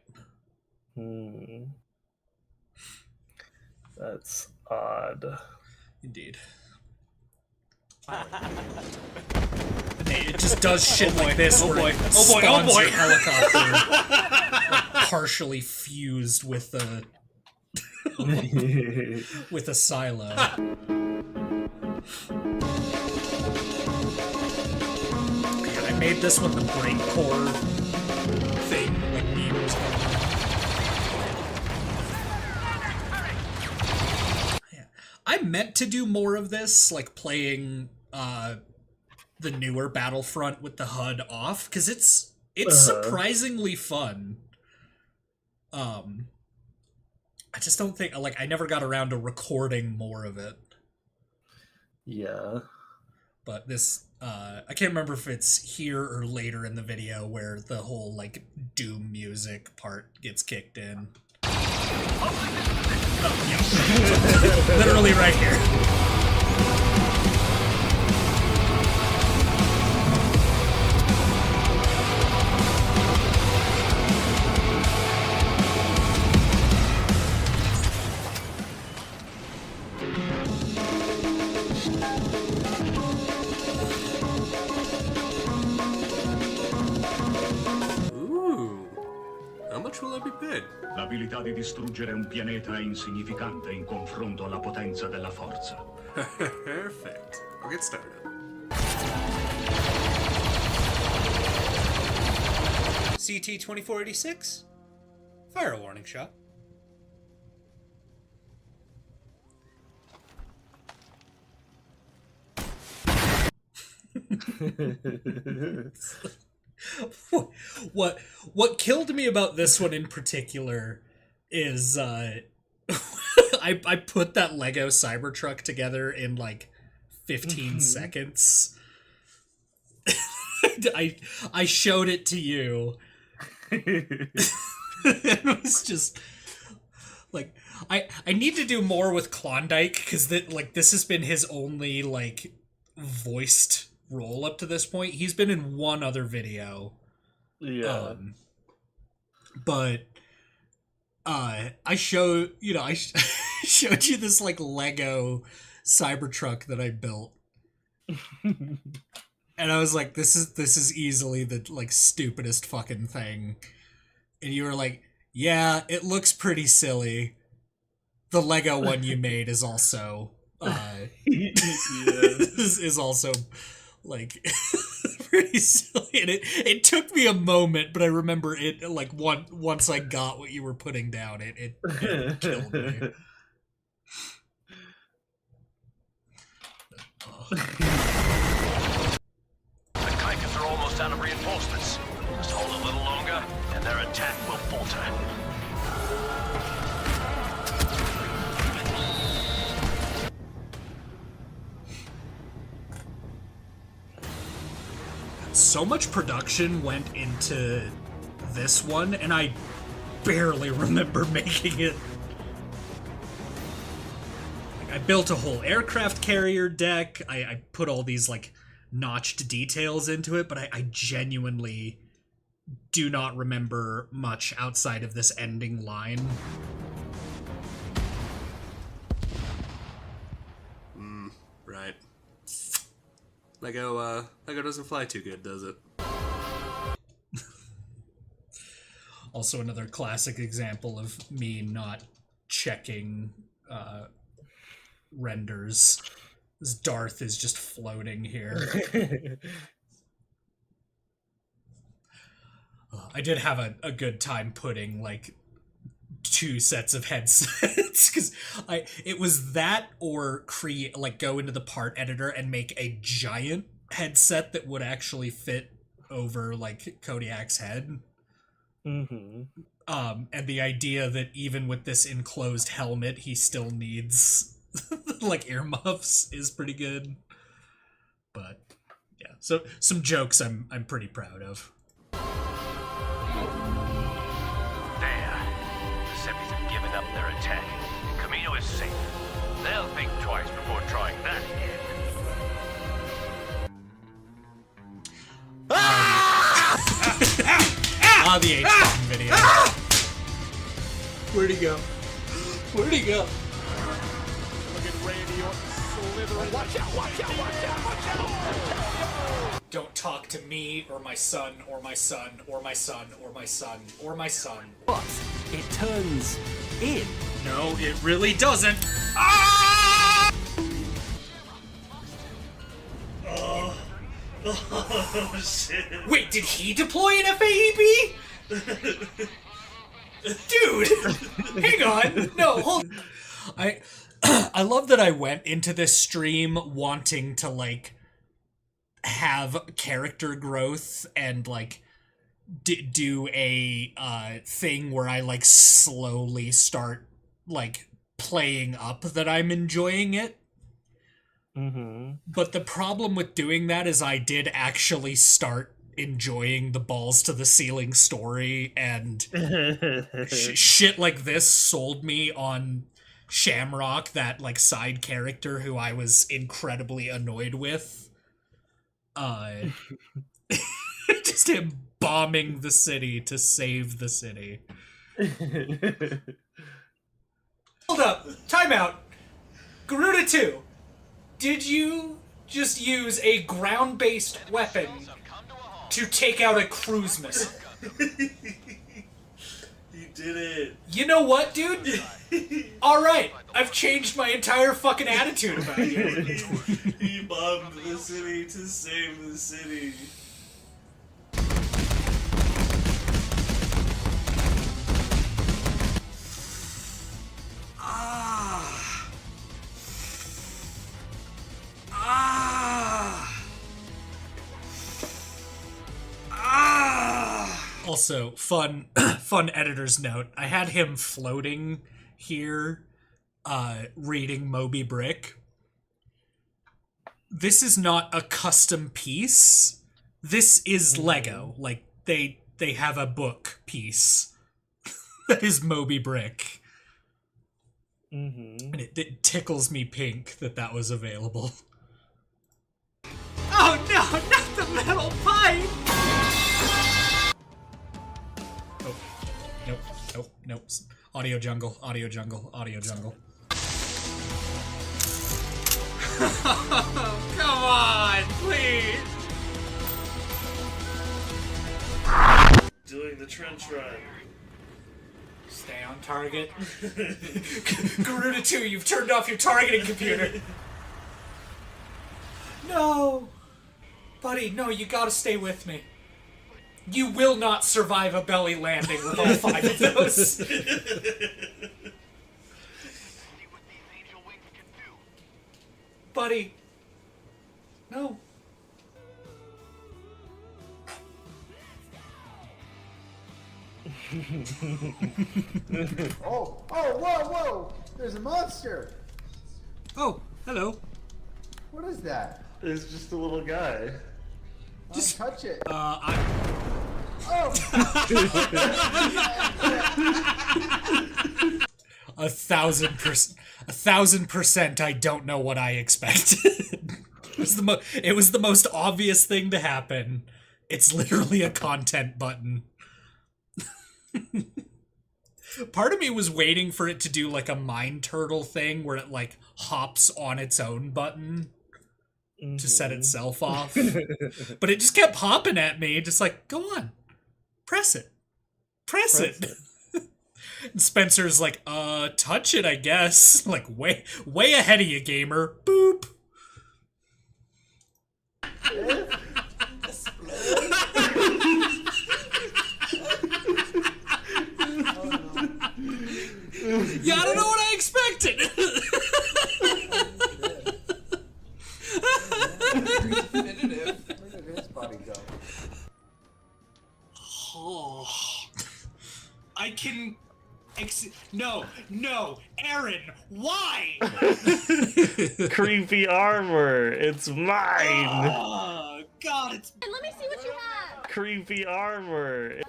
That's odd. Indeed. It just does shit like this where it spawns your helicopter like, partially fused with the with a silo. God, I made this one the brain core thing, like memes. I meant to do more of this, like playing the newer Battlefront with the HUD off, because it's surprisingly fun. I just don't think, like, I never got around to recording more of it. Yeah. But this, I can't remember if it's here or later in the video where the whole, like, Doom music part gets kicked in. Oh, yeah. Literally right here. How much will I be paid? L'abilità di distruggere un pianeta è insignificante in confronto alla potenza della forza. Perfect. I'll get started. CT-2486? Fire a warning shot. What killed me about this one in particular is I put that Lego Cybertruck together in like 15 seconds. I showed it to you. It was just like I need to do more with Klondike because this has been his only like voiced role up to this point. He's been in one other video. Yeah. But I showed showed you this like Lego Cybertruck that I built. And I was like, this is easily the like stupidest fucking thing. And you were like, yeah, it looks pretty silly. The Lego one you made is also is also like pretty silly. And it took me a moment, but I remember it like once I got what you were putting down, it killed me. The Kaikas are almost out of reinforcements. Just hold a little longer, and their attack will falter. So much production went into this one, and I barely remember making it. I built a whole aircraft carrier deck. I put all these like notched details into it, but I genuinely do not remember much outside of this ending line. Right. Lego doesn't fly too good, does it? Also another classic example of me not checking renders. This Darth is just floating here. I did have a good time putting like 2 sets of headsets because it was that or go into the part editor and make a giant headset that would actually fit over like Kodiak's head. Mm-hmm. And the idea that even with this enclosed helmet, he still needs like earmuffs is pretty good. But yeah, so some jokes I'm pretty proud of. There. The Seppies have given up their attack. Camino is safe. They'll think twice before trying that again. The H-bomb video. Where'd he go? Where'd he go? Watch out, watch out, watch out, watch out! Don't talk to me or my son or my son or my son or my son or my son. But it turns in. No, it really doesn't. Oh shit. Wait, did he deploy an FAEB? Dude, hang on. No, hold. I love that I went into this stream wanting to like have character growth and like do a thing where I like slowly start like playing up that I'm enjoying it. Mm-hmm. But the problem with doing that is I did actually start enjoying the balls to the ceiling story, and shit like this sold me on Shamrock, that like side character who I was incredibly annoyed with. Just him bombing the city to save the city. Hold up, timeout. Garuda 2. Did you just use a ground-based weapon to take out a cruise missile? You did it. You know what, dude? Alright, I've changed my entire fucking attitude about you. He bombed the city to save the city. Also, fun editor's note. I had him floating here, reading Moby Brick. This is not a custom piece. this is Lego. Like they have a book piece that is Moby Brick. Mm-hmm. And it tickles me pink that was available. Oh no, not the metal pipe! Oh, nope. Audio jungle. Come on, please! Doing the trench run. Stay on target. Garuda 2, you've turned off your targeting computer. No! Buddy, no, you gotta stay with me. You will not survive a belly landing with all 5 of those. Buddy. No. Oh, whoa! There's a monster! Oh, hello. What is that? It's just a little guy. Just touch it. I... Oh! 1,000%. I don't know what I expected. It was the most obvious thing to happen. It's literally a content button. Part of me was waiting for it to do like a mind turtle thing where it like hops on its own button to set itself off. But it just kept hopping at me, just like, go on. Press it. Press it. And Spencer's like, touch it, I guess. Like, way ahead of you, gamer. Boop. Yeah, I don't know what I expected. Look at his body go. Oh, I can. No, Aaron, why? Creepy armor. It's mine. Oh, God, it's. And let me see what you have. Creepy armor. No.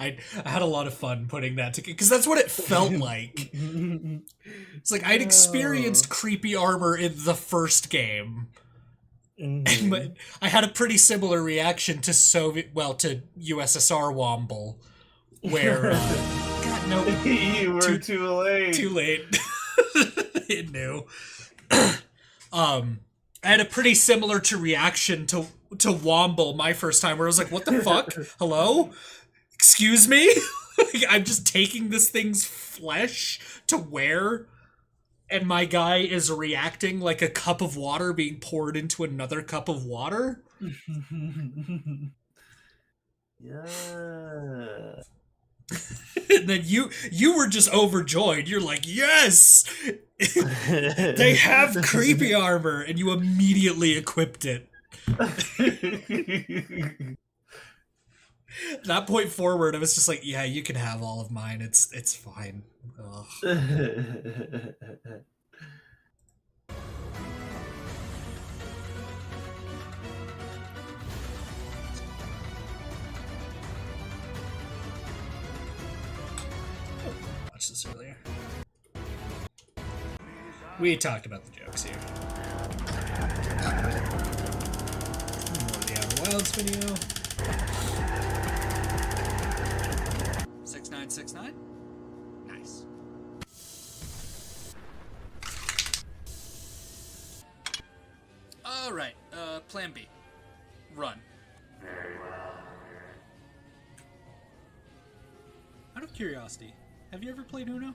I had a lot of fun putting that together because that's what it felt like. It's like I'd experienced creepy armor in the first game, but I had a pretty similar reaction to to USSR Womble, where God no, you were too late. Too late. It knew. I had a pretty similar reaction to Womble my first time, where I was like, "What the fuck? Hello." Excuse me? I'm just taking this thing's flesh to wear, and my guy is reacting like a cup of water being poured into another cup of water? Yeah. And then you were just overjoyed. You're like, yes! They have creepy armor! And you immediately equipped it. That point forward, I was just like, yeah, you can have all of mine. It's fine. Ugh. Watched this earlier. We talked about the jokes here. More of the Outer Wilds video. 6969? Nice. Alright, plan B. Run. Very well. Out of curiosity, have you ever played Uno?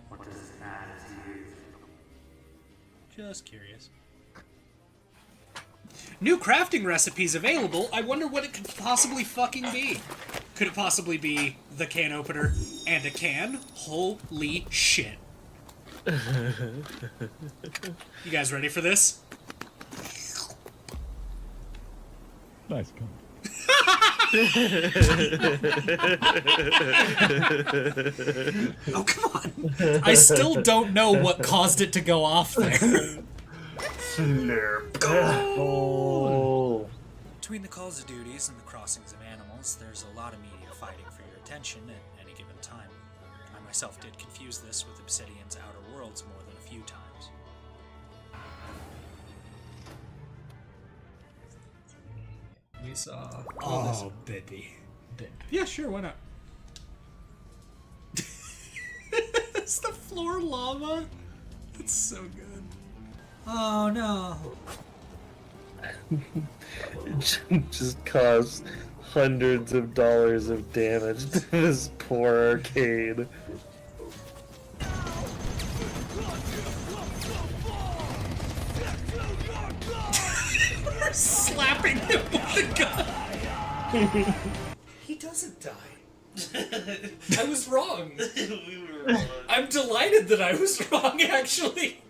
What does it matter to you? Just curious. New crafting recipes available. I wonder what it could possibly fucking be. Could it possibly be the can opener and a can? Holy shit. You guys ready for this? Nice comment. Oh, come on. I still don't know what caused it to go off there. Oh. Between the calls of duties and the crossings of animals, there's a lot of media fighting for your attention at any given time. I myself did confuse this with Obsidian's Outer Worlds more than a few times. We saw. Oh, baby. Yeah, sure, why not? It's the floor lava. It's so good. Oh no. It just caused hundreds of dollars of damage to this poor arcade. We're slapping him with the gun. He doesn't die. I was wrong. I'm delighted that I was wrong, actually.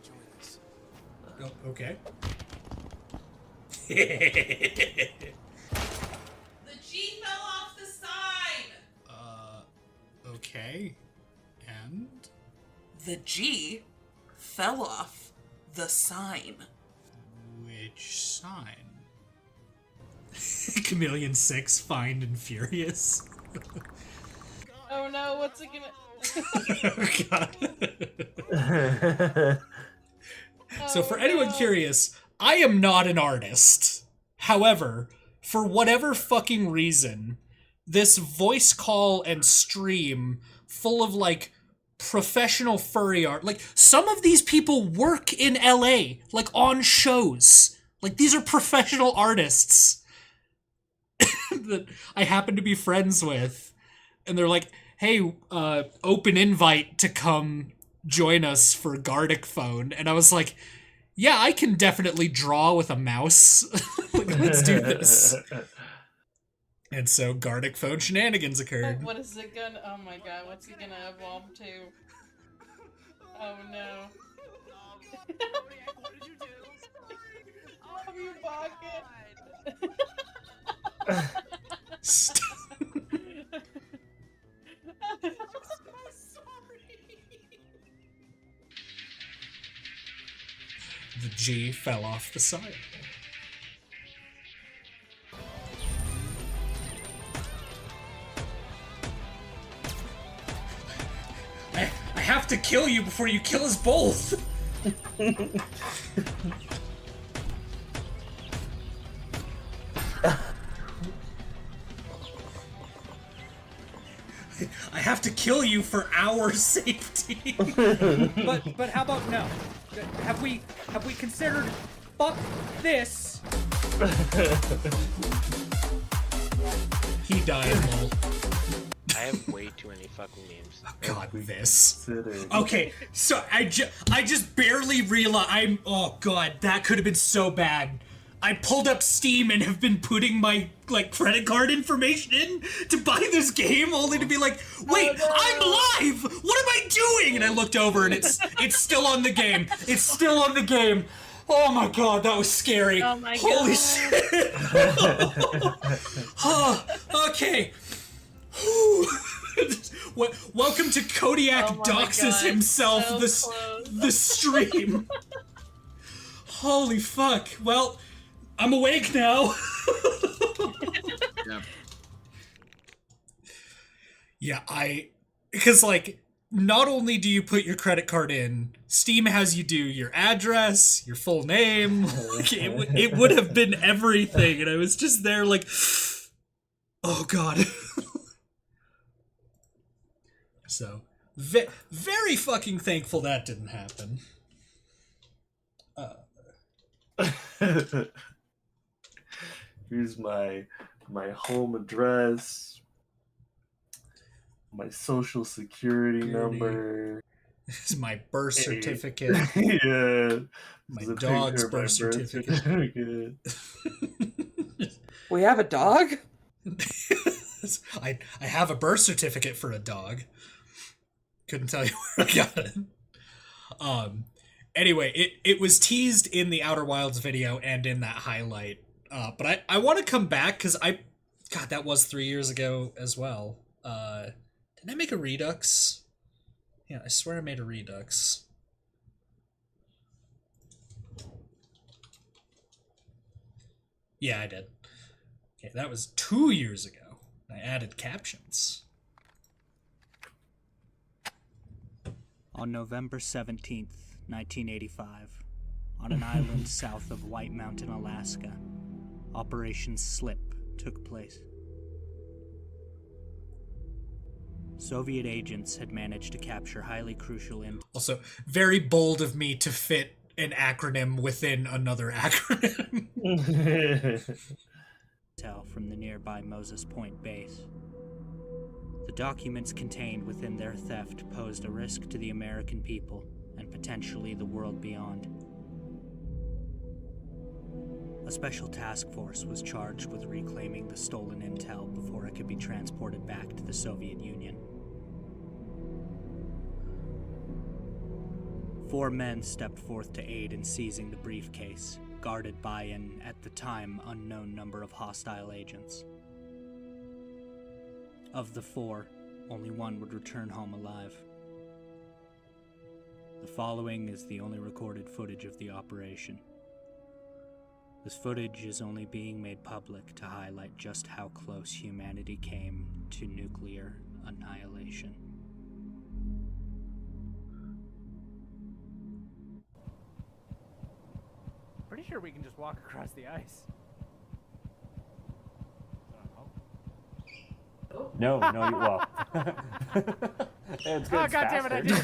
Oh, okay. The G fell off the sign! Okay. And? The G fell off the sign. Which sign? Chameleon 6, Find and Furious. Oh no, what's it gonna... Oh god. So for anyone curious, I am not an artist. However, for whatever fucking reason, this voice call and stream full of like professional furry art, like some of these people work in LA, like on shows. Like these are professional artists that I happen to be friends with. And they're like, hey, open invite to come join us for Gardic Phone. And I was like, yeah, I can definitely draw with a mouse. Like, let's do this. And so Gardic Phone shenanigans occurred. What is it gonna... Oh my god, what's it gonna evolve to? Oh no. Oh, you pocket. The G fell off the side. I have to kill you before you kill us both! I have to kill you for our safety. But how about no? Have we considered fuck this? He died, lol. I have way too many fucking memes. Oh god, this. Okay, so I just barely realized oh god, that could have been so bad. I pulled up Steam and have been putting my like credit card information in to buy this game, only to be like, wait, I'm live! What am I doing? And I looked over and it's still on the game. It's still on the game. Oh my god, that was scary. Oh my Holy god. shit. Oh, okay. Welcome to Kodiak Oh my Doxes God, himself, so the stream. Holy fuck. Well, I'm awake now. Yeah, because like, not only do you put your credit card in, Steam has you do your address, your full name. Like, it would have been everything, and I was just there like, oh god. So, very fucking thankful that didn't happen. Here's my home address, my social security number. This is my birth certificate. Yeah. My This is a dog's picture of my birth certificate. We have a dog? I have a birth certificate for a dog. Couldn't tell you where I got it. Anyway, it was teased in the Outer Wilds video and in that highlight. But I want to come back because God, that was 3 years ago as well. Did I make a Redux? Yeah, I swear I made a Redux. Yeah, I did. Okay, that was 2 years ago. I added captions. On November 17th, 1985, on an island south of White Mountain, Alaska, Operation Slip took place. Soviet agents had managed to capture highly crucial intel. Also, very bold of me to fit an acronym within another acronym. From the nearby Moses Point base. The documents contained within their theft posed a risk to the American people and potentially the world beyond. A special task force was charged with reclaiming the stolen intel before it could be transported back to the Soviet Union. 4 men stepped forth to aid in seizing the briefcase, guarded by an, at the time, unknown number of hostile agents. Of the 4, only 1 would return home alive. The following is the only recorded footage of the operation. This footage is only being made public to highlight just how close humanity came to nuclear annihilation. Pretty sure we can just walk across the ice. No, well. It's good. Oh, God damn it, I did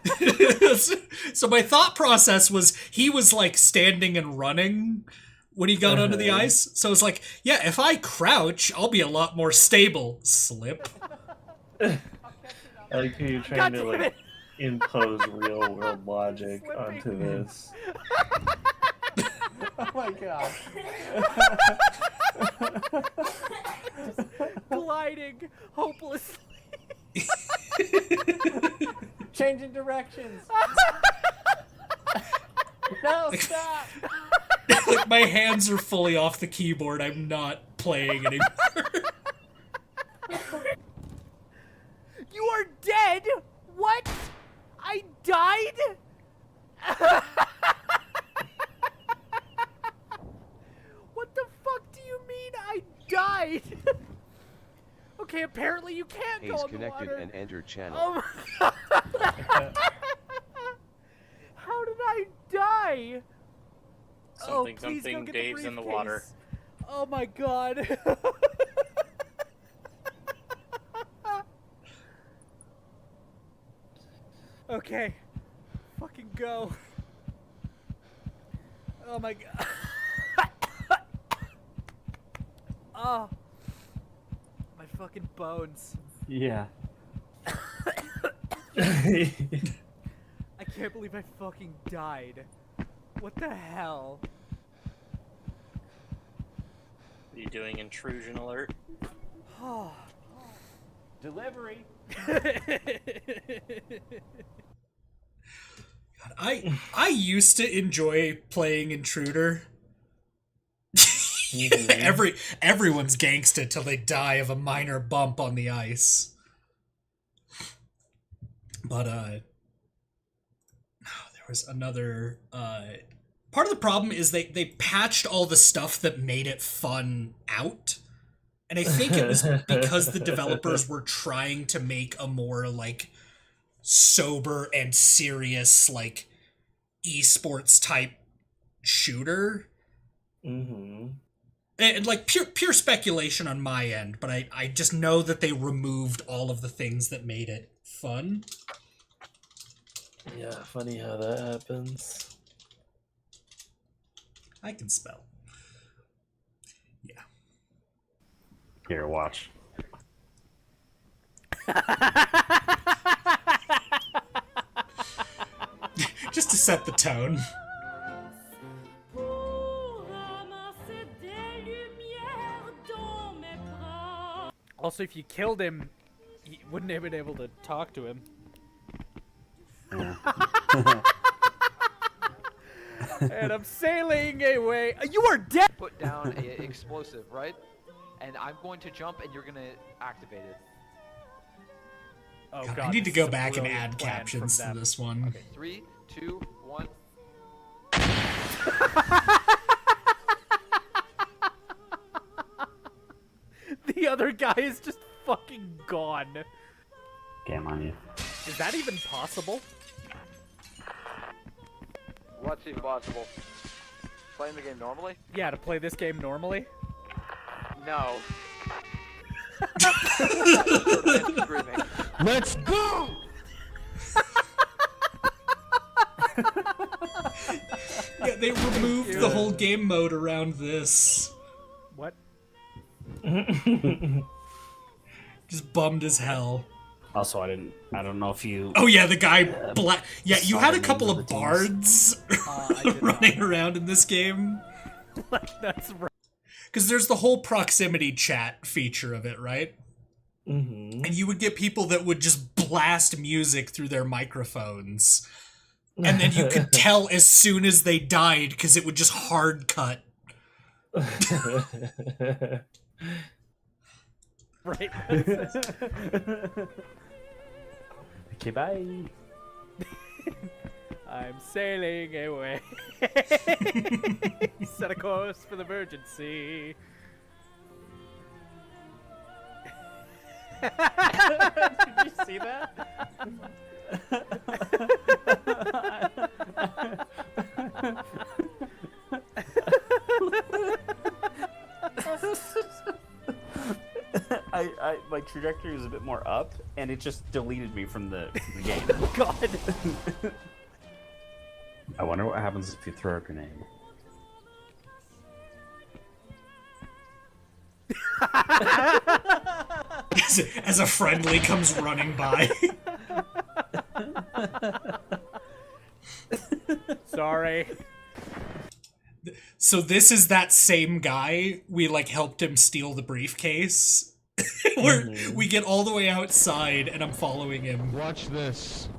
it too. So my thought process was he was like standing and running when he got onto the ice. So it's like, yeah, if I crouch, I'll be a lot more stable. Slip. I like how you're trying to like impose real world logic onto this. Oh my god. Just gliding hopelessly. Changing directions. No, stop. Like my hands are fully off the keyboard. I'm not playing anymore. You are dead? What? I died? What the fuck do you mean I died? Okay, apparently you can't Hayes go in the connected water. and entered channel. Oh my god. How did I die? Something, please go something, get Dave's in the briefcase. water. Oh my god. Okay. Fucking go. Oh my god. Oh. My fucking bones. Yeah. I can't believe I fucking died. What the hell? Are you doing intrusion alert? Oh. Delivery. God, I used to enjoy playing Intruder. Everyone's gangsta till they die of a minor bump on the ice. But there was another part of the problem is they patched all the stuff that made it fun out. And I think it was because the developers were trying to make a more like sober and serious like esports type shooter. Mm-hmm. And like pure speculation on my end, but I just know that they removed all of the things that made it fun. Yeah, funny how that happens. I can spell. Yeah. Here, watch. Just to set the tone. Also, if you killed him, you wouldn't have been able to talk to him. And I'm sailing away. You are dead! Put down an explosive, right? And I'm going to jump and you're going to activate it. Oh God, god. I need to this go is a back and brilliant add plan captions from to them. this one. Okay, 3, 2, 1. guy is just fucking gone. Game on you. Is that even possible? What's impossible? Playing the game normally? Yeah, to play this game normally? No. Let's go! Yeah, they removed the whole game mode around this. What? Just bummed as hell. Also, I don't know if you. Oh yeah, the guy Yeah, you saw had the a couple names of of the teams. bards running around in this game. That's right. Because there's the whole proximity chat feature of it, right? Mm-hmm. And you would get people that would just blast music through their microphones. And then you could tell as soon as they died because it would just hard cut. Right. Okay, bye. I'm sailing away. Set a course for the Virgin Sea. Did you see that? My trajectory was a bit more up, and it just deleted me from the game. God. I wonder what happens if you throw a grenade. As a friendly comes running by. Sorry. So this is that same guy. We like helped him steal the briefcase. We get all the way outside and I'm following him. Watch this.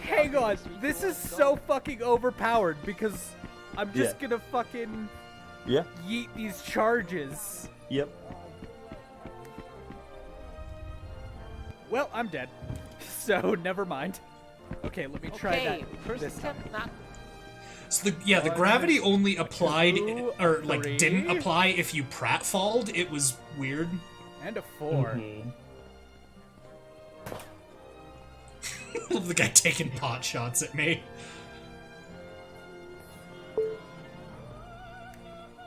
Hang on, this is so fucking overpowered because I'm just gonna fucking yeet these charges. Yep. Well, I'm dead. So, never mind. Okay, let me try that this time. So the gravity only applied, or like didn't apply if you pratfalled. It was weird. And a 4. Love the guy taking pot shots at me.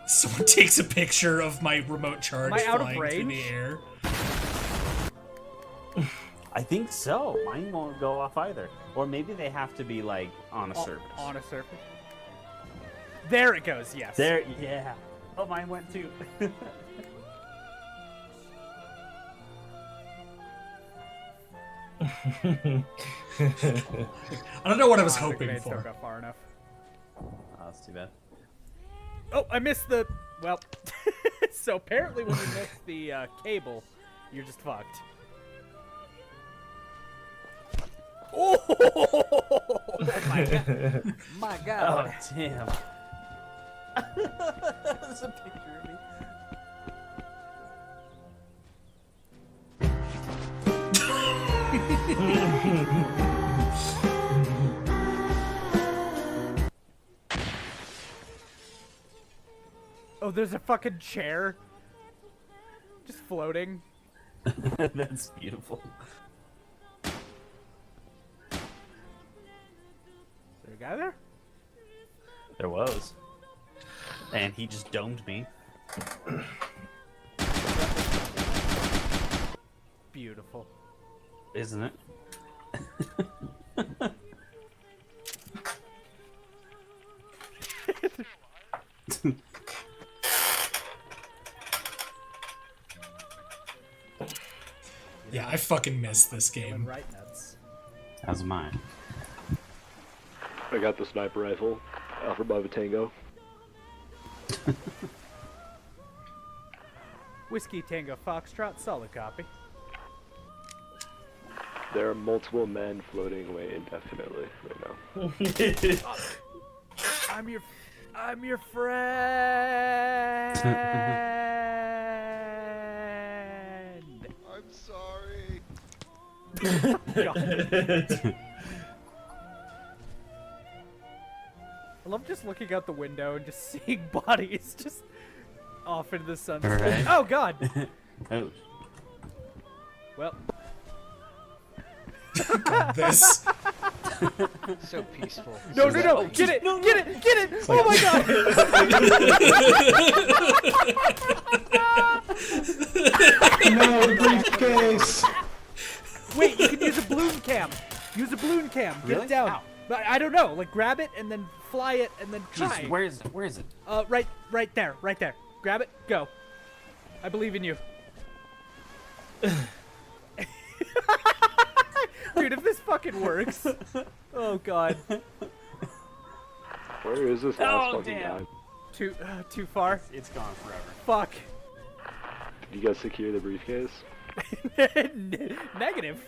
Someone takes a picture of my remote charge Am I out of flying through the range? air. I think so. Mine won't go off either. Or maybe they have to be like on a surface. On a surface. There it goes, yes. There, yeah. Oh, mine went too. I don't know what I was The hoping grenades for. don't go far enough. Oh, that's too bad. Oh, I missed the... Well, so apparently when you miss the cable, you're just fucked. Oh, my god. My god. Oh, damn. There's a picture of me. Oh, there's a fucking chair. Just floating. That's beautiful. Is there a guy there? There was. And he just domed me. Beautiful. Isn't it? Yeah, I fucking missed this game. Right nuts. How's mine? I got the sniper rifle, Alpha Bravo Tango. Whiskey Tango Foxtrot, solid copy. There are multiple men floating away indefinitely right now. I'm your friend. I'm God. I love just looking out the window and just seeing bodies just off into the sunset. Right. Oh God! Oh. Well. God, this. So peaceful. No, no, no! Get it! Get it! Get it! Oh my God! No, the briefcase! Wait, you can use a balloon cam. Use a balloon cam. Get Really? it down. How? But I don't know. Like grab it and then fly it and then try. Jeez, where is it? Where is it? Right there. Right there. Grab it. Go. I believe in you. Dude, if this fucking works. Oh God. Where is this last fucking guy? Too far. It's gone forever. Fuck. Did you guys secure the briefcase? Negative.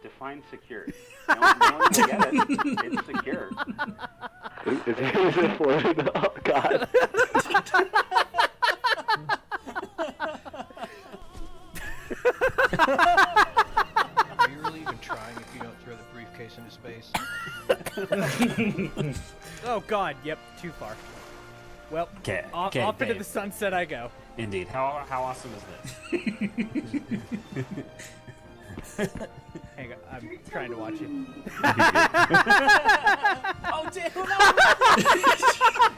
Define secure. No one will get it. It's secure. Is it floating? Oh God. Are you really even trying if you don't throw the briefcase into space? Oh God. Yep. Too far. Well, Okay, off into Dave. the sunset I go. Indeed. How awesome is this? Hang on, I'm trying to watch it. Oh damn!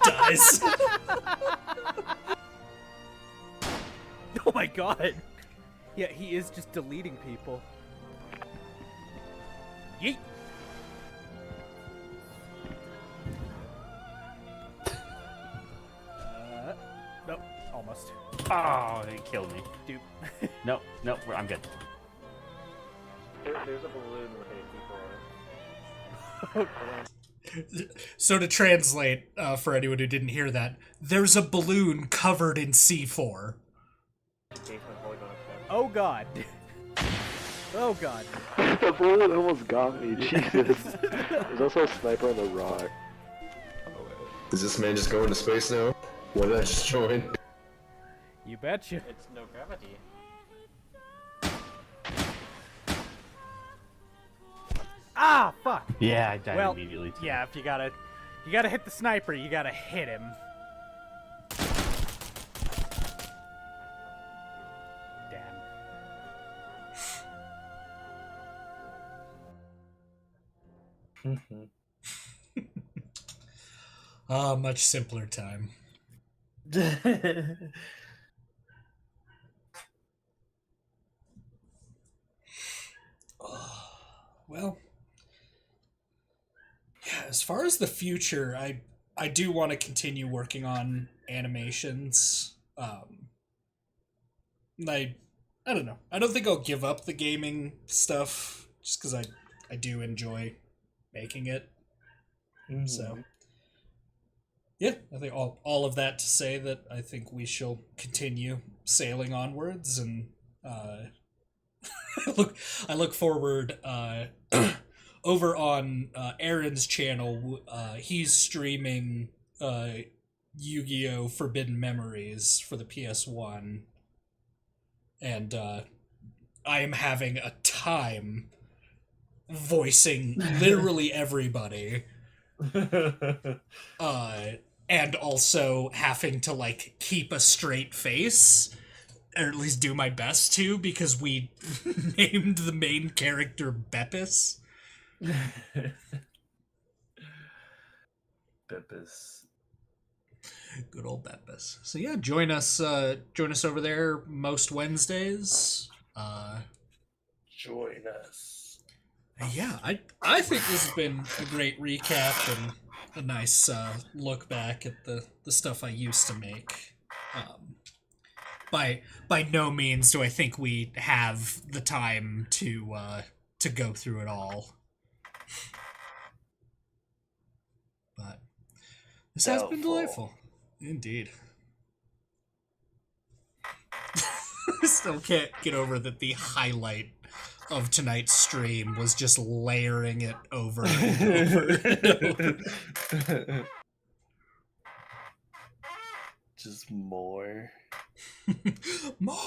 Dies. Oh my God. Yeah, he is just deleting people. Yeet. Nope, almost. Oh, they killed me. Dude. Nope, I'm good. There's a balloon with 8 people on it. So to translate, for anyone who didn't hear that, there's a balloon covered in C4. Oh God. Oh God. The bullet almost got me. Jesus. There's also a sniper on the rock. Does this man just go into space now? What did I just join? You betcha. It's no gravity. Ah, fuck. Yeah, I died well, immediately. Too. Yeah, if you gotta hit the sniper, you gotta hit him. Much simpler time. Well, yeah, as far as the future, I do want to continue working on animations. I don't know. I don't think I'll give up the gaming stuff just because I do enjoy making it. So yeah, I think all of that to say that I think we shall continue sailing onwards, and I look forward over on Aaron's channel. He's streaming Yu-Gi-Oh! Forbidden Memories for the PS1, and I am having a time voicing literally everybody. And also having to like keep a straight face, or at least do my best to, because we named the main character Beppis. Beppis. Good old Beppis. So yeah, join us over there most Wednesdays. Join us. Yeah, I think this has been a great recap and a nice look back at the stuff I used to make. By no means do I think we have the time to go through it all. But this has been delightful. Indeed. Still can't get over that the highlight of tonight's stream was just layering it over and over and over. Just more. More!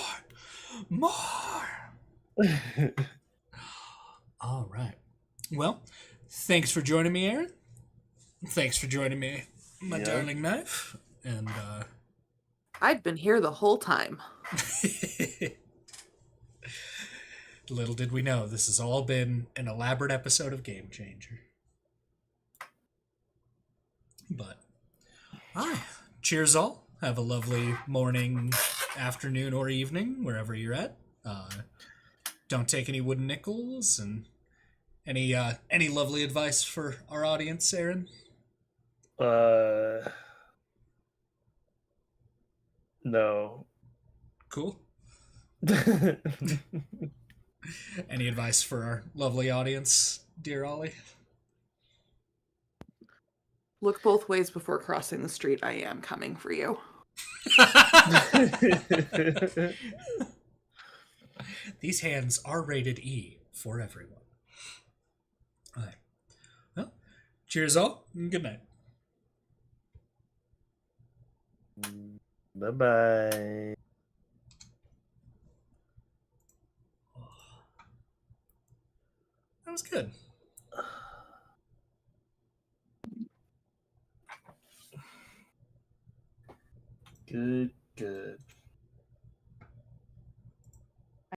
All right. Well, thanks for joining me, Aaron. Thanks for joining me, my darling knife. And I'd been here the whole time. little did we know, this has all been an elaborate episode of Game Changer. But, cheers all. Have a lovely morning, afternoon, or evening, wherever you're at. Don't take any wooden nickels, and any lovely advice for our audience, Aaron? No. Cool. Any advice for our lovely audience, dear Ollie? Look both ways before crossing the street. I am coming for you. These hands are rated E for everyone. All right. Well, cheers all, and good night. Bye-bye. That was good. Good, good.